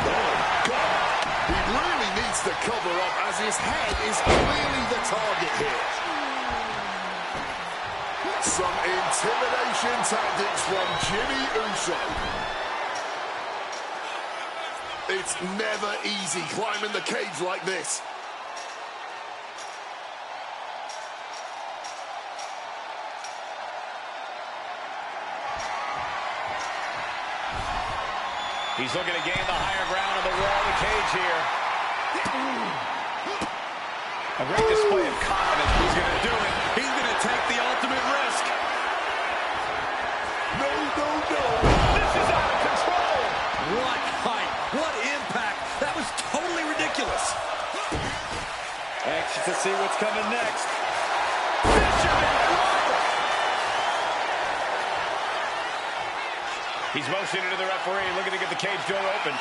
Oh, God. He really needs to cover up as his head is clearly the target here. Some intimidation tactics from Jimmy Uso. It's never easy climbing the cage like this. He's looking to gain the higher ground on the wall of the cage here. A great display of confidence. He's going to do it. He's going to take the ultimate risk. No, no, no. This is out of control. What height. What impact. That was totally ridiculous. Anxious to see what's coming next. He's motioning to the referee, looking to get the cage door open.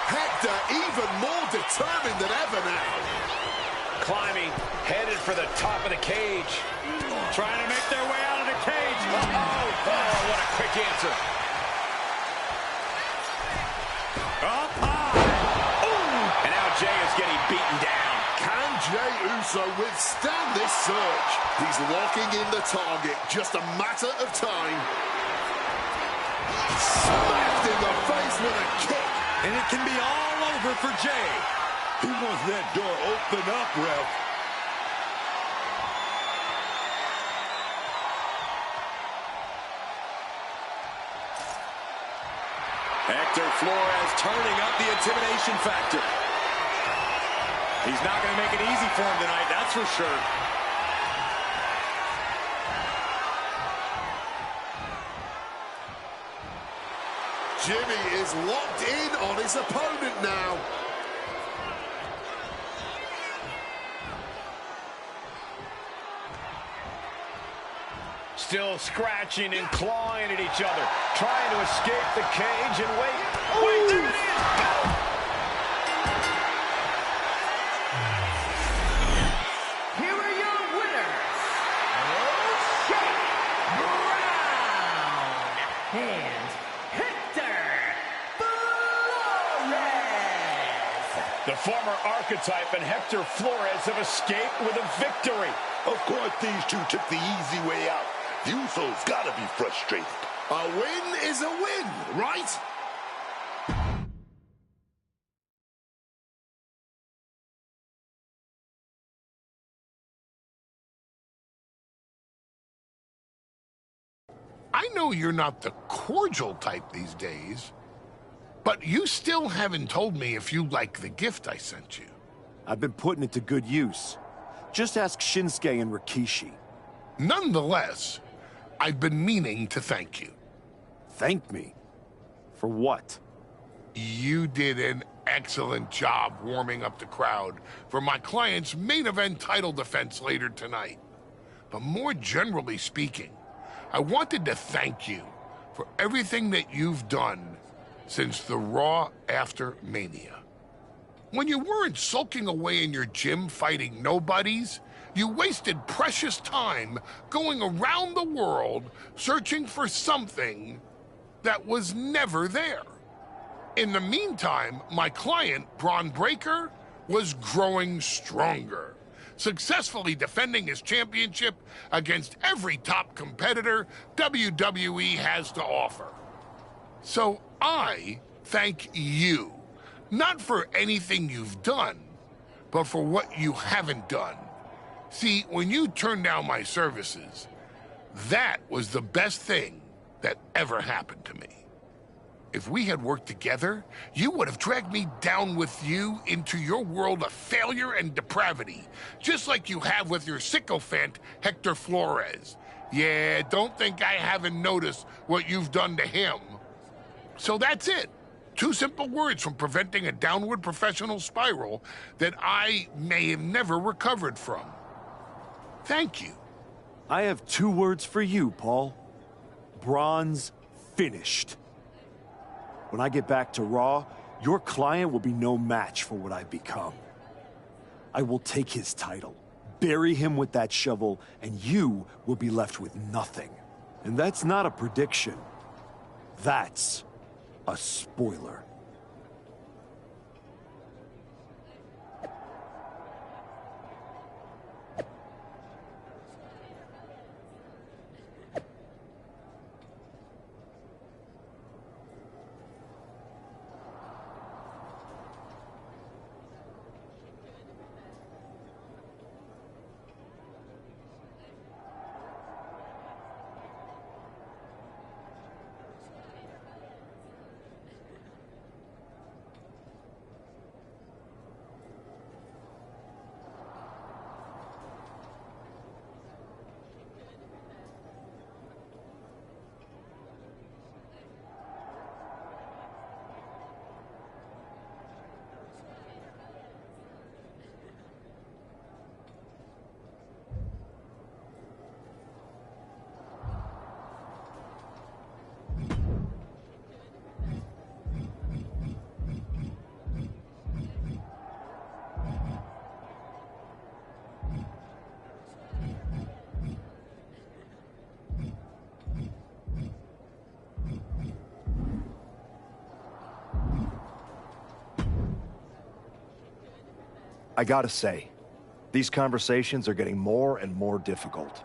Hector even more determined than ever now. Climbing, headed for the top of the cage. Trying to make their way out of the cage. Oh, what a quick answer. Up high. Ooh. And now Jey is getting beaten down. Can Jey Uso withstand this surge? He's locking in the target, just a matter of time. Smacked in the face with a kick. And it can be all over for Jey. He wants that door open up, ref. Hector Flores turning up the intimidation factor. He's not going to make it easy for him tonight, that's for sure. Jimmy is locked in on his opponent now. Still scratching and clawing at each other, trying to escape the cage and wait. Wait, there it is! Got him! Here are your winners, Shane Brown and Hector Flores. The former Archetype and Hector Flores have escaped with a victory. Of course, these two took the easy way out. The Usos gotta be frustrated. A win is a win, right? I know you're not the cordial type these days, but you still haven't told me if you like the gift I sent you. I've been putting it to good use. Just ask Shinsuke and Rikishi. Nonetheless, I've been meaning to thank you. Thank me? For what? You did an excellent job warming up the crowd for my client's main event title defense later tonight. But more generally speaking, I wanted to thank you for everything that you've done since the Raw after Mania. When you weren't sulking away in your gym fighting nobodies, you wasted precious time going around the world searching for something that was never there. In the meantime, my client, Braun Breaker, was growing stronger, successfully defending his championship against every top competitor WWE has to offer. So I thank you, not for anything you've done, but for what you haven't done. See, when you turned down my services, that was the best thing that ever happened to me. If we had worked together, you would have dragged me down with you into your world of failure and depravity, just like you have with your sycophant, Hector Flores. Yeah, don't think I haven't noticed what you've done to him. So that's it. 2 simple words from preventing a downward professional spiral that I may have never recovered from. Thank you. I have 2 words for you, Paul. Bronze finished. When I get back to Raw, your client will be no match for what I've become. I will take his title, bury him with that shovel, and you will be left with nothing. And that's not a prediction. That's a spoiler. I gotta say, these conversations are getting more and more difficult.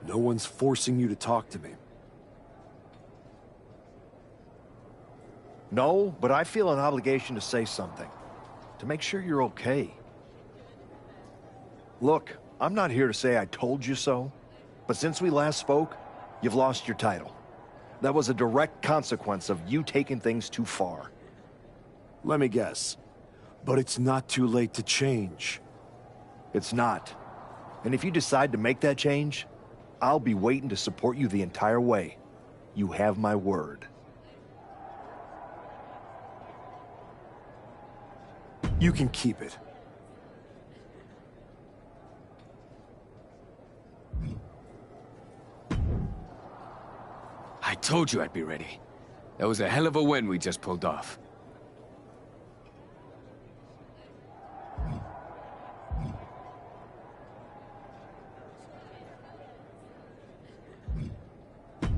No one's forcing you to talk to me. No, but I feel an obligation to say something. To make sure you're okay. Look, I'm not here to say I told you so, but since we last spoke, you've lost your title. That was a direct consequence of you taking things too far. Let me guess. But it's not too late to change. It's not. And if you decide to make that change, I'll be waiting to support you the entire way. You have my word. You can keep it. I told you I'd be ready. That was a hell of a win we just pulled off.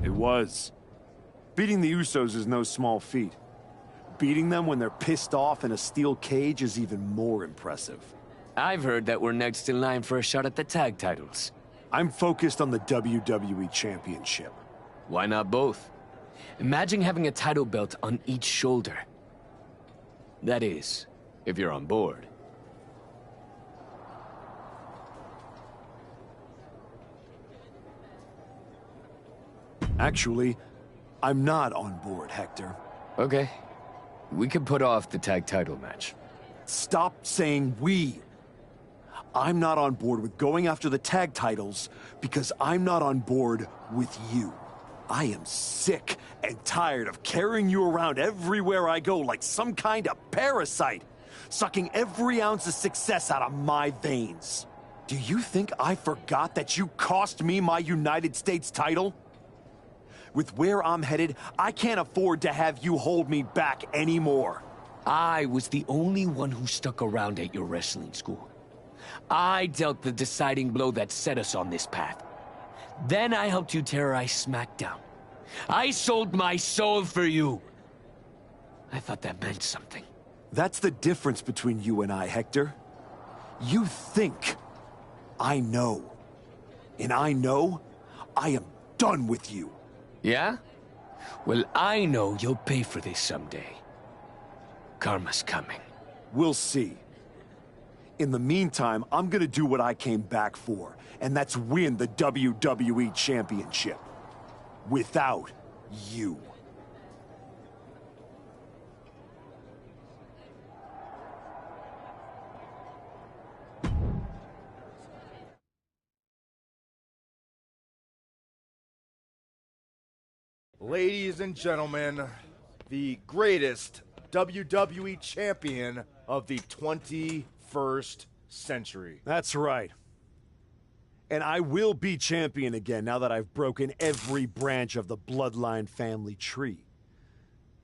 It was. Beating the Usos is no small feat. Beating them when they're pissed off in a steel cage is even more impressive. I've heard that we're next in line for a shot at the tag titles. I'm focused on the WWE Championship. Why not both? Imagine having a title belt on each shoulder. That is, if you're on board. Actually, I'm not on board, Hector. Okay. We can put off the tag title match. Stop saying we. I'm not on board with going after the tag titles because I'm not on board with you. I am sick and tired of carrying you around everywhere I go like some kind of parasite, sucking every ounce of success out of my veins. Do you think I forgot that you cost me my United States title? With where I'm headed, I can't afford to have you hold me back anymore. I was the only one who stuck around at your wrestling school. I dealt the deciding blow that set us on this path. Then I helped you terrorize SmackDown. I sold my soul for you. I thought that meant something. That's the difference between you and I, Hector. You think I know. And I know I am done with you. Yeah? Well, I know you'll pay for this someday. Karma's coming. We'll see. In the meantime, I'm gonna do what I came back for, and that's win the WWE Championship. without you. Ladies and gentlemen, the greatest WWE champion of the 21st century. That's right. And I will be champion again now that I've broken every branch of the bloodline family tree.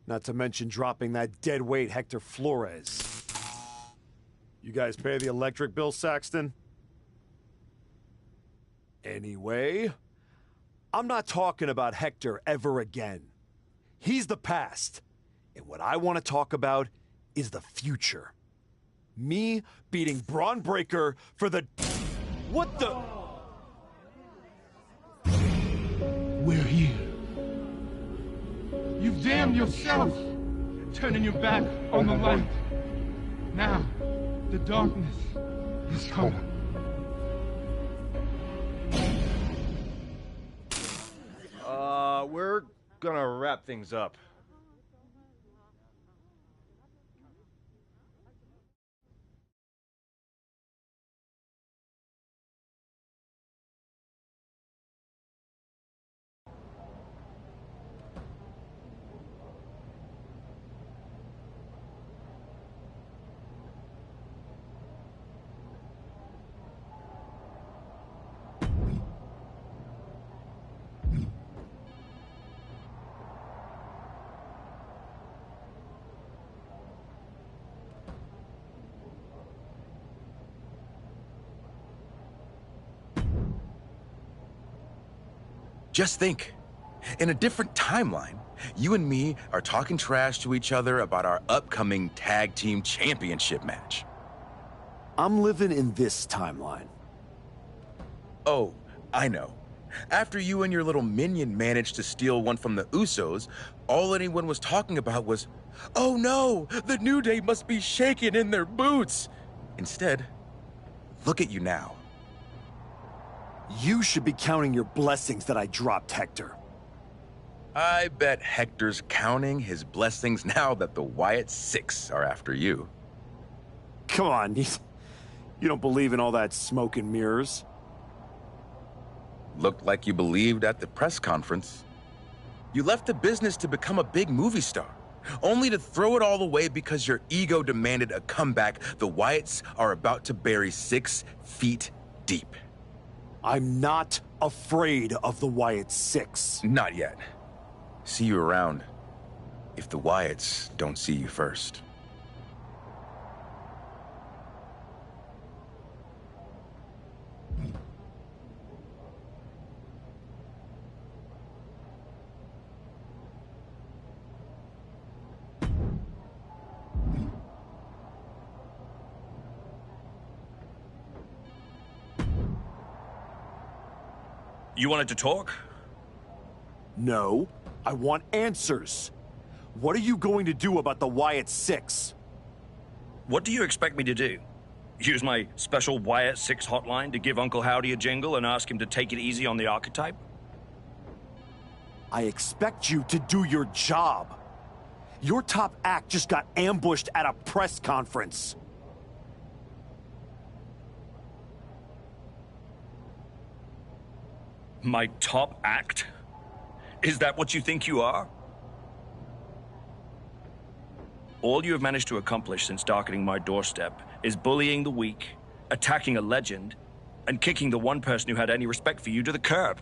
Not to mention dropping that deadweight Hector Flores. You guys pay the electric bill, Saxton? Anyway, I'm not talking about Hector ever again. He's the past. And what I want to talk about is the future. Me beating Braun Breaker for the... What the... We're here. You've damned yourself, turning your back on the light. Now, the darkness is coming. We're gonna wrap things up. Just think, in a different timeline, you and me are talking trash to each other about our upcoming tag team championship match. I'm living in this timeline. Oh, I know. After you and your little minion managed to steal one from the Usos, all anyone was talking about was, oh no, the New Day must be shaking in their boots. Instead, look at you now. You should be counting your blessings that I dropped Hector. I bet Hector's counting his blessings now that the Wyatt Six are after you. Come on, you don't believe in all that smoke and mirrors? Looked like you believed at the press conference. You left the business to become a big movie star, only to throw it all away because your ego demanded a comeback the Wyatts are about to bury 6 feet deep. I'm not afraid of the Wyatt Six. Not yet. See you around, if the Wyatts don't see you first. You wanted to talk? No, I want answers. What are you going to do about the Wyatt Six? What do you expect me to do? Use my special Wyatt Six hotline to give Uncle Howdy a jingle and ask him to take it easy on the archetype? I expect you to do your job. Your top act just got ambushed at a press conference. My top act? Is that what you think you are? All you have managed to accomplish since darkening my doorstep is bullying the weak, attacking a legend, and kicking the one person who had any respect for you to the curb.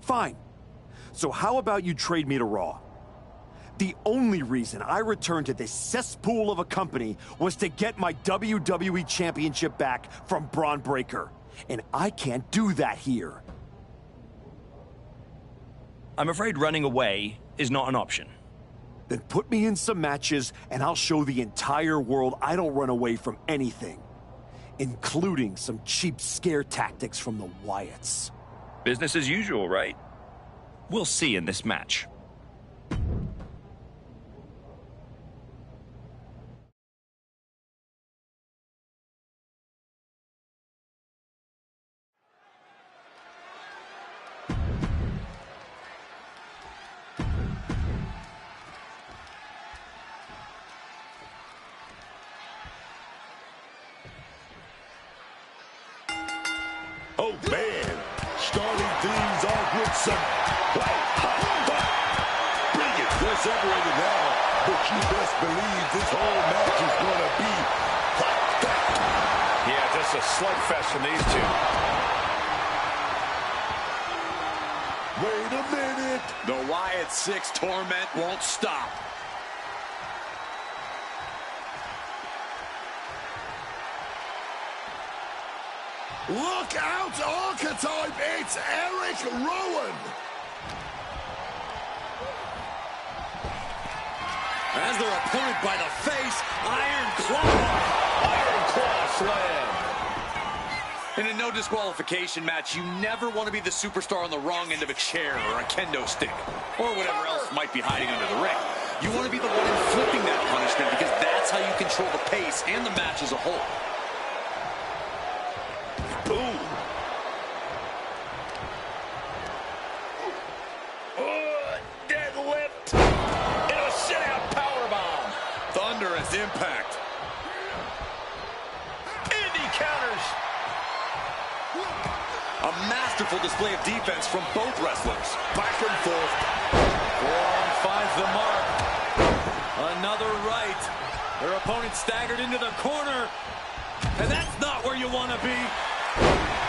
Fine. So how about you trade me to Raw? The only reason I returned to this cesspool of a company was to get my WWE Championship back from Braun Breaker. And I can't do that here. I'm afraid running away is not an option. Then put me in some matches and I'll show the entire world I don't run away from anything. Including some cheap scare tactics from the Wyatts. Business as usual, right? We'll see in this match. man. Starting things off with some white hot fire. Bring it. They're separated now, but you best believe this whole match is going to be hot fat. Yeah, just a slugfest from these two. Wait a minute. The Wyatt 6 torment won't stop. Look out, Archetype! It's Eric Rowan! As their opponent by the face, Iron Claw. Iron Claw slam. In a no disqualification match, you never want to be the superstar on the wrong end of a chair or a kendo stick, or whatever else might be hiding under the ring. You want to be the one inflicting that punishment because that's how you control the pace and the match as a whole. Boom. Deadlift. Into a sit-out powerbomb. Thunderous impact. Indy counters. A masterful display of defense from both wrestlers. Back and forth. Forearm finds the mark. Another right. Their opponent staggered into the corner. And that's not where you want to be.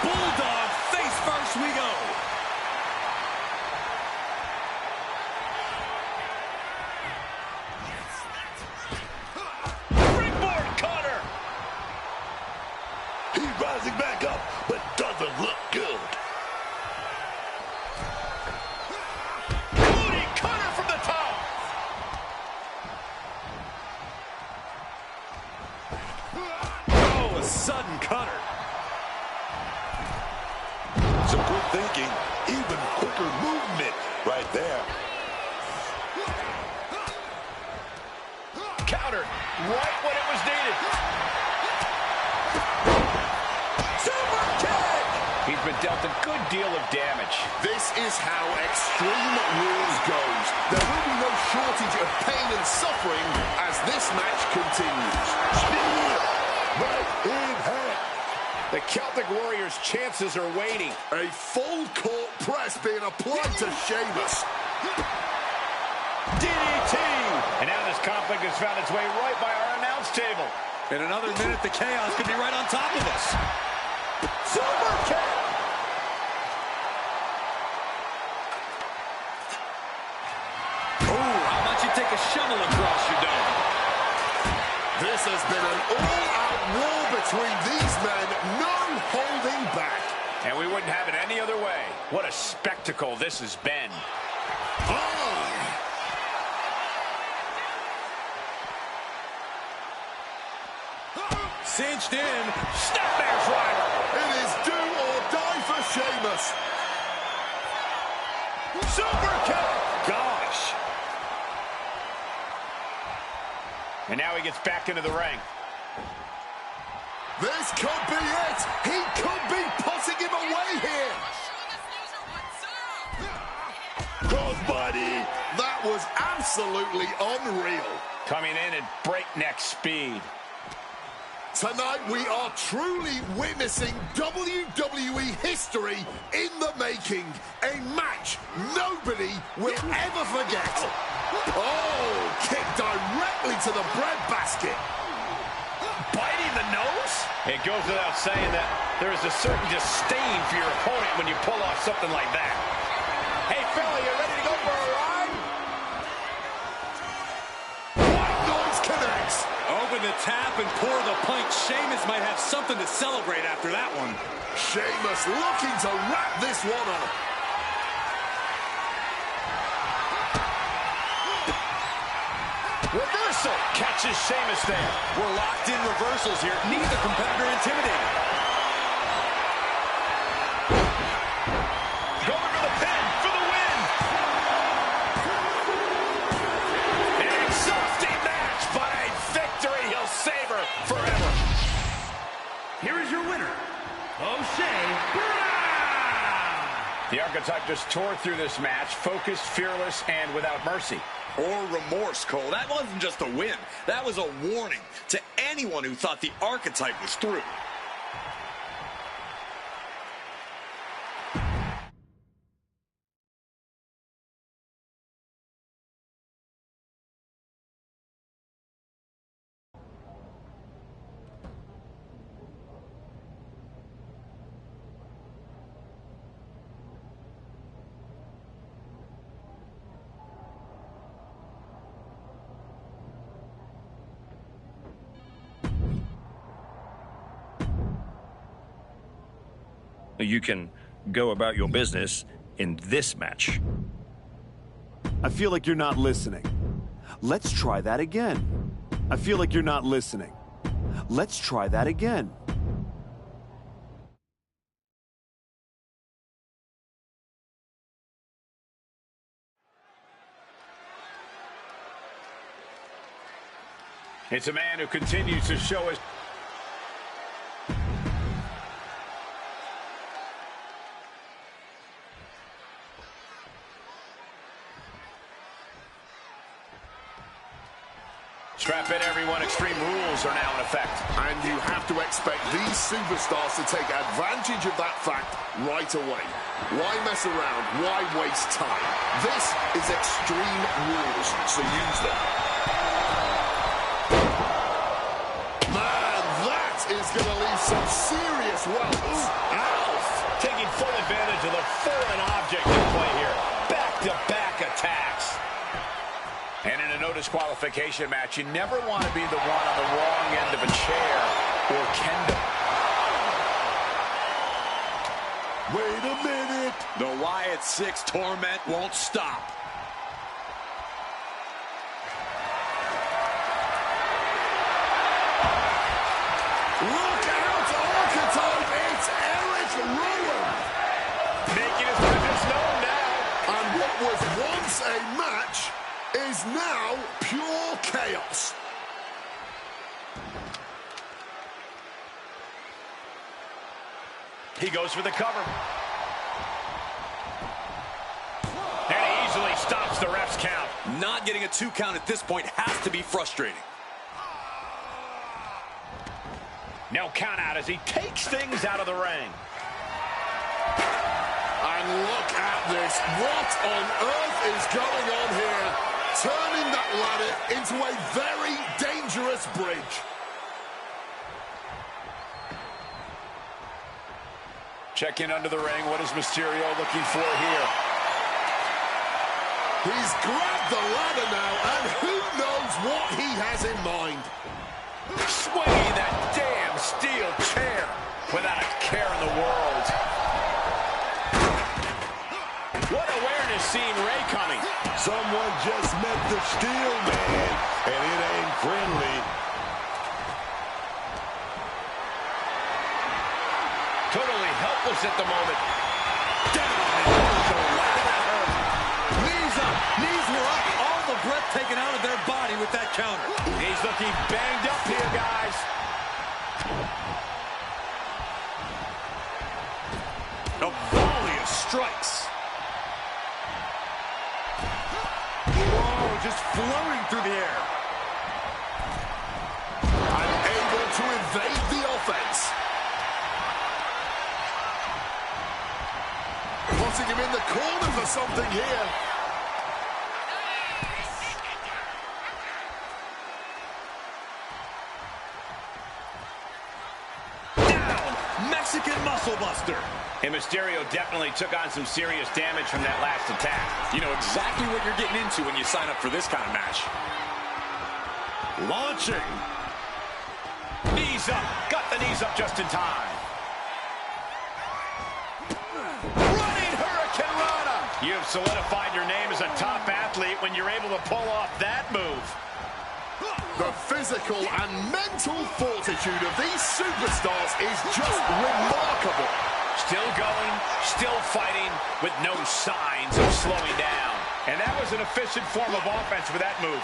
Bulldog, face first we go. Springboard cutter. He's rising back up, but doesn't look good. Booty cutter from the top. Oh, a sudden cutter. Some quick thinking, even quicker movement right there. Countered right when it was needed. Super kick! He's been dealt a good deal of damage. This is how Extreme Rules goes. There will be no shortage of pain and suffering as this match continues. Spear right in hand. The Celtic Warriors' chances are waning. A full court press being applied to Sheamus. DDT! And now this conflict has found its way right by our announce table. In another minute, the chaos could be right on top of us. Super kick! Oh, how about you take a shovel across your dome? This has been an all-out war between these men, no holding back. And we wouldn't have it any other way. What a spectacle this has been. Cinched in. Snapmare's rider. It is do or die for Sheamus. Super kick. Gosh. And now he gets back into the ring. This could be it. He could be putting him away here. Crossbody. That was absolutely unreal. Coming in at breakneck speed. Tonight we are truly witnessing WWE history in the making. A match nobody will ever forget. Oh, kick directly to the breadbasket. Biting the nose? It goes without saying that there is a certain disdain for your opponent when you pull off something like that. Hey, fella, you ready to go for a ride? White noise connects. Open the tap and pour the pint. Sheamus might have something to celebrate after that one. Sheamus looking to wrap this one up. Reversal catches Sheamus there. We're locked in reversals here. Neither competitor intimidated. Going for the pin for the win. An exhausting match, but a victory he'll savor forever. Here is your winner, O'Shea Brown. The Archetype just tore through this match, focused, fearless, and without mercy. Or remorse, Cole. That wasn't just a win. That was a warning to anyone who thought the Archetype was through. You can go about your business in this match. I feel like you're not listening. Let's try that again. I feel like you're not listening. Let's try that again. It's a man who continues to show his... Strap in, everyone. Extreme rules are now in effect. And you have to expect these superstars to take advantage of that fact right away. Why mess around? Why waste time? This is extreme rules, so use them. Man, that is going to leave some serious welts. Taking full advantage of the foreign object in play here. Back-to-back attacks. And in a no disqualification match, you never want to be the one on the wrong end of a chair or kendo. Wait a minute. The Wyatt 6 torment won't stop. Look out, Archetype! It's Eric Rowan! Making his presence known now. And what was once a match is now pure chaos. He goes for the cover. And he easily stops the ref's count. Not getting a 2 count at this point has to be frustrating. No count out as he takes things out of the ring. And look at this. What on earth is going on here? Turning that ladder into a very dangerous bridge. Check in under the ring. What is Mysterio looking for here? He's grabbed the ladder now, and who knows what he has in mind. Swinging that damn steel chair without a care in the world. What awareness seeing Ray coming. Someone just met the Steel Man, and it ain't friendly. Totally helpless at the moment. Down and knees up, knees were up. All the breath taken out of their body with that counter. He's looking banged up here, guys. A volley of strikes. Just flowing through the air. Unable to evade the offense. Putting him in the corner for something here. Down! Mexican Muscle Buster. And Mysterio definitely took on some serious damage from that last attack. You know exactly what you're getting into when you sign up for this kind of match. Launching. Knees up. Got the knees up just in time. Running Hurricane Rana. You've solidified your name as a top athlete when you're able to pull off that move. The physical and mental fortitude of these superstars is just remarkable. Still going, still fighting, with no signs of slowing down. And that was an efficient form of offense for that move.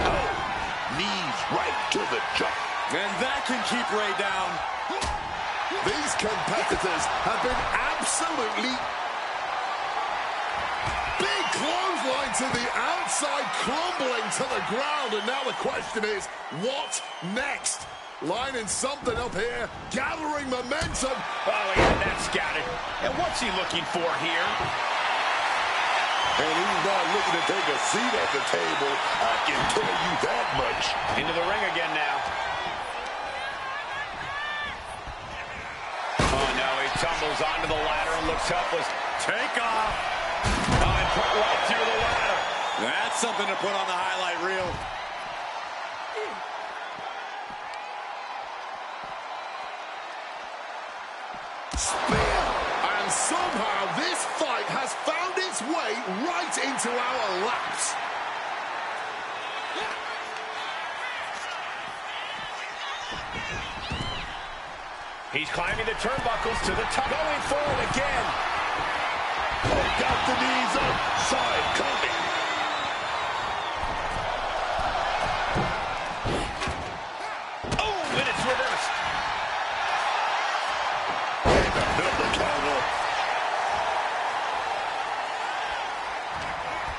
Oh, knees right to the jaw. And that can keep Ray down. These competitors have been absolutely... Big clothesline to the outside, crumbling to the ground. And now the question is, what next? Lining something up here, gathering momentum. Oh, he had that scouted. And what's he looking for here? And he's not looking to take a seat at the table. I can tell you that much. Into the ring again now. Oh, no, he tumbles onto the ladder and looks helpless. Take off. Oh, and put right through the ladder. That's something to put on the highlight reel. Spear! And somehow this fight has found its way right into our laps. He's climbing the turnbuckles to the top. Going forward again. Oh, got the knees up. Saw it coming. Oh, and it's reversed. Another counter.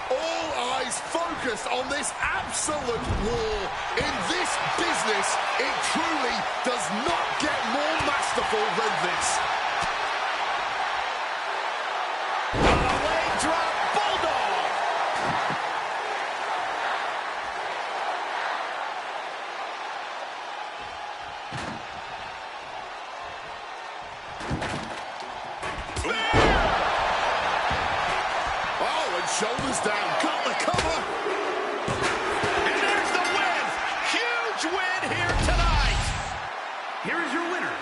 All eyes focused on this absolute war. In this business, it truly does not get more masterful than this. A leg drop bulldog. Oh, and shoulders down. Got the cover. And there's the win. Huge win here tonight. Here is your winner,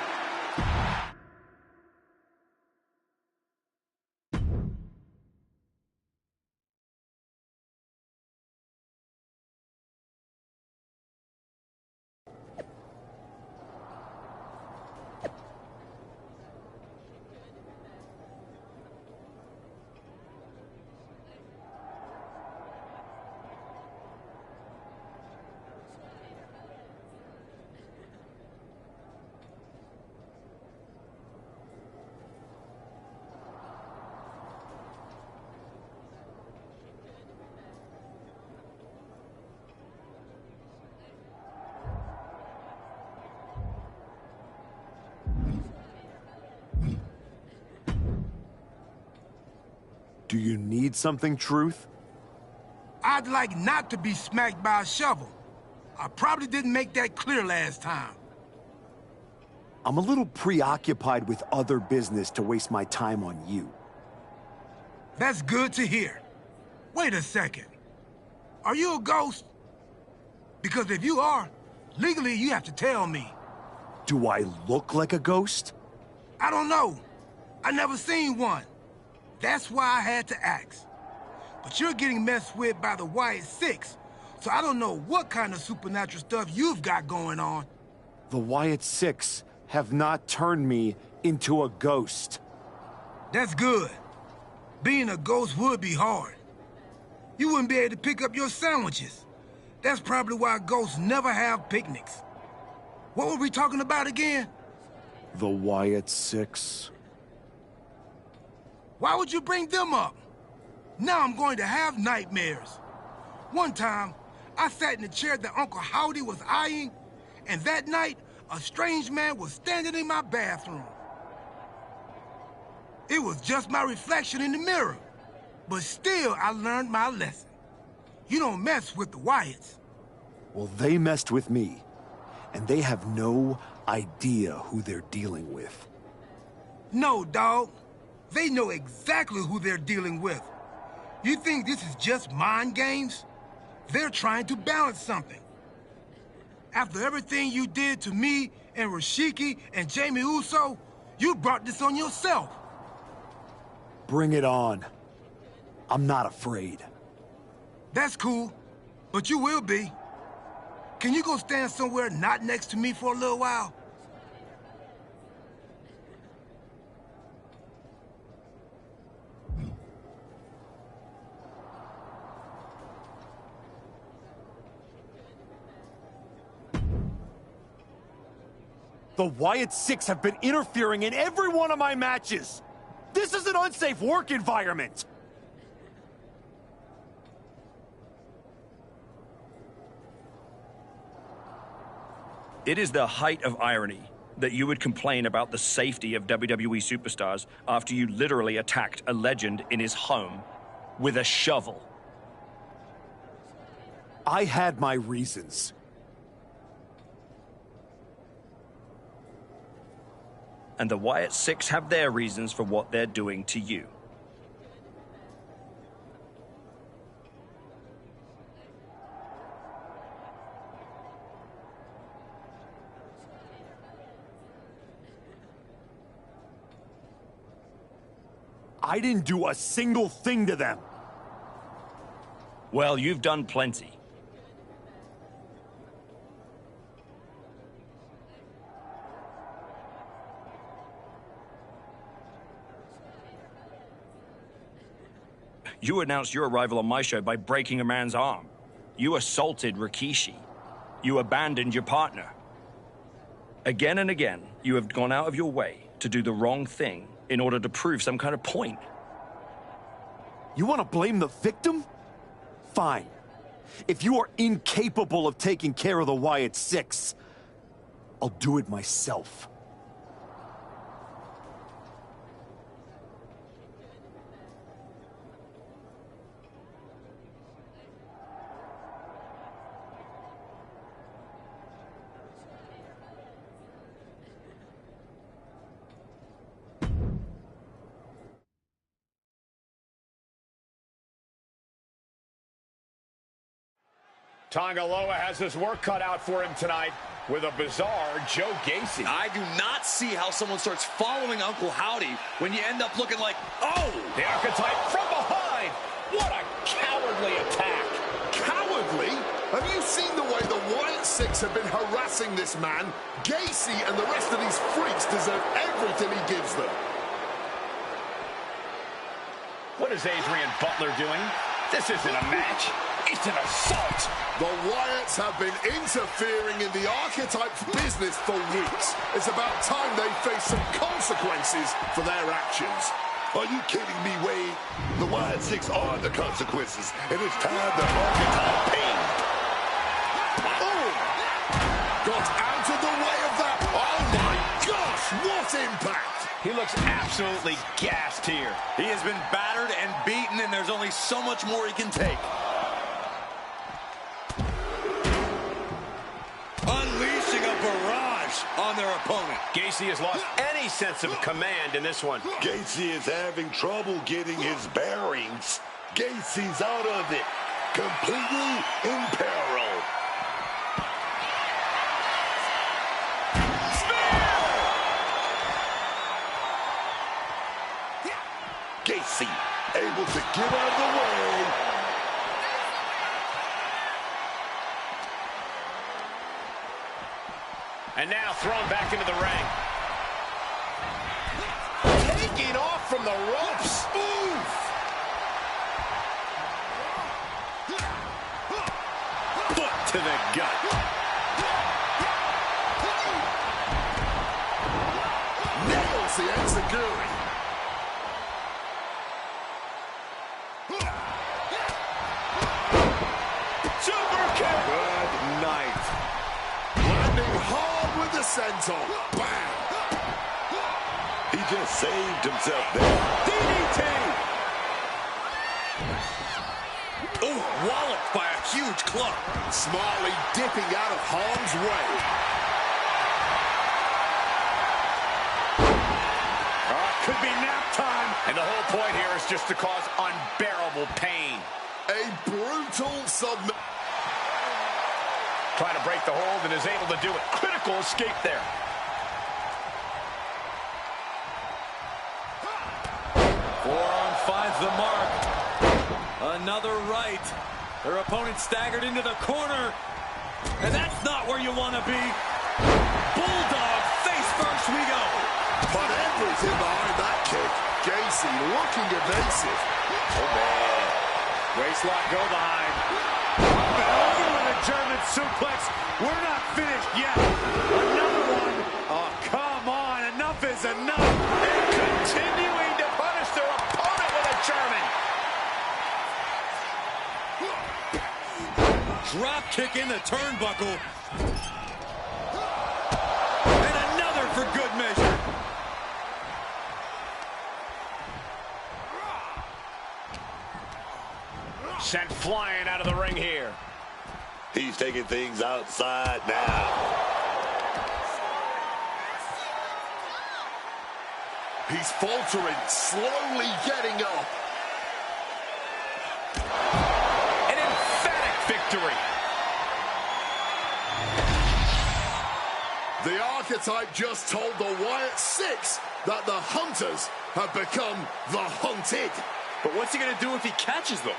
Do you need something, Truth? I'd like not to be smacked by a shovel. I probably didn't make that clear last time. I'm a little preoccupied with other business to waste my time on you. That's good to hear. Wait a second. Are you a ghost? Because if you are, legally you have to tell me. Do I look like a ghost? I don't know. I never seen one. That's why I had to ask. But you're getting messed with by the Wyatt Six, so I don't know what kind of supernatural stuff you've got going on. The Wyatt Six have not turned me into a ghost. That's good. Being a ghost would be hard. You wouldn't be able to pick up your sandwiches. That's probably why ghosts never have picnics. What were we talking about again? The Wyatt Six. Why would you bring them up? Now I'm going to have nightmares. One time, I sat in the chair that Uncle Howdy was eyeing, and that night, a strange man was standing in my bathroom. It was just my reflection in the mirror. But still, I learned my lesson. You don't mess with the Wyatts. Well, they messed with me, and they have no idea who they're dealing with. No, dog. They know exactly who they're dealing with. You think this is just mind games? They're trying to balance something. After everything you did to me and Rashiki and Jamie Uso, you brought this on yourself. Bring it on. I'm not afraid. That's cool, but you will be. Can you go stand somewhere not next to me for a little while? The Wyatt Six have been interfering in every one of my matches. This is an unsafe work environment. It is the height of irony that you would complain about the safety of WWE superstars after you literally attacked a legend in his home with a shovel. I had my reasons. And the Wyatt Six have their reasons for what they're doing to you. I didn't do a single thing to them. Well, you've done plenty. You announced your arrival on my show by breaking a man's arm. You assaulted Rikishi. You abandoned your partner. Again and again, you have gone out of your way to do the wrong thing in order to prove some kind of point. You want to blame the victim? Fine. If you are incapable of taking care of the Wyatt Six, I'll do it myself. Tongaloa has his work cut out for him tonight with a bizarre Joe Gacy. I do not see how someone starts following Uncle Howdy when you end up looking like, oh! The Archetype from behind! What a cowardly attack! Cowardly? Have you seen the way the Wyatt Six have been harassing this man? Gacy and the rest of these freaks deserve everything he gives them. What is Adrian Butler doing? This isn't a match. It's an assault. The Wyatts have been interfering in the Archetype's business for weeks. It's about time they face some consequences for their actions. Are you kidding me, Wade? The Wyatt Six are the consequences, and it's time the Archetype paid. Oh! Got out of the way of that. Oh my gosh, what impact! He looks absolutely gassed here. He has been battered and beaten, and there's only so much more he can take. Unleashing a barrage on their opponent. Gacy has lost any sense of command in this one. Gacy is having trouble getting his bearings. Gacy's out of it, completely in peril. Gacy able to get out of the way. And now thrown back into the ring. Taking off from the ropes. Oof! Foot to the gut. Nails the enziguri. Super kick. Good night. Landing hard with the senton. Bam! He just saved himself there. DDT. Oh, walloped by a huge club. Smartly dipping out of harm's way. Could be nap time. And the whole point here is just to cause unbearable pain. A brutal submission. Trying to break the hold and is able to do it. Critical escape there. Forearm finds the mark. Another right. Their opponent staggered into the corner. And that's not where you want to be. Bulldog face first we go. Put everything behind that kick. Gacy looking evasive. Oh, man. Waistlock go behind. Up and over with a German suplex. We're not finished yet. Another one. Oh, come on. Enough is enough. And continuing to punish their opponent with a German. Drop kick in the turnbuckle. And another for good measure. Sent flying out of the ring here. He's taking things outside now. He's faltering, slowly getting up. An emphatic victory. The Archetype just told the Wyatt Six that the Hunters have become the Hunted. But what's he going to do if he catches them?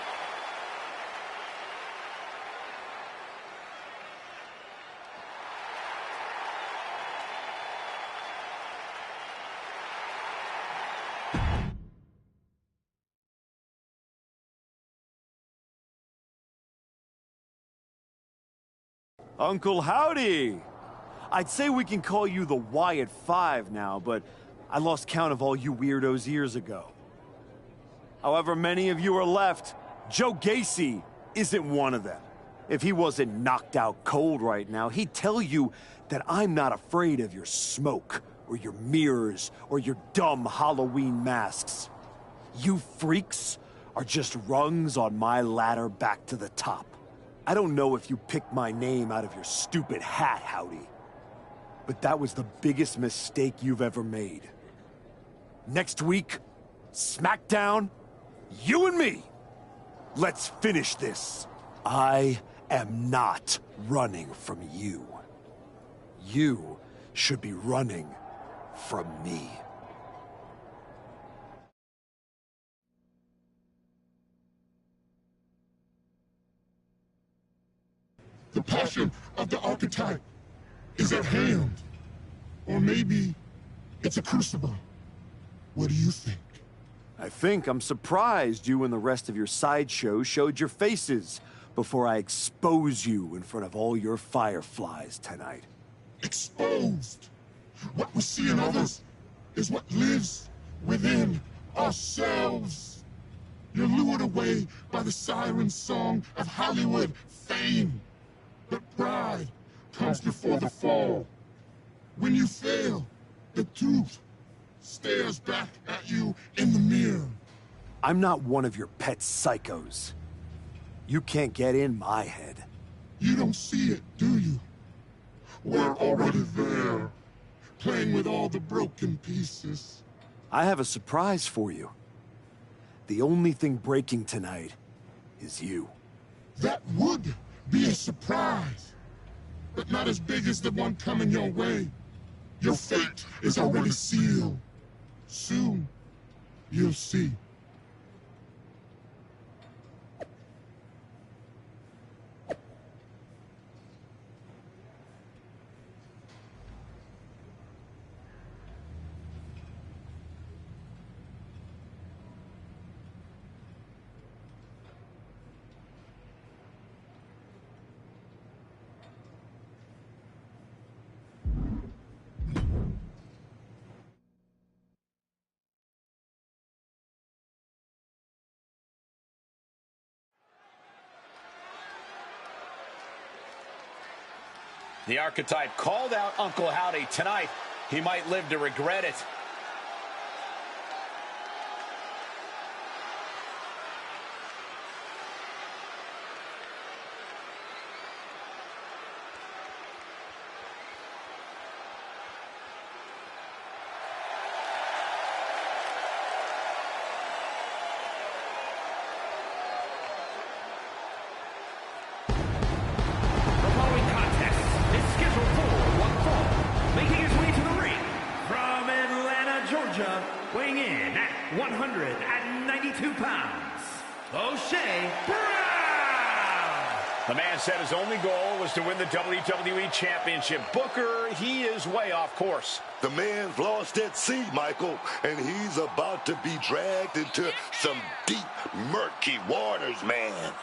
Uncle Howdy! I'd say we can call you the Wyatt Five now, but I lost count of all you weirdos years ago. However many of you are left, Joe Gacy isn't one of them. If he wasn't knocked out cold right now, he'd tell you that I'm not afraid of your smoke, or your mirrors, or your dumb Halloween masks. You freaks are just rungs on my ladder back to the top. I don't know if you picked my name out of your stupid hat, Howdy, but that was the biggest mistake you've ever made. Next week, SmackDown, you and me. Let's finish this. I am not running from you. You should be running from me. The passion of the archetype is at hand. Or maybe it's a crucible. What do you think? I think I'm surprised you and the rest of your sideshow showed your faces before I expose you in front of all your fireflies tonight. Exposed. What we see in others is what lives within ourselves. You're lured away by the siren song of Hollywood fame. But pride comes before the fall. When you fail, the truth stares back at you in the mirror. I'm not one of your pet psychos. You can't get in my head. You don't see it, do you? We're already there, playing with all the broken pieces. I have a surprise for you. The only thing breaking tonight is you. That would be a surprise, but not as big as the one coming your way. Your fate is already sealed. Soon, you'll see. The Archetype called out Uncle Howdy tonight. He might live to regret it. Weighing in at 192 pounds, O'Shea Brown! The man said his only goal was to win the WWE Championship. Booker, he is way off course. The man's lost at sea, Michael, and he's about to be dragged into some deep, murky waters, man.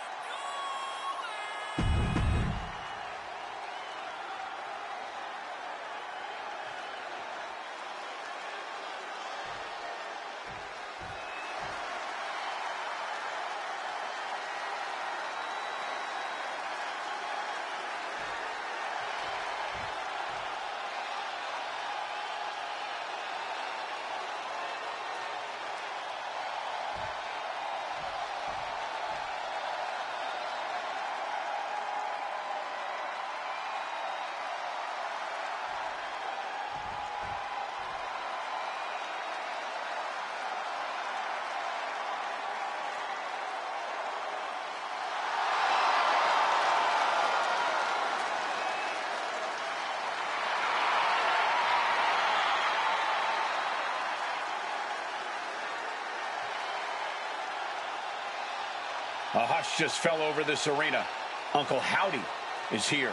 A hush just fell over this arena. Uncle Howdy is here.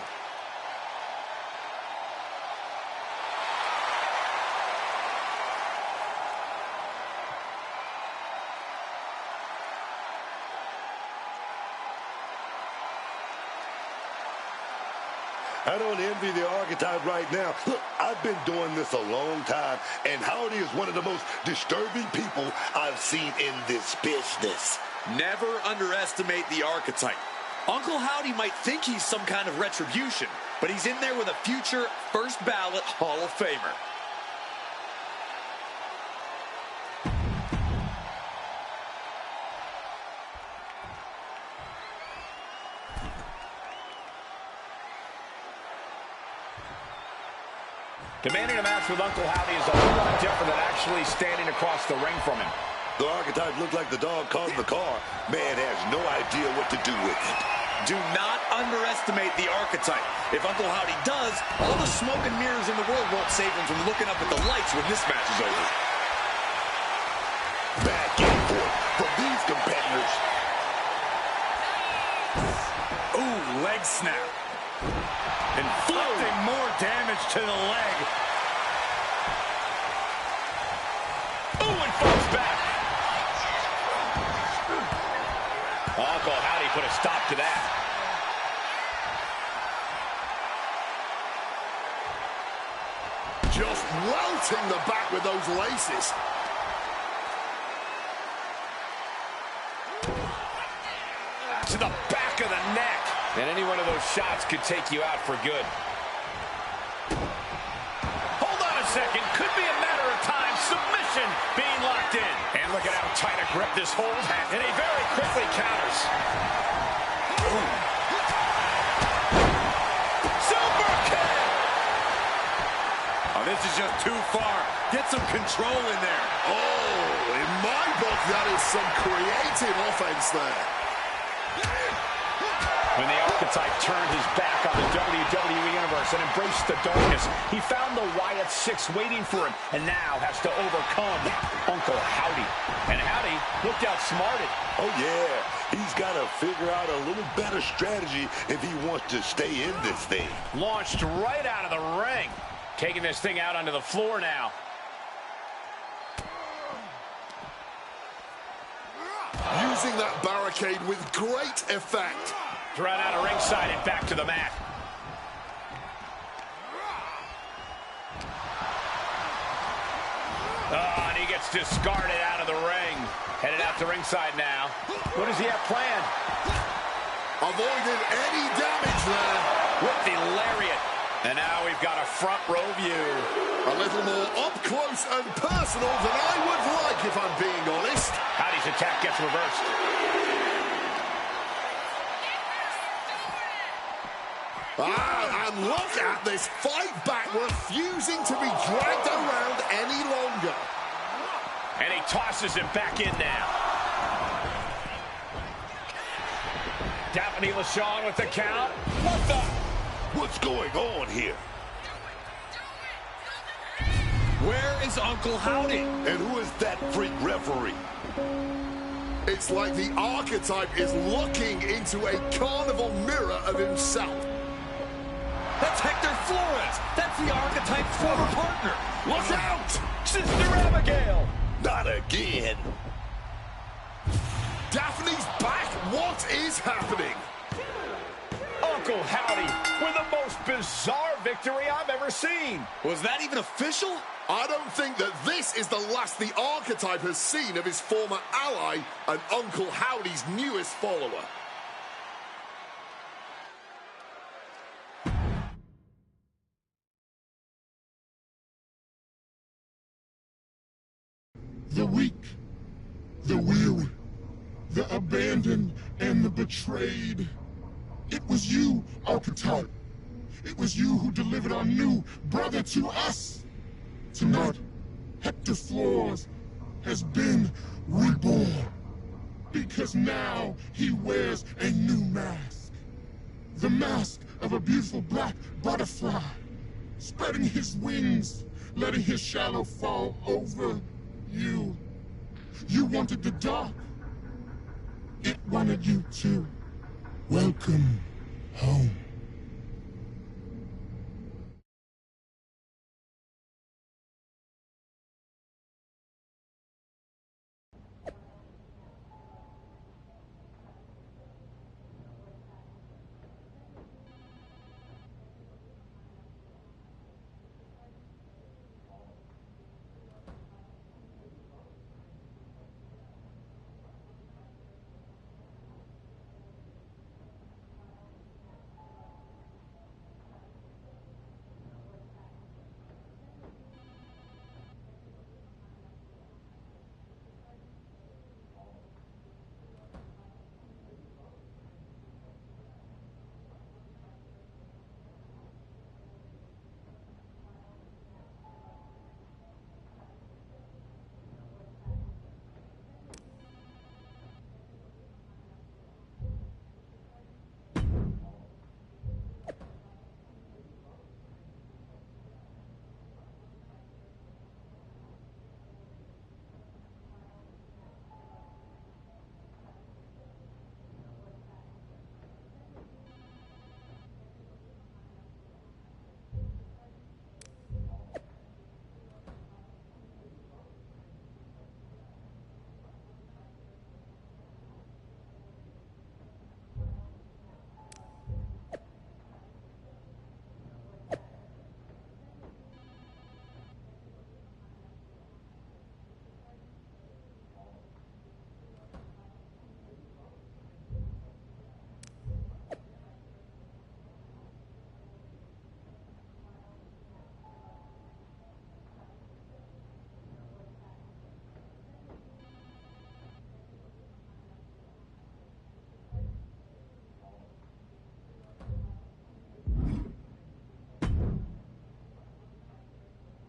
I don't envy the Archetype right now. Look, I've been doing this a long time, and Howdy is one of the most disturbing people I've seen in this business. Never underestimate the Archetype. Uncle Howdy might think he's some kind of retribution, but he's in there with a future first ballot Hall of Famer. Demanding a match with Uncle Howdy is a whole lot different than actually standing across the ring from him. The Archetype looked like the dog caught in the car. Man has no idea what to do with it. Do not underestimate the Archetype. If Uncle Howdy does, all the smoke and mirrors in the world won't save him from looking up at the lights when this match is over. Back and forth from these competitors. Ooh, leg snap. Inflicting more damage to the leg. Ooh, and falls back. Uncle Howdy put a stop to that. Just welting the back with those laces. To the back of the neck. And any one of those shots could take you out for good. Hold on a second. Could be a matter of time. Submission being locked in. And look at how tight a grip this hold has. And he very quickly counters. Ooh. Super kick! Oh, this is just too far. Get some control in there. Oh, in my book, that is some creative offense there. When the Archetype turned his back on the WWE Universe and embraced the darkness, he found the Wyatt Six waiting for him and now has to overcome Uncle Howdy. And Howdy looked outsmarted. Oh, yeah. He's got to figure out a little better strategy if he wants to stay in this thing. Launched right out of the ring. Taking this thing out onto the floor now. Using that barricade with great effect. Thrown out of ringside and back to the mat. Oh, and he gets discarded out of the ring. Headed out to ringside now. What does he have planned? Avoided any damage there. With the lariat. And now we've got a front row view. A little more up close and personal than I would like, if I'm being honest. Howdy's attack gets reversed. And look at this fight back, refusing to be dragged around any longer. And he tosses him back in now. Daphne LaShawn with the count. What the? What's going on here? Where is Uncle Howdy? And who is that freak referee? It's like the Archetype is looking into a carnival mirror of himself. That's Hector Flores. That's the Archetype's former partner. Look out! Sister Abigail. Not again. Daphne's back. What is happening? Uncle Howdy with the most bizarre victory I've ever seen. Was that even official? I don't think that this is the last the Archetype has seen of his former ally and Uncle Howdy's newest follower. The weak, the weary, the abandoned, and the betrayed. It was you, Archetype. It was you who delivered our new brother to us. Tonight, Hector Flores has been reborn. Because now he wears a new mask. The mask of a beautiful black butterfly, spreading his wings, letting his shadow fall over you. You wanted the dark. it wanted you to. Welcome home.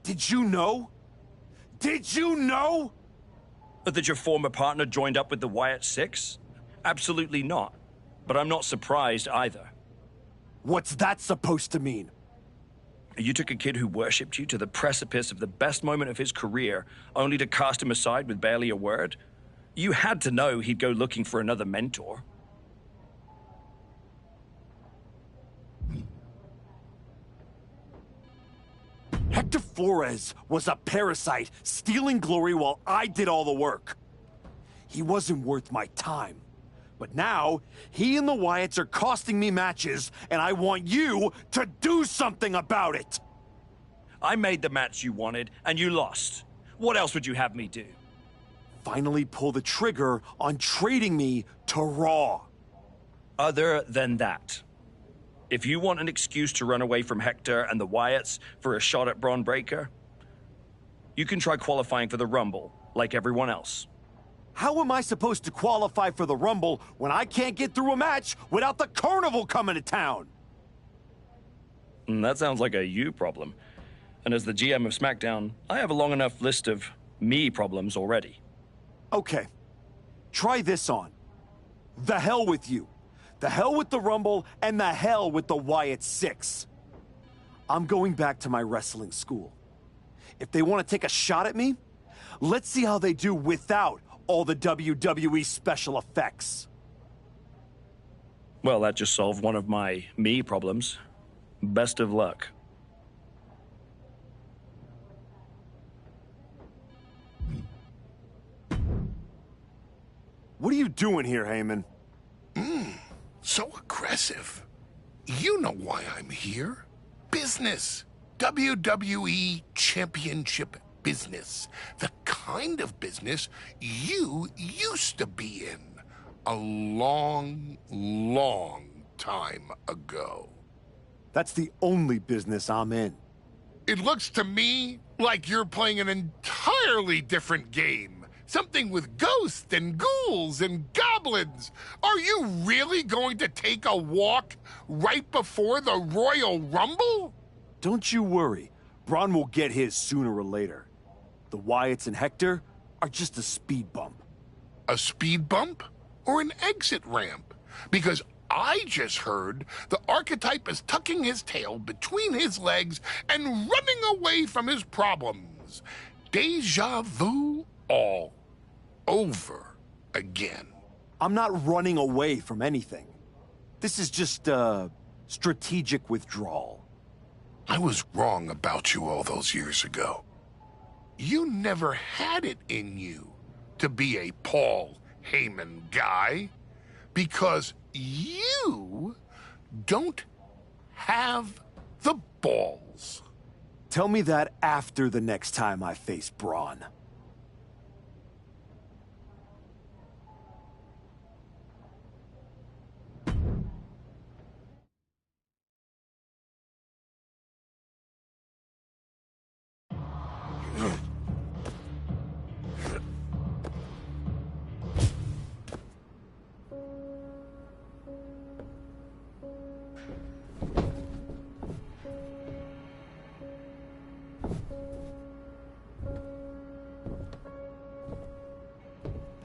Did you know? Did you know? That your former partner joined up with the Wyatt Six? Absolutely not. But I'm not surprised either. What's that supposed to mean? You took a kid who worshipped you to the precipice of the best moment of his career, only to cast him aside with barely a word? You had to know he'd go looking for another mentor. Hector Flores was a parasite, stealing glory while I did all the work. He wasn't worth my time. But now, he and the Wyatts are costing me matches, and I want you to do something about it! I made the match you wanted, and you lost. What else would you have me do? Finally pull the trigger on trading me to Raw. Other than that. If you want an excuse to run away from Hector and the Wyatts for a shot at Braun Breaker, you can try qualifying for the Rumble, like everyone else. How am I supposed to qualify for the Rumble when I can't get through a match without the Carnival coming to town? That sounds like a you problem. And as the GM of SmackDown, I have a long enough list of me problems already. Okay. Try this on. The hell with you. The hell with the Rumble, and the hell with the Wyatt Six. I'm going back to my wrestling school. If they want to take a shot at me, let's see how they do without all the WWE special effects. Well, that just solved one of my me problems. Best of luck. What are you doing here, Heyman? So aggressive. You know why I'm here. Business. WWE Championship business. The kind of business you used to be in a long, long time ago. That's the only business I'm in. It looks to me like you're playing an entirely different game. Something with ghosts and ghouls and goblins. Are you really going to take a walk right before the Royal Rumble? Don't you worry. Braun will get his sooner or later. The Wyatts and Hector are just a speed bump. A speed bump? Or an exit ramp? Because I just heard the archetype is tucking his tail between his legs and running away from his problems. Deja vu all over again. I'm not running away from anything. This is just a strategic withdrawal. I was wrong about you all those years ago. You never had it in you to be a Paul Heyman guy because you don't have the balls. Tell me that after the next time I face Braun.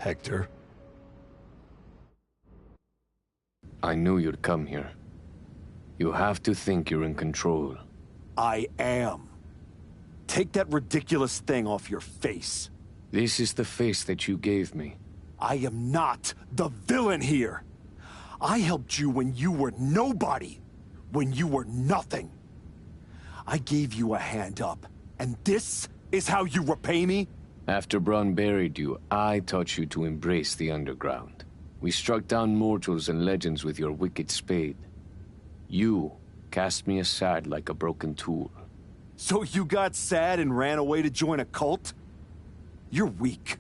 Hector? I knew you'd come here. You have to think you're in control. I am. Take that ridiculous thing off your face. This is the face that you gave me. I am not the villain here. I helped you when you were nobody, when you were nothing. I gave you a hand up, and this is how you repay me? After Braun buried you, I taught you to embrace the underground. We struck down mortals and legends with your wicked spade. You cast me aside like a broken tool. So you got sad and ran away to join a cult? You're weak.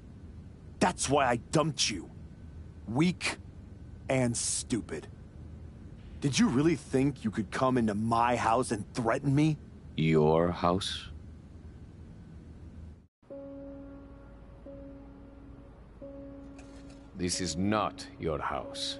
That's why I dumped you. Weak and stupid. Did you really think you could come into my house and threaten me? Your house? This is not your house.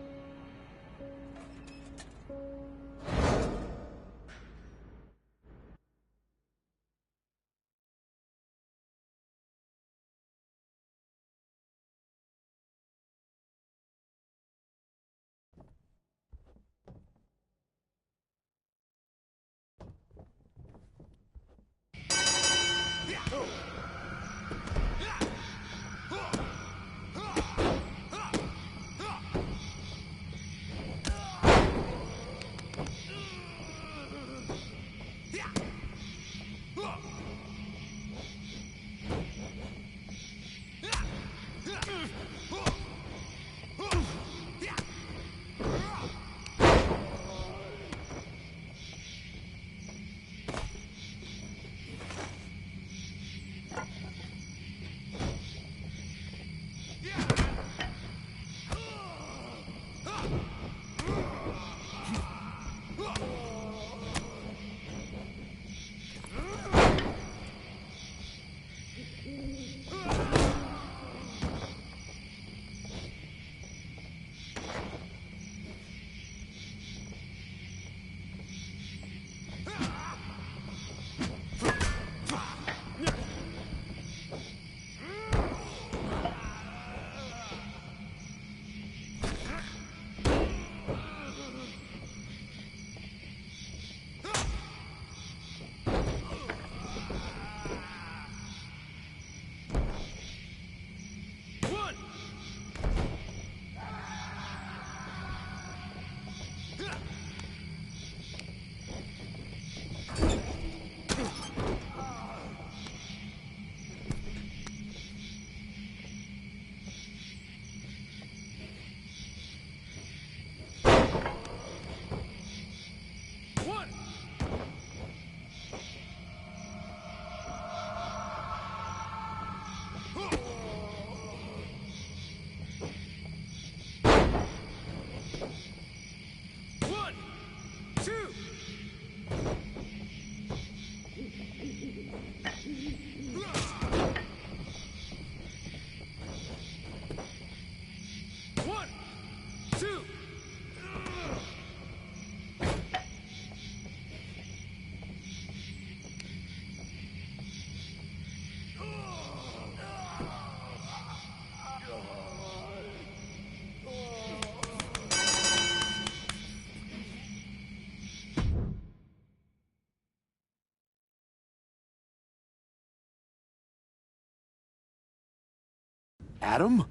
Adam?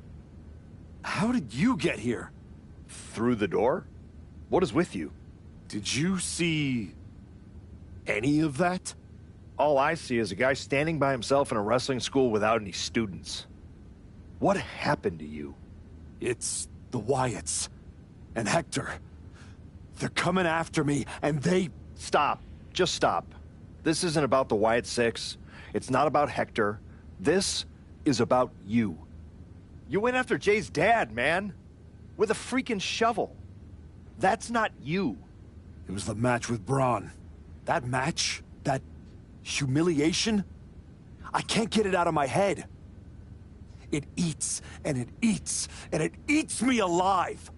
How did you get here? Through the door? What is with you? Did you see any of that? All I see is a guy standing by himself in a wrestling school without any students. What happened to you? It's the Wyatts. And Hector. They're coming after me, and they... Stop. Just stop. This isn't about the Wyatt Six. It's not about Hector. This is about you. You went after Jay's dad, man. With a freaking shovel. That's not you. It was the match with Braun. That match? That humiliation? I can't get it out of my head. It eats, and it eats, and it eats me alive.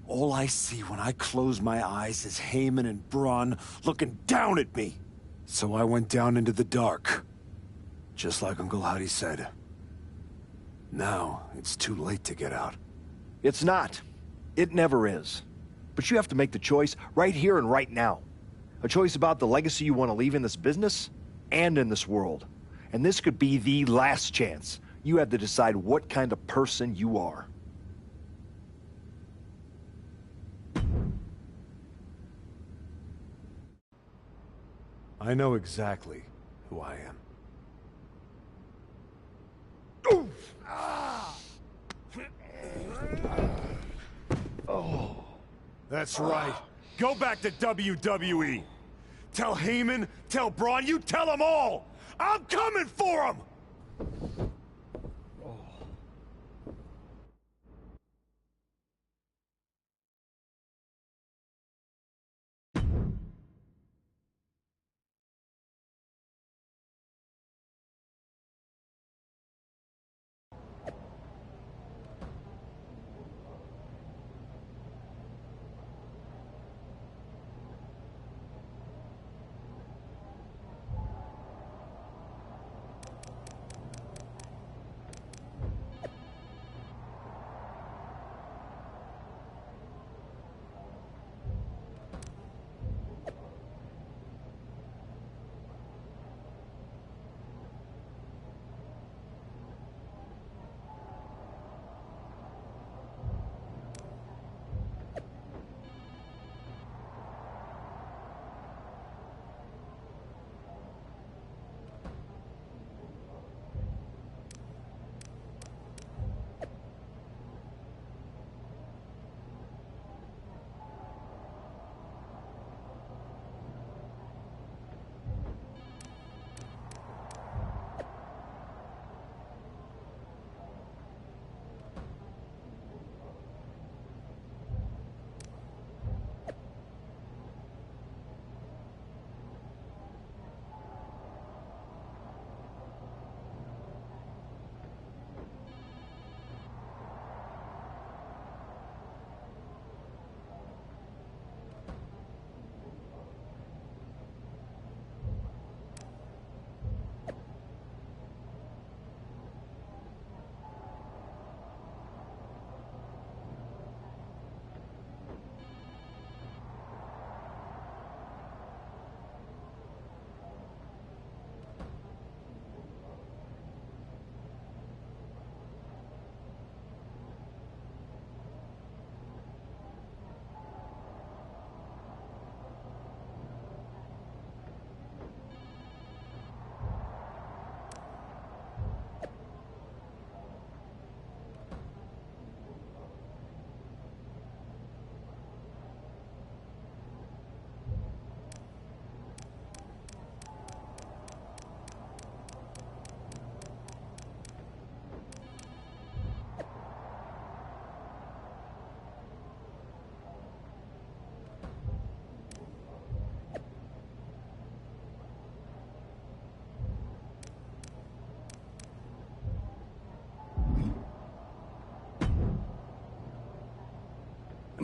All I see when I close my eyes is Heyman and Braun looking down at me. So I went down into the dark. Just like Uncle Howdy said. Now, it's too late to get out. It's not. It never is. But you have to make the choice right here and right now. A choice about the legacy you want to leave in this business and in this world. And this could be the last chance. You have to decide what kind of person you are. I know exactly who I am. Oh. That's right. Go back to WWE. Tell Heyman, tell Braun, you tell them all! I'm coming for them!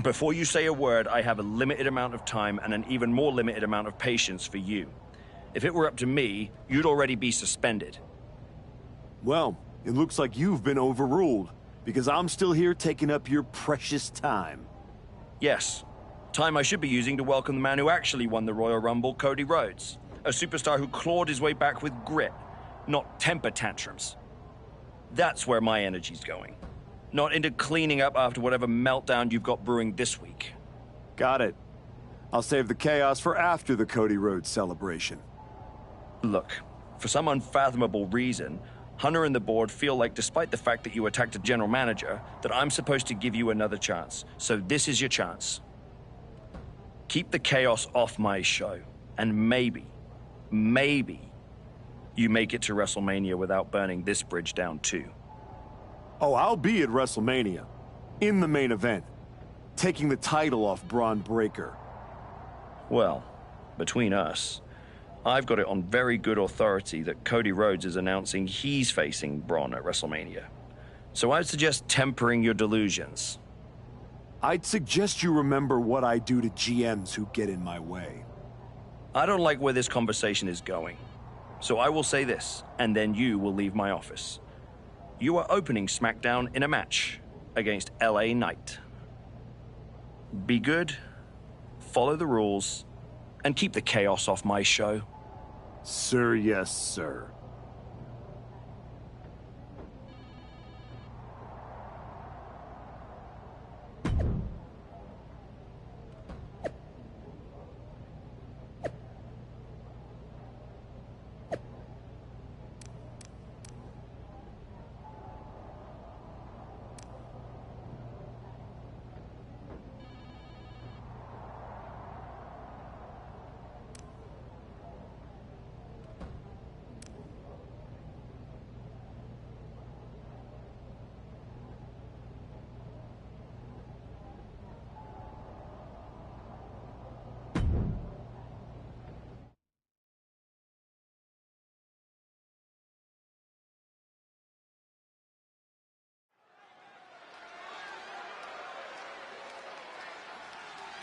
Before you say a word, I have a limited amount of time and an even more limited amount of patience for you. If it were up to me, you'd already be suspended. Well, it looks like you've been overruled, because I'm still here taking up your precious time. Yes. Time I should be using to welcome the man who actually won the Royal Rumble, Cody Rhodes. A superstar who clawed his way back with grit, not temper tantrums. That's where my energy's going. not into cleaning up after whatever meltdown you've got brewing this week. Got it. I'll save the chaos for after the Cody Rhodes celebration. Look, for some unfathomable reason, Hunter and the board feel like, despite the fact that you attacked a general manager, that I'm supposed to give you another chance. So this is your chance. Keep the chaos off my show, and maybe you make it to WrestleMania without burning this bridge down too. Oh, I'll be at WrestleMania, in the main event, taking the title off Braun Breaker. Well, between us, I've got it on very good authority that Cody Rhodes is announcing he's facing Braun at WrestleMania. So I'd suggest tempering your delusions. I'd suggest you remember what I do to GMs who get in my way. I don't like where this conversation is going. So I will say this, and then you will leave my office. You are opening SmackDown in a match against LA Knight. Be good, follow the rules, and keep the chaos off my show. Sir, yes, sir.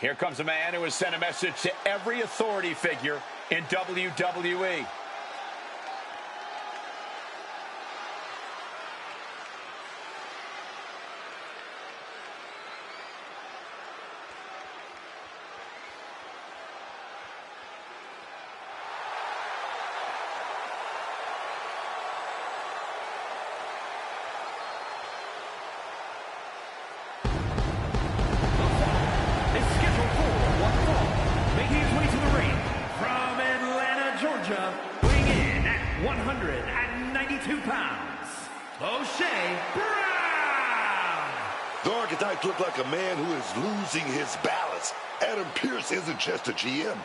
Here comes a man who has sent a message to every authority figure in WWE. Weighing in at 192 pounds, O'Shea Brown! The Archetype looked like a man who is losing his balance. Adam Pearce isn't just a GM.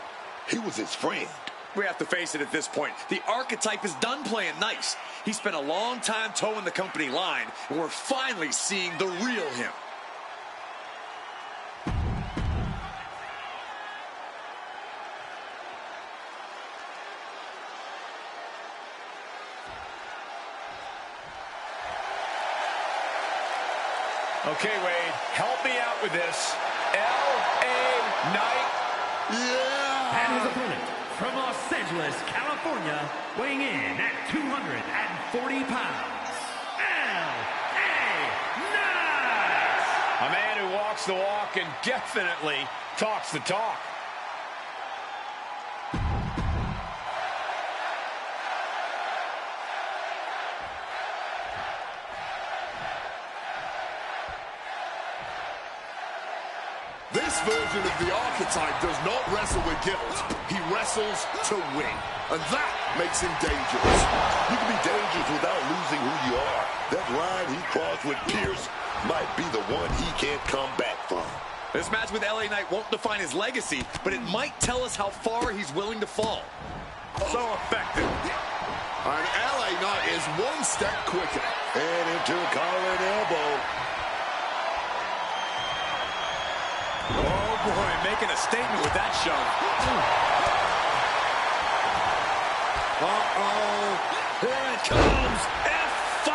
He was his friend. We have to face it at this point. The Archetype is done playing nice. He spent a long time towing the company line, and we're finally seeing the real him. Okay, Wade, help me out with this. L.A. Knight. Yeah! And his opponent from Los Angeles, California, weighing in at 240 pounds, L.A. Knight! A man who walks the walk and definitely talks the talk. This version of the Archetype does not wrestle with guilt. He wrestles to win. And that makes him dangerous. You can be dangerous without losing who you are. That line he crossed with Pierce might be the one he can't come back from. This match with LA Knight won't define his legacy, but it might tell us how far he's willing to fall. So effective. And LA Knight is one step quicker. And into a collar and elbow. Oh boy, making a statement with that shove. Uh-oh. Here it comes. F5.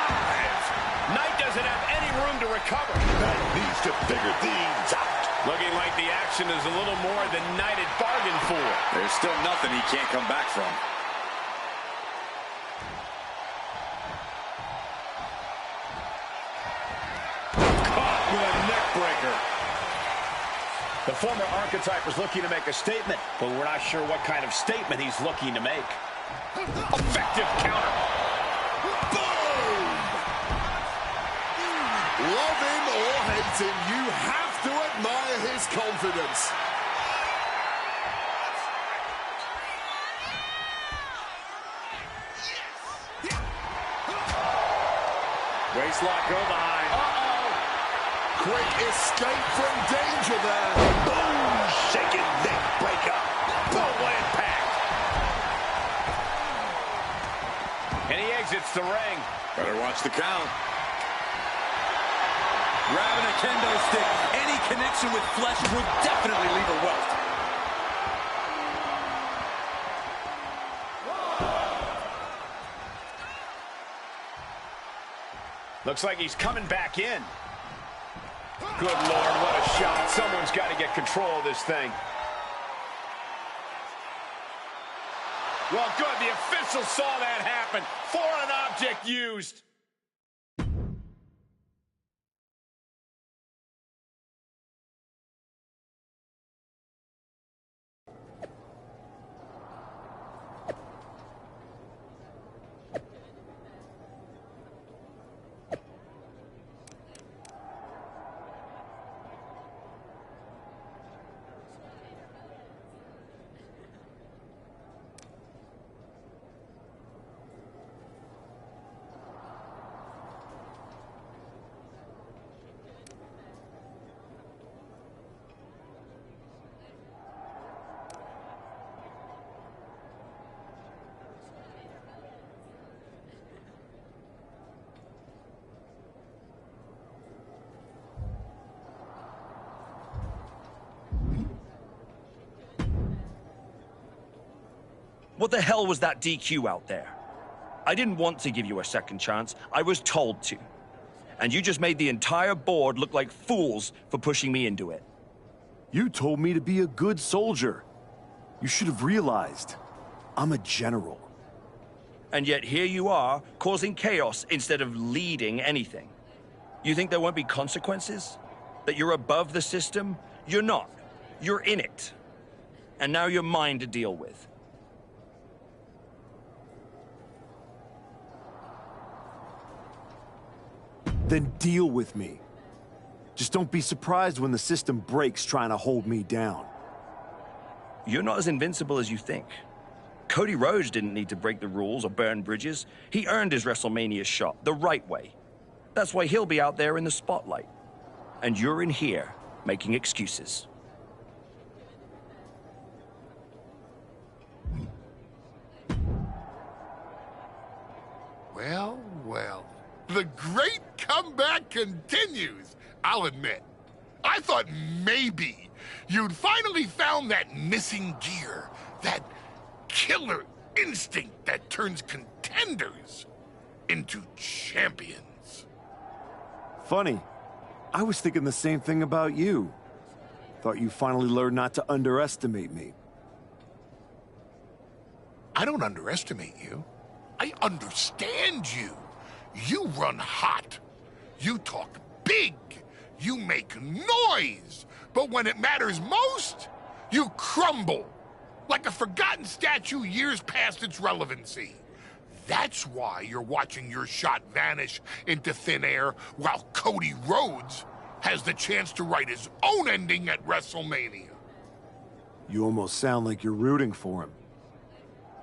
Knight doesn't have any room to recover. Knight needs to figure things out. Looking like the action is a little more than Knight had bargained for. There's still nothing he can't come back from. Caught with a neck breaker. The former Archetype was looking to make a statement, but we're not sure what kind of statement he's looking to make. Effective counter. Boom! Love about him, you have to admire his confidence. Waistlock, go behind. Quick escape from danger there. Boom! Shaking neck breaker. Brutal impact. And he exits the ring. Better watch the count. Grabbing a kendo stick. Any connection with flesh will definitely leave a welt. Looks like he's coming back in. Good Lord, what a shot. Someone's got to get control of this thing. Well, good. The official saw that happen. Foreign object used. What the hell was that DQ out there? I didn't want to give you a second chance. I was told to. And you just made the entire board look like fools for pushing me into it. You told me to be a good soldier. You should have realized. I'm a general. And yet here you are, causing chaos instead of leading anything. You think there won't be consequences? That you're above the system? You're not. You're in it. And now you're mine to deal with. Then deal with me. Just don't be surprised when the system breaks trying to hold me down. You're not as invincible as you think. Cody Rhodes didn't need to break the rules or burn bridges. He earned his WrestleMania shot the right way. That's why he'll be out there in the spotlight. And you're in here making excuses. Well, well. The great comeback continues, I'll admit. I thought maybe you'd finally found that missing gear, that killer instinct that turns contenders into champions. Funny. I was thinking the same thing about you. Thought you finally learned not to underestimate me. I don't underestimate you. I understand you. You run hot. You talk big. You make noise. But when it matters most, you crumble. Like a forgotten statue years past its relevancy. That's why you're watching your shot vanish into thin air while Cody Rhodes has the chance to write his own ending at WrestleMania. You almost sound like you're rooting for him.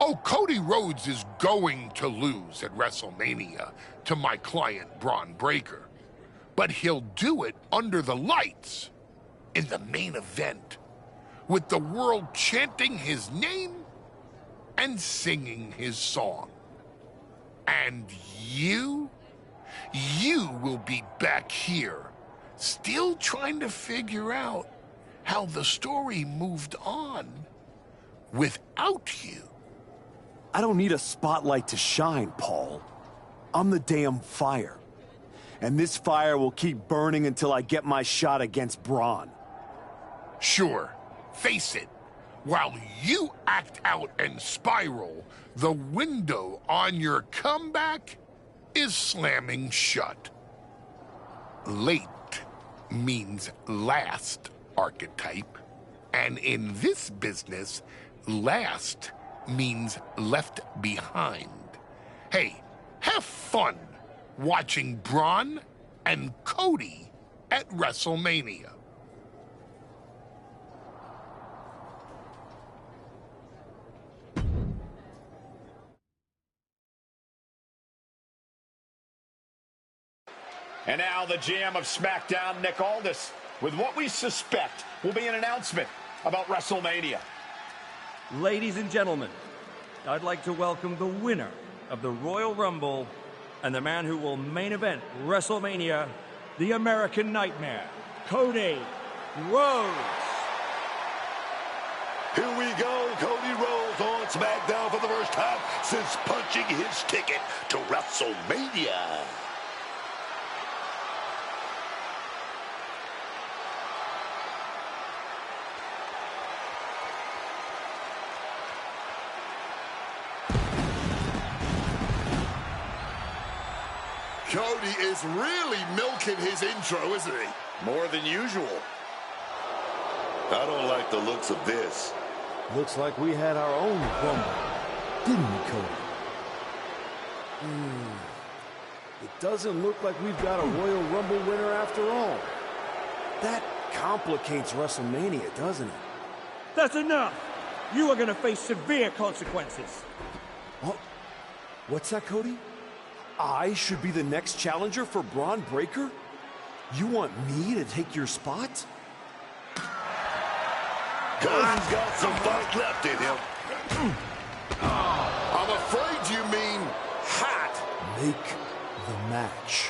Oh, Cody Rhodes is going to lose at WrestleMania to my client, Braun Breaker. But he'll do it under the lights, in the main event, with the world chanting his name and singing his song. And you will be back here, still trying to figure out how the story moved on without you. I don't need a spotlight to shine, Paul. I'm the damn fire. And this fire will keep burning until I get my shot against Braun. Sure, face it. While you act out and spiral, the window on your comeback is slamming shut. Late means last, archetype. And in this business, last means left behind. Hey, have fun watching Braun and Cody at WrestleMania. And now the GM of SmackDown, Nick Aldis, with what we suspect will be an announcement about WrestleMania. Ladies and gentlemen, I'd like to welcome the winner of the Royal Rumble and the man who will main event WrestleMania, the American Nightmare, Cody Rhodes. Here we go, Cody Rhodes on SmackDown for the first time since punching his ticket to WrestleMania. Cody is really milking his intro, isn't he? More than usual. I don't like the looks of this. Looks like we had our own Rumble, didn't we, Cody? It doesn't look like we've got a Royal Rumble winner after all. That complicates WrestleMania, doesn't it? That's enough! You are going to face severe consequences. Oh, what's that, Cody? I should be the next challenger for Braun Breaker? You want me to take your spot? Cody's got some fight left in him. I'm afraid you mean hat. Make the match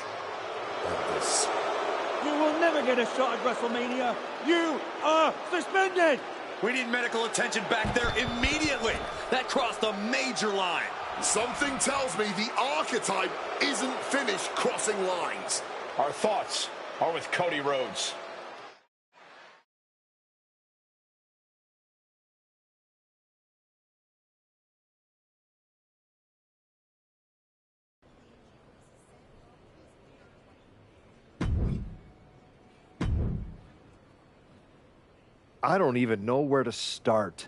of this. You will never get a shot at WrestleMania. You are suspended. We need medical attention back there immediately. That crossed a major line. Something tells me the archetype isn't finished crossing lines. Our thoughts are with Cody Rhodes. I don't even know where to start.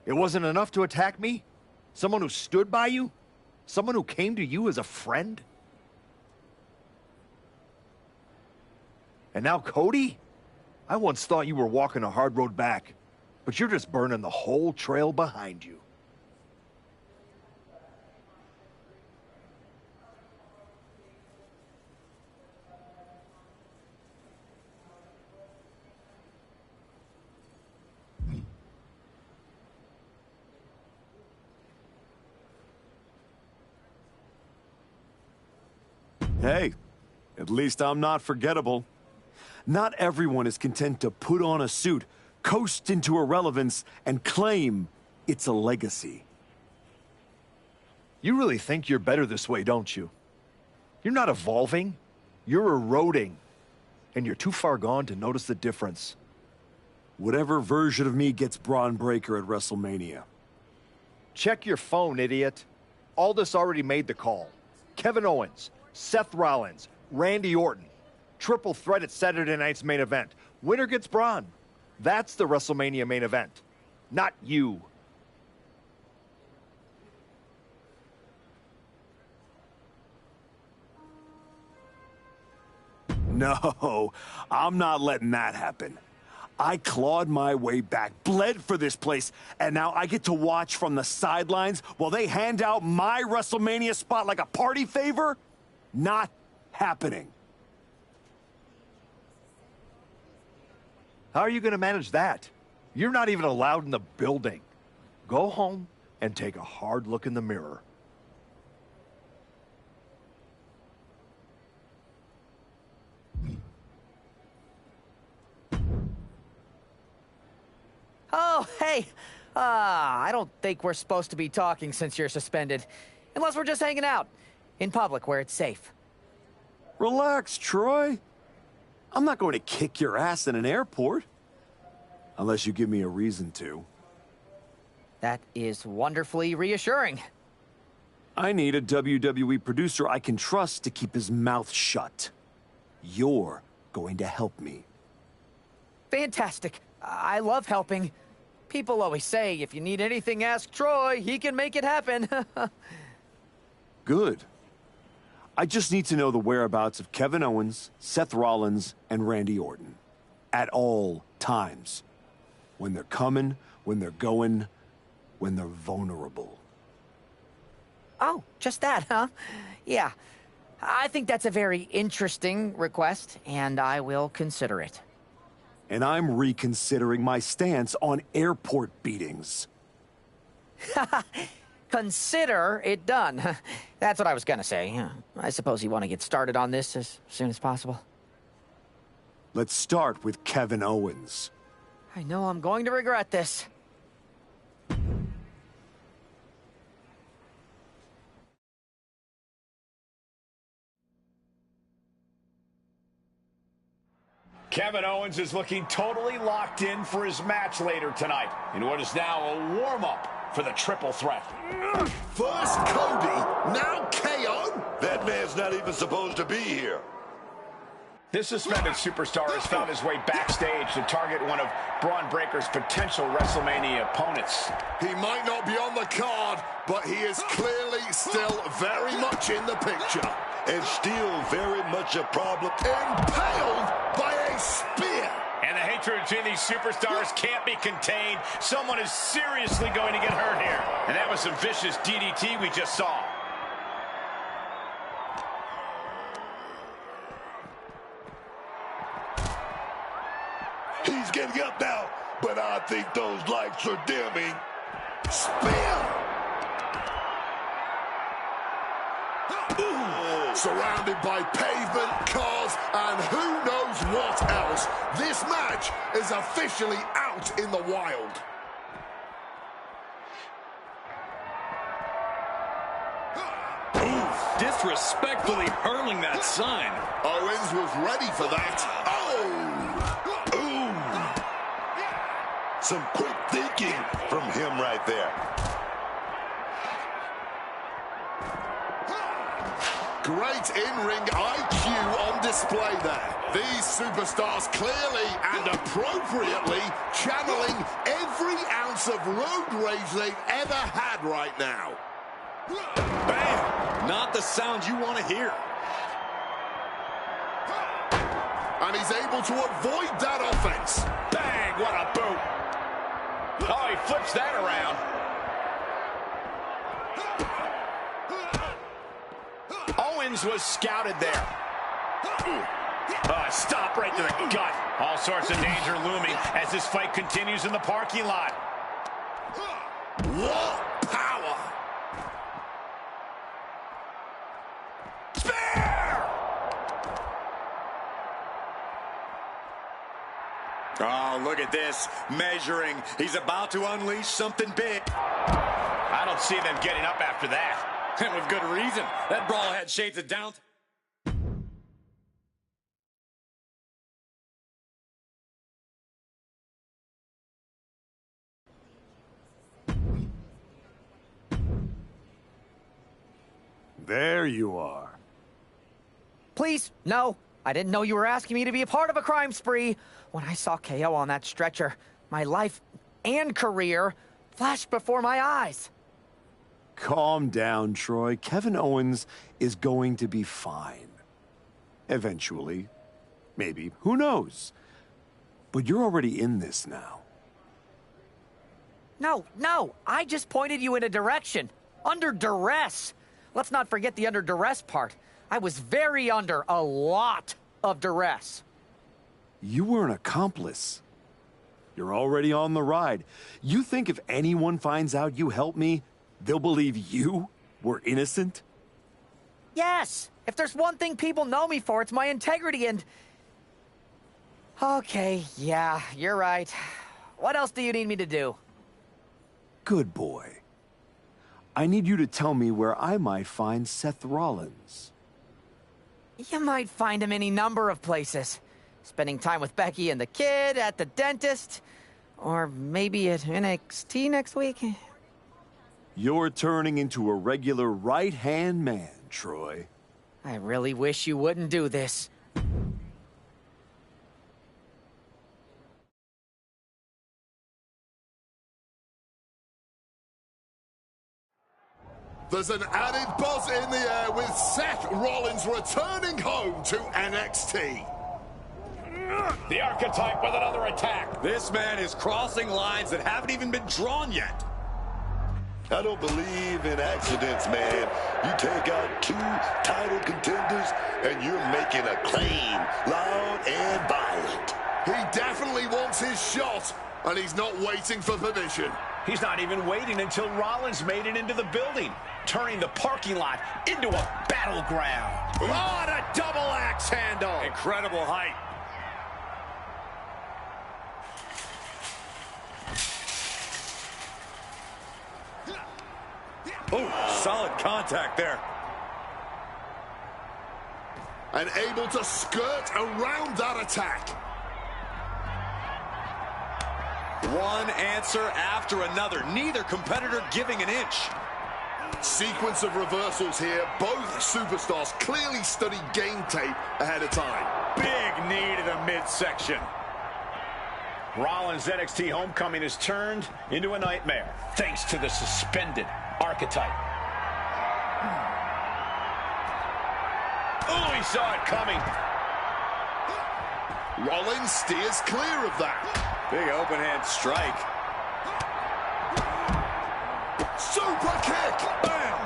It wasn't enough to attack me? Someone who stood by you? Someone who came to you as a friend? And now Cody? I once thought you were walking a hard road back, but you're just burning the whole trail behind you. Hey, at least I'm not forgettable. Not everyone is content to put on a suit, coast into irrelevance, and claim it's a legacy. You really think you're better this way, don't you? You're not evolving. You're eroding. And you're too far gone to notice the difference. Whatever version of me gets Braun Breaker at WrestleMania. Check your phone, idiot. Aldis already made the call. Kevin Owens, Seth Rollins, Randy Orton. Triple threat at Saturday night's main event. Winner gets Braun. That's the WrestleMania main event. Not you. No, I'm not letting that happen. I clawed my way back, bled for this place, and now I get to watch from the sidelines while they hand out my WrestleMania spot like a party favor? Not happening. How are you going to manage that? You're not even allowed in the building. Go home and take a hard look in the mirror. Oh, hey. I don't think we're supposed to be talking since you're suspended. Unless we're just hanging out. In public, where it's safe. Relax, Troy. I'm not going to kick your ass in an airport. Unless you give me a reason to. That is wonderfully reassuring. I need a WWE producer I can trust to keep his mouth shut. You're going to help me. Fantastic. I love helping. People always say, if you need anything, ask Troy. He can make it happen. Good. I just need to know the whereabouts of Kevin Owens, Seth Rollins, and Randy Orton. At all times. When they're coming, when they're going, when they're vulnerable. Oh, just that, huh? Yeah. I think that's a very interesting request, and I will consider it. And I'm reconsidering my stance on airport beatings. Consider it done. That's what I was gonna say. I suppose you want to get started on this as soon as possible. Let's start with Kevin Owens. I know I'm going to regret this. Kevin Owens is looking totally locked in for his match later tonight in what is now a warm-up for the triple threat. First Cody, now KO? That man's not even supposed to be here. This suspended superstar has found his way backstage to target one of Braun Breaker's potential WrestleMania opponents. He might not be on the card, but he is clearly still very much in the picture. And still very much a problem. Impaled by a spear. And the hatred between these superstars can't be contained. Someone is seriously going to get hurt here. And that was some vicious DDT we just saw. He's getting up now, but I think those lights are dimming. Spear! Surrounded by pavement, cars, and who knows what else. This match is officially out in the wild. Disrespectfully hurling that sign. Owens was ready for that. Oh! Ooh! Some quick thinking from him right there. Great in-ring IQ on display there. These superstars clearly and appropriately channeling every ounce of road rage they've ever had right now. Bam! Not the sound you want to hear. And he's able to avoid that offense. Bang! What a boot! Oh, he flips that around. Owens was scouted there. Stop right to the gut. All sorts of danger looming as this fight continues in the parking lot. What power! Spear! Oh, look at this. Measuring. He's about to unleash something big. I don't see them getting up after that. And with good reason. That brawl had shades of down. There you are. Please, no. I didn't know you were asking me to be a part of a crime spree. When I saw KO on that stretcher, my life and career flashed before my eyes. Calm down, Troy. Kevin Owens is going to be fine. Eventually. Maybe. Who knows? But you're already in this now. No. I just pointed you in a direction. Under duress. Let's not forget the under duress part. I was very under a lot of duress. You were an accomplice. You're already on the ride. You think if anyone finds out you helped me, they'll believe you were innocent? Yes! If there's one thing people know me for, it's my integrity and... Okay, yeah, you're right. What else do you need me to do? Good boy. I need you to tell me where I might find Seth Rollins. You might find him any number of places. Spending time with Becky and the kid, at the dentist, or maybe at NXT next week. You're turning into a regular right-hand man, Troy. I really wish you wouldn't do this. There's an added buzz in the air with Seth Rollins returning home to NXT. The Archetype with another attack. This man is crossing lines that haven't even been drawn yet. I don't believe in accidents, man. You take out 2 title contenders, and you're making a claim, loud and violent. He definitely wants his shot, and he's not waiting for permission. He's not even waiting until Rollins made it into the building, turning the parking lot into a battleground. What a double axe handle. Incredible height. Oh, solid contact there. And able to skirt around that attack. One answer after another. Neither competitor giving an inch. Sequence of reversals here. Both superstars clearly studied game tape ahead of time. Big knee to the midsection. Rollins' NXT homecoming has turned into a nightmare, thanks to the suspended Archetype. Oh, he saw it coming. Rollins steers clear of that. Big open hand strike. Super kick. Bam!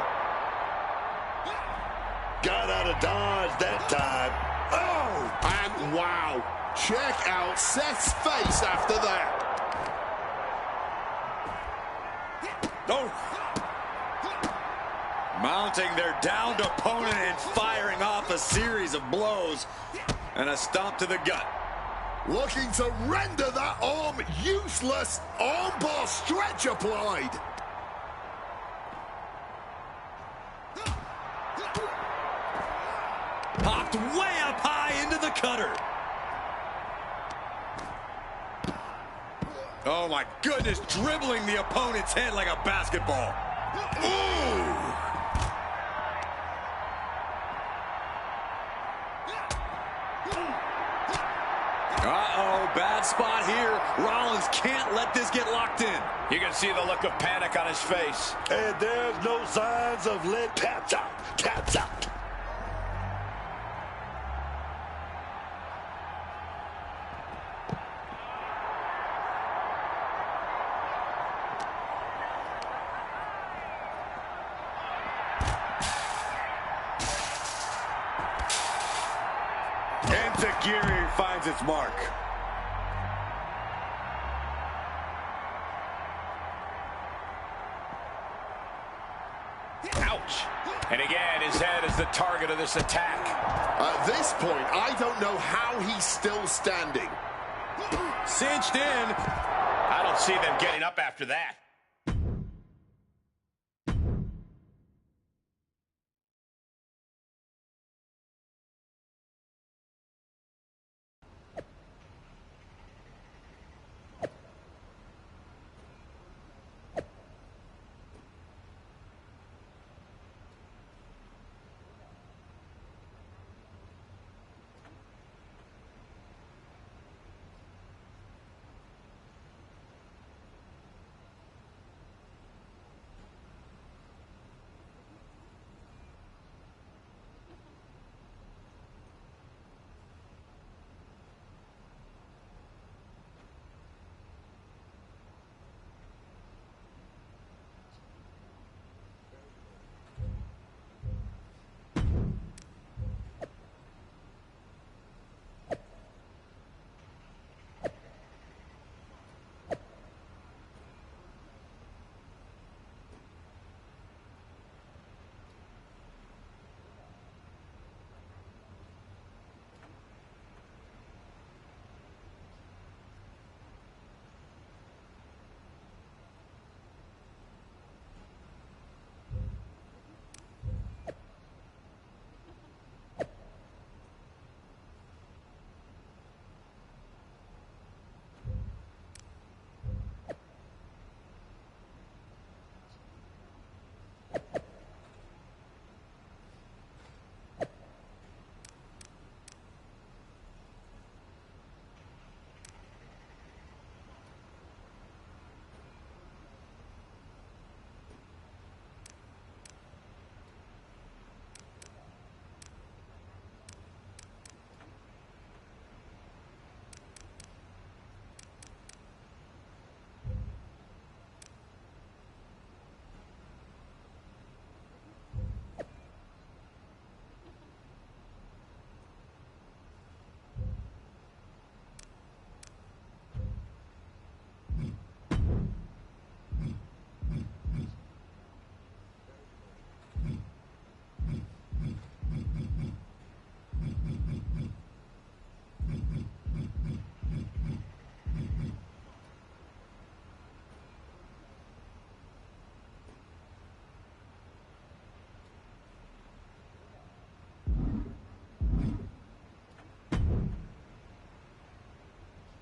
Got out of dodge that time. Oh! And wow. Check out Seth's face after that. Oh! Mounting their downed opponent and firing off a series of blows. And a stomp to the gut. Looking to render that arm useless. Armbar stretch applied. Popped way up high into the cutter. Oh my goodness, dribbling the opponent's head like a basketball. Ooh! Uh-oh, bad spot here. Rollins can't let this get locked in. You can see the look of panic on his face. And there's no signs of let taps out. Taps out. Geary finds its mark. Ouch. And again, his head is the target of this attack. At this point, I don't know how he's still standing. Cinched in. I don't see them getting up after that.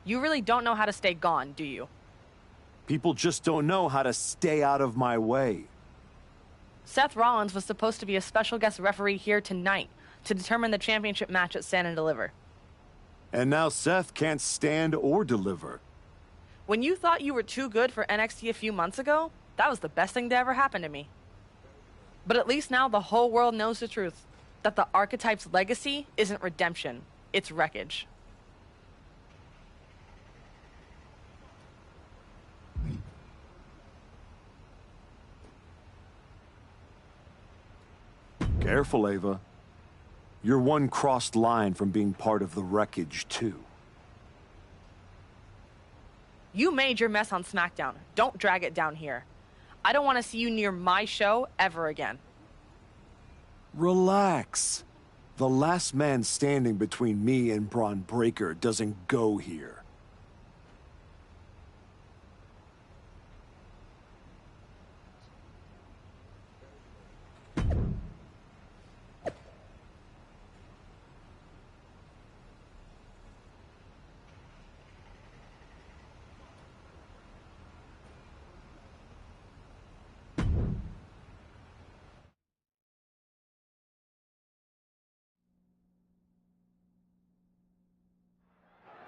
You really don't know how to stay gone, do you? People just don't know how to stay out of my way. Seth Rollins was supposed to be a special guest referee here tonight to determine the championship match at Stand and Deliver. And now Seth can't stand or deliver. When you thought you were too good for NXT a few months ago, that was the best thing to ever happen to me. But at least now the whole world knows the truth, that the Archetype's legacy isn't redemption, it's wreckage. Careful, Ava. You're one crossed line from being part of the wreckage, too. You made your mess on SmackDown. Don't drag it down here. I don't want to see you near my show ever again. Relax. The last man standing between me and Braun Breaker doesn't go here.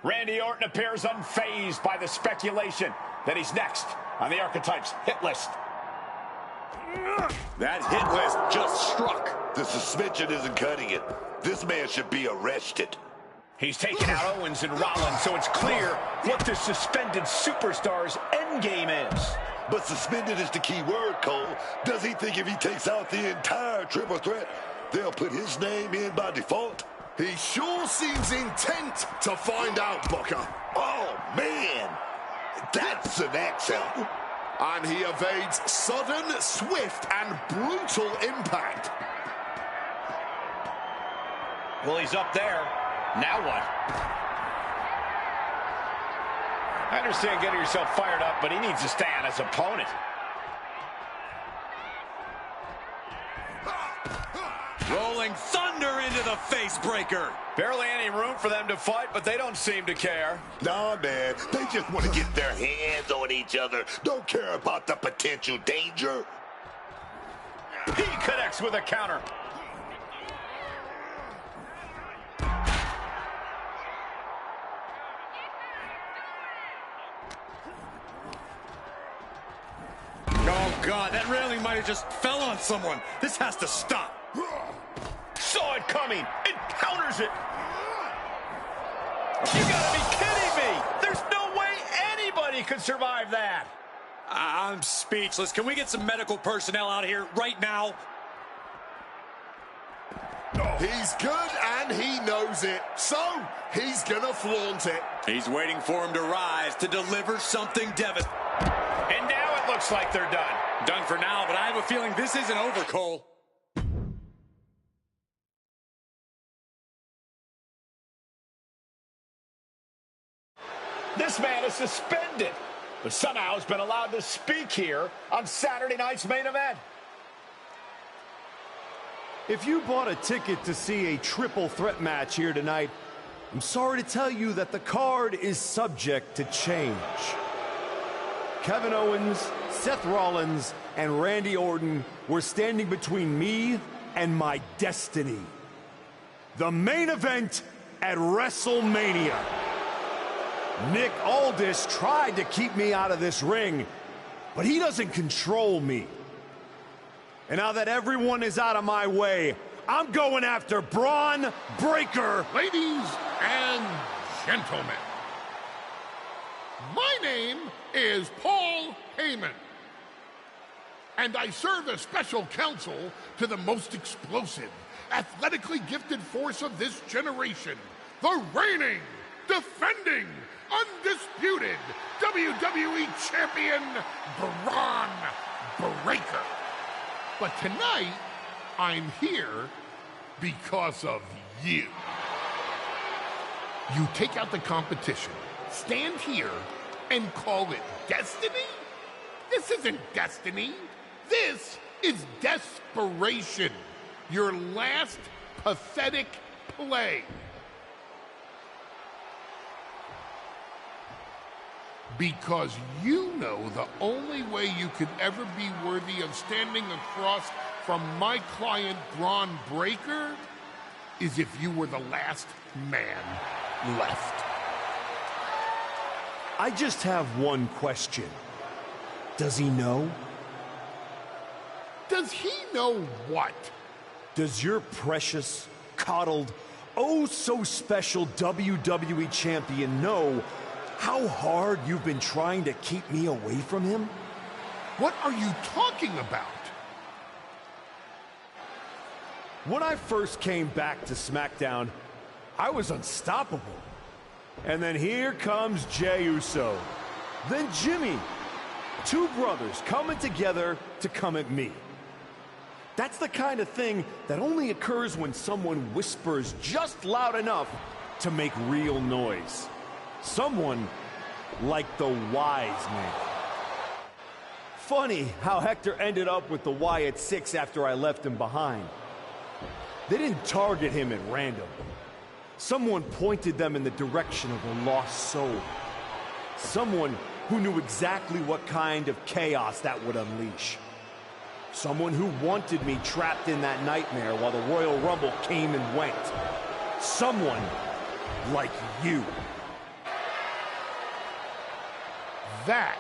Randy Orton appears unfazed by the speculation that he's next on the Archetype's hit list. That hit list just struck. The suspension isn't cutting it. This man should be arrested. He's taken out Owens and Rollins, so it's clear what the suspended superstar's endgame is. But suspended is the key word, Cole. Does he think if he takes out the entire triple threat, they'll put his name in by default? He sure seems intent to find out, Booker. Oh, man. That's an accent. And he evades sudden, swift, and brutal impact. Well, he's up there. Now what? I understand getting yourself fired up, but he needs to stay on his opponent. Rolling thunder into the face breaker. Barely any room for them to fight, but they don't seem to care. Nah, man. They just want to get their hands on each other. Don't care about the potential danger. He connects with a counter. Oh, God, that railing might have just fell on someone. This has to stop. Saw it coming. It counters it. You gotta be kidding me. There's no way anybody could survive that. I'm speechless. Can we get some medical personnel out here right now? He's good and he knows it, so he's gonna flaunt it. He's waiting for him to rise to deliver something devastating. And now it looks like they're done. Done for now, but I have a feeling this isn't over, Cole. This man is suspended, but somehow has been allowed to speak here on Saturday night's main event. If you bought a ticket to see a triple threat match here tonight, I'm sorry to tell you that the card is subject to change. Kevin Owens, Seth Rollins, and Randy Orton were standing between me and my destiny. The main event at WrestleMania. Nick Aldis tried to keep me out of this ring, but he doesn't control me. And now that everyone is out of my way, I'm going after Braun Breaker. Ladies and gentlemen, my name is Paul Heyman, and I serve as special counsel to the most explosive, athletically gifted force of this generation, the reigning, defending, undisputed WWE Champion, Braun Breaker. But tonight, I'm here because of you. You take out the competition, stand here, and call it destiny? This isn't destiny. This is desperation. Your last pathetic play. Because you know the only way you could ever be worthy of standing across from my client, Braun Breaker, is if you were the last man left. I just have one question. Does he know? Does he know what? Does your precious, coddled, oh so special WWE champion know how hard you've been trying to keep me away from him? What are you talking about? When I first came back to SmackDown, I was unstoppable. And then here comes Jey Uso. Then Jimmy. Two brothers coming together to come at me. That's the kind of thing that only occurs when someone whispers just loud enough to make real noise. Someone like the wise man. Funny how Hector ended up with the Wyatt Six after I left him behind. They didn't target him at random. Someone pointed them in the direction of a lost soul. Someone who knew exactly what kind of chaos that would unleash. Someone who wanted me trapped in that nightmare while the Royal Rumble came and went. Someone like you. That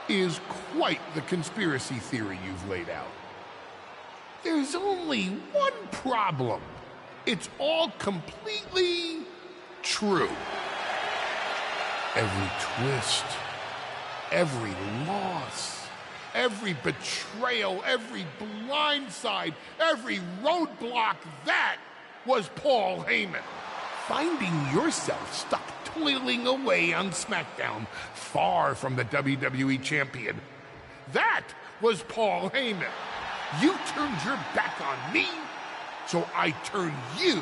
is quite the conspiracy theory you've laid out. There's only one problem. It's all completely true. Every twist, every loss, every betrayal, every blindside, every roadblock, that was Paul Heyman. Finding yourself stuck toiling away on SmackDown, far from the WWE champion. That was Paul Heyman. You turned your back on me, so I turned you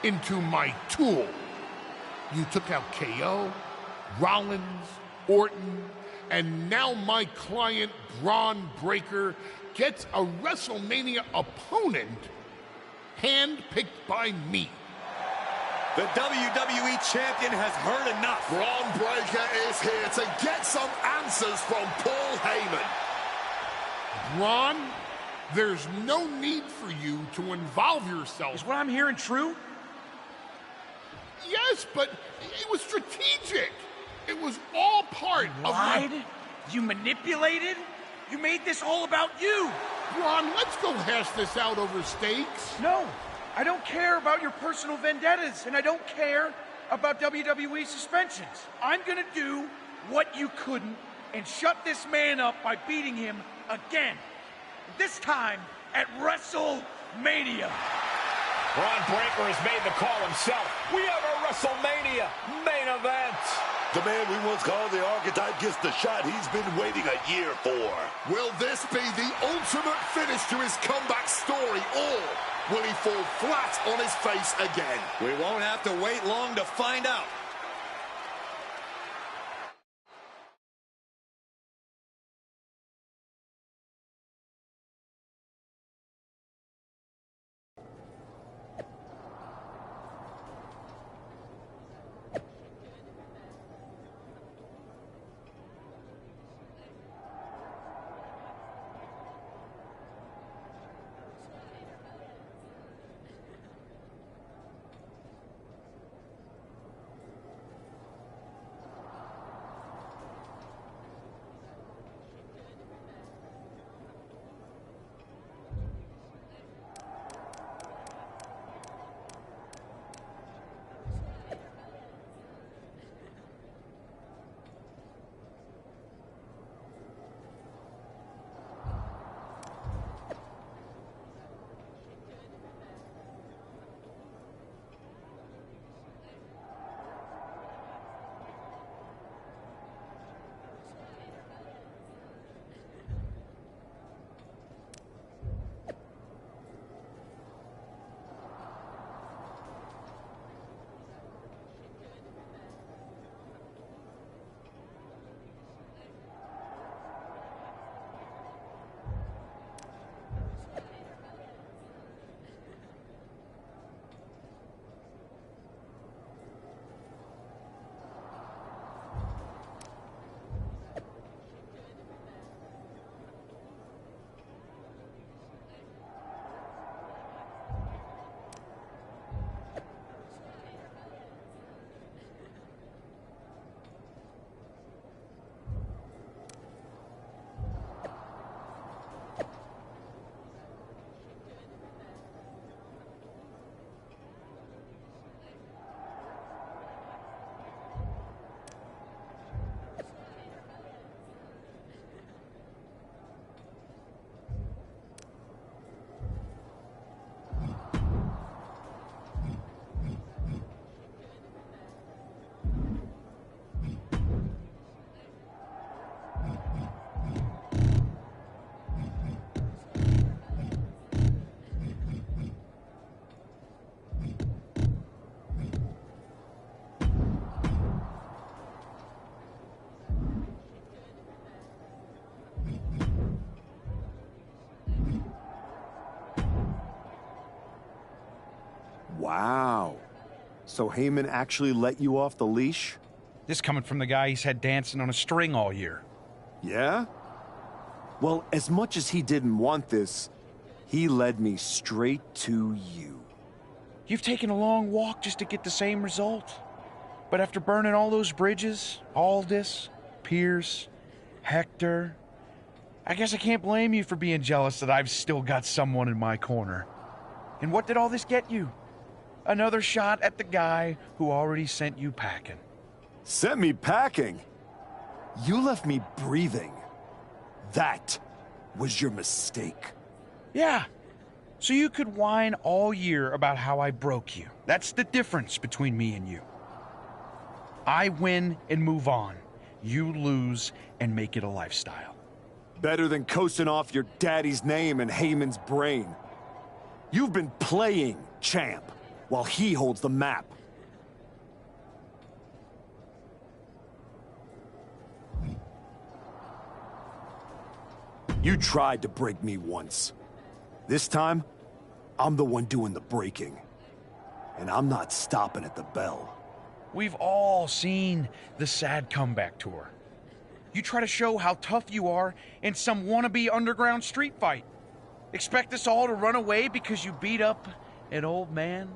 into my tool. You took out KO, Rollins, Orton, and now my client, Braun Breaker, gets a WrestleMania opponent handpicked by me. The WWE champion has heard enough. Braun Breaker is here to get some answers from Paul Heyman. Braun, there's no need for you to involve yourself. Is what I'm hearing true? Yes, but it was strategic. It was all part of Lied? You manipulated? You made this all about you. Braun, let's go hash this out over steaks. No, I don't care about your personal vendettas, and I don't care about WWE suspensions. I'm gonna do what you couldn't and shut this man up by beating him again. This time at WrestleMania. Braun Breaker has made the call himself. We have a WrestleMania main event. The man we once called the Archetype gets the shot he's been waiting a year for. Will this be the ultimate finish to his comeback story, or will he fall flat on his face again? We won't have to wait long to find out. Wow. So Heyman actually let you off the leash? This coming from the guy he's had dancing on a string all year. Yeah? Well, as much as he didn't want this, he led me straight to you. You've taken a long walk just to get the same result. But after burning all those bridges, Aldis, Pierce, Hector, I guess I can't blame you for being jealous that I've still got someone in my corner. And what did all this get you? Another shot at the guy who already sent you packing. Sent me packing? You left me breathing. That was your mistake. Yeah. So you could whine all year about how I broke you. That's the difference between me and you. I win and move on. You lose and make it a lifestyle. Better than coasting off your daddy's name in Heyman's brain. You've been playing champ while he holds the map. You tried to break me once. This time, I'm the one doing the breaking. And I'm not stopping at the bell. We've all seen the sad comeback tour. You try to show how tough you are in some wannabe underground street fight. Expect us all to run away because you beat up an old man?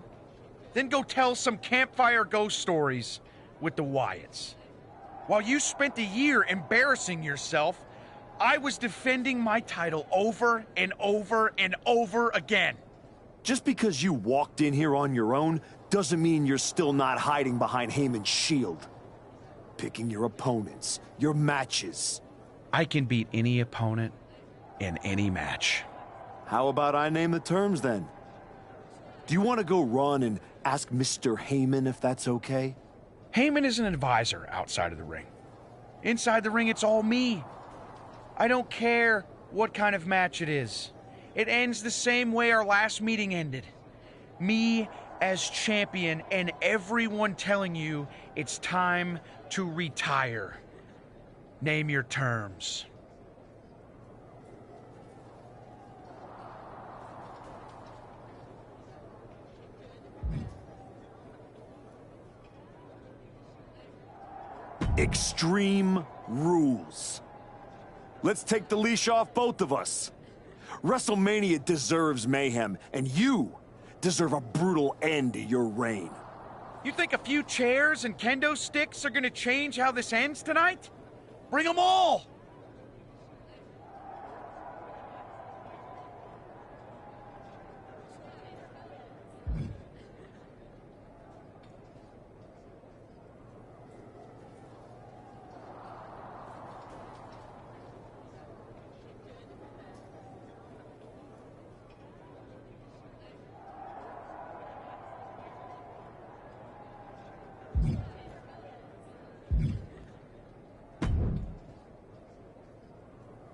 Then go tell some campfire ghost stories with the Wyatts. While you spent a year embarrassing yourself, I was defending my title over and over and over again. Just because you walked in here on your own doesn't mean you're still not hiding behind Heyman's shield. Picking your opponents, your matches. I can beat any opponent in any match. How about I name the terms then? Do you want to go run and ask Mr. Heyman if that's okay? Heyman is an advisor outside of the ring. Inside the ring, it's all me. I don't care what kind of match it is. It ends the same way our last meeting ended. Me as champion and everyone telling you it's time to retire. Name your terms. Extreme rules. Let's take the leash off both of us. WrestleMania deserves mayhem, and you deserve a brutal end to your reign. You think a few chairs and kendo sticks are gonna change how this ends tonight? Bring them all!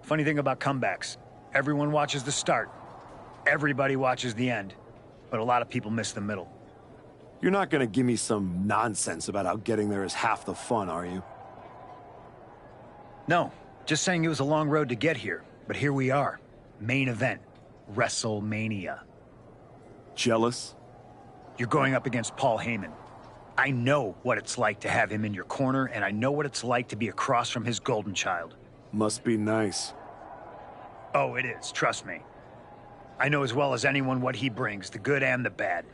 Funny thing about comebacks, everyone watches the start. Everybody watches the end. But a lot of people miss the middle. You're not gonna give me some nonsense about how getting there is half the fun, are you? No, just saying it was a long road to get here. But here we are. Main event. WrestleMania. Jealous? You're going up against Paul Heyman. I know what it's like to have him in your corner, and I know what it's like to be across from his golden child. Must be nice. Oh, it is, trust me. I know as well as anyone what he brings, the good and the bad.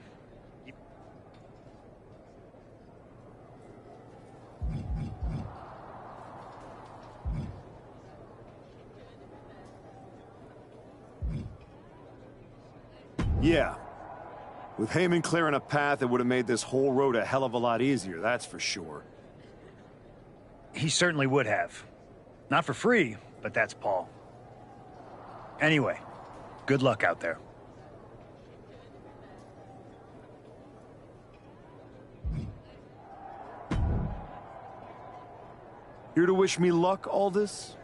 Yeah. With Heyman clearing a path, it would have made this whole road a hell of a lot easier, that's for sure. He certainly would have. Not for free, but that's Paul. Anyway, good luck out there. Here to wish me luck, Aldis?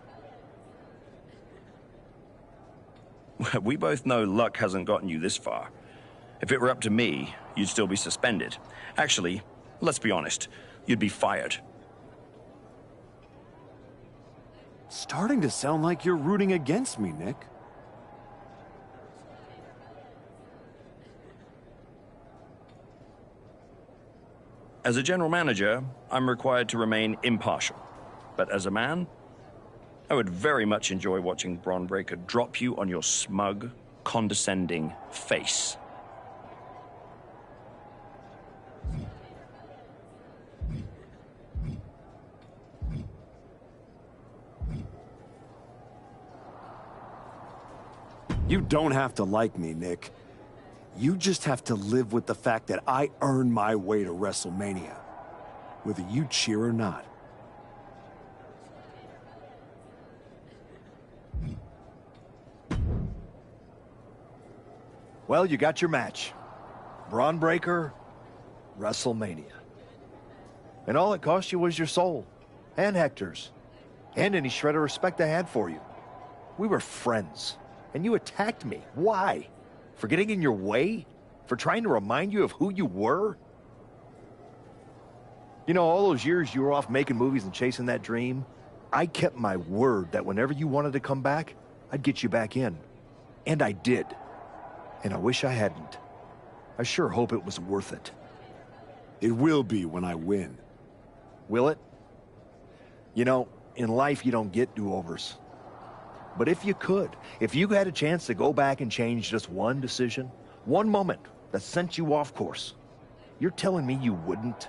We both know luck hasn't gotten you this far. If it were up to me, you'd still be suspended. Actually, let's be honest, you'd be fired. Starting to sound like you're rooting against me, Nick. As a general manager, I'm required to remain impartial. But as a man, I would very much enjoy watching Bron Breakker drop you on your smug, condescending face. You don't have to like me, Nick. You just have to live with the fact that I earned my way to WrestleMania, whether you cheer or not. Well, you got your match. Bron Breakker, WrestleMania. And all it cost you was your soul, and Hector's, and any shred of respect I had for you. We were friends, and you attacked me. Why? For getting in your way? For trying to remind you of who you were? You know, all those years you were off making movies and chasing that dream, I kept my word that whenever you wanted to come back, I'd get you back in. And I did. And I wish I hadn't. I sure hope it was worth it. It will be when I win. Will it? You know, in life you don't get do-overs. But if you could, if you had a chance to go back and change just one decision, one moment that sent you off course, you're telling me you wouldn't?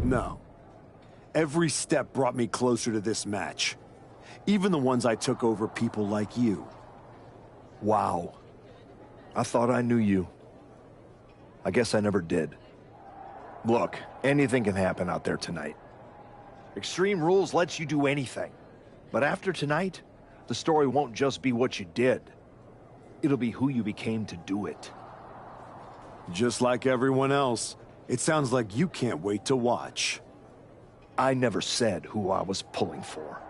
No. Every step brought me closer to this match. Even the ones I took over people like you. Wow. I thought I knew you. I guess I never did. Look, anything can happen out there tonight. Extreme Rules lets you do anything. But after tonight, the story won't just be what you did. It'll be who you became to do it. Just like everyone else, it sounds like you can't wait to watch. I never said who I was pulling for.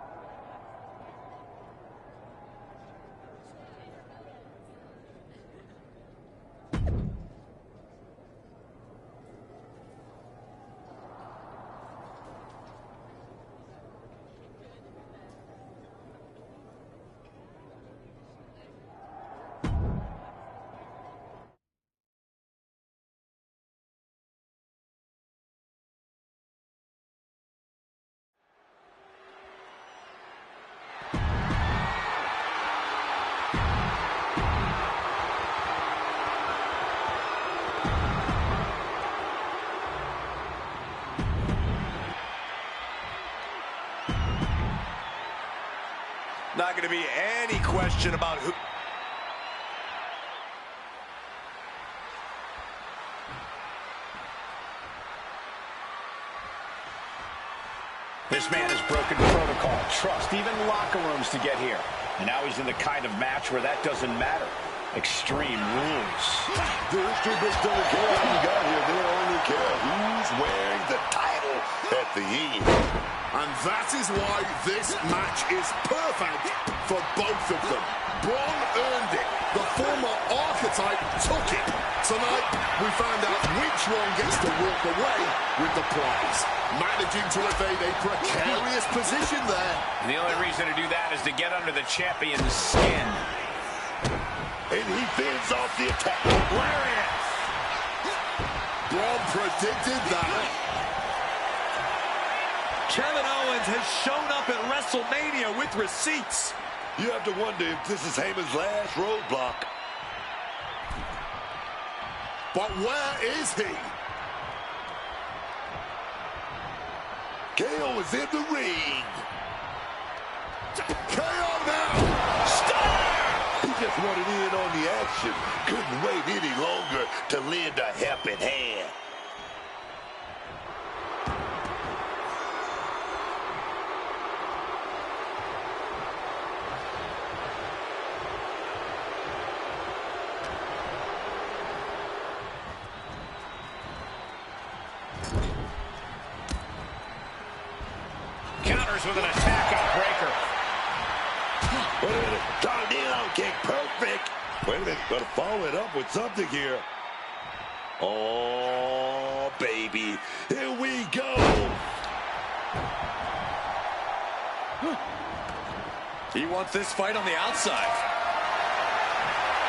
Not going to be any question about who... This man has broken protocol, trust, even locker rooms to get here. And now he's in the kind of match where that doesn't matter. Extreme Rules. The history books don't care how you got here. They only care who's wearing the title at the end. And that is why this match is perfect for both of them. Bron earned it. The former archetype took it. Tonight, we find out which one gets to walk away with the prize. Managing to evade a precarious position there. And the only reason to do that is to get under the champion's skin. And he fends off the attack. Lariat! Bron predicted that. Kevin Owens has shown up at WrestleMania with receipts. You have to wonder if this is Heyman's last roadblock. But where is he? KO is in the ring. KO now! He just wanted in on the action. Couldn't wait any longer to lend a helping hand. Counters with an attack on Breakker. Wait a minute. Tornado kick. Perfect. Wait a minute. Gotta follow it up with something here. Oh, baby. Here we go. He wants this fight on the outside.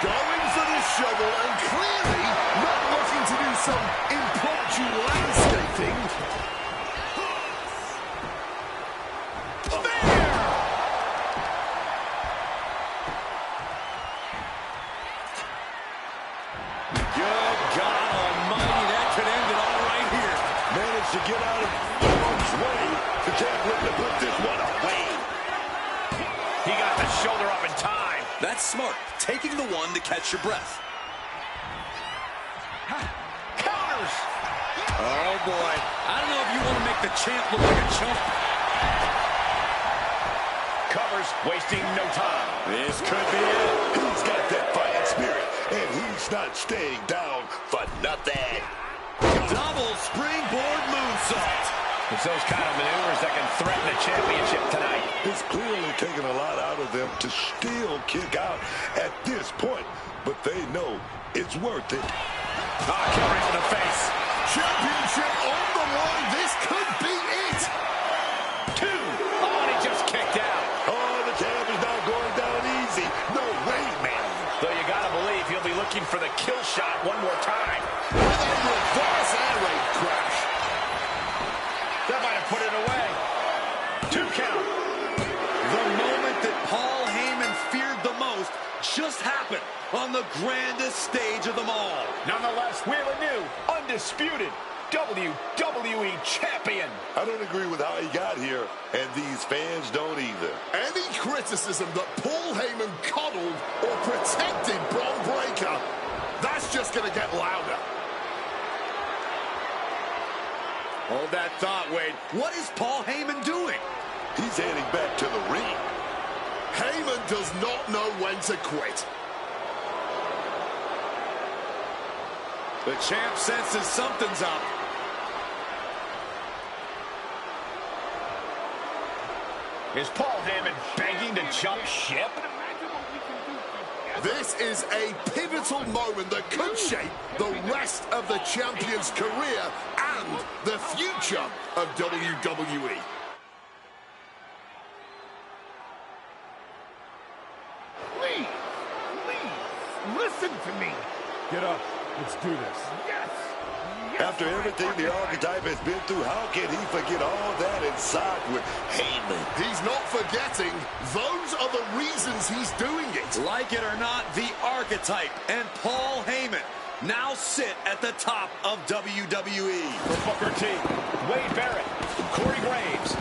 Going for the shovel and clearly not looking to do some impromptu landscaping. Good God almighty, that could end it all right here. Managed to get out of harm's way. The can't wait to put this one away. He got the shoulder up in time. That's smart. Taking the one to catch your breath. Counters. Oh, boy. I don't know if you want to make the champ look like a chump. Covers, wasting no time. This could be it. He's got that fighting spirit, and he's not staying down for nothing. Double springboard moonsault. It's those kind of maneuvers that can threaten a championship tonight. It's clearly taken a lot out of them to still kick out at this point, but they know it's worth it. Kick right to the face. Championship on the line. This could be it. 2. Oh, and he just kicked out. Oh, the champ is not going down easy. No way, man. Though you gotta believe he'll be looking for the kill shot one more time. With a reverse air raid crash. That might have put it away. 2 count. The moment that Paul Heyman feared the most just happened on the grandest stage of them all. Nonetheless, we have a new, undisputed WWE champion. I don't agree with how he got here, and these fans don't either. Any criticism that Paul Heyman coddled or protected Bron Breakker, that's just going to get louder. Hold that thought, Wade. What is Paul Heyman doing? He's heading back to the ring. Heyman does not know when to quit. The champ senses something's up. Is Paul Heyman begging to jump ship? This is a pivotal moment that could shape the rest of the champion's career and the future of WWE. Please, listen to me. Get up. Let's do this. Yes. After everything the archetype has been through, how can he forget all that and side with Heyman? He's not forgetting. Those are the reasons he's doing it. Like it or not, the archetype and Paul Heyman now sit at the top of WWE. For Booker T, Wade Barrett, Corey Graves,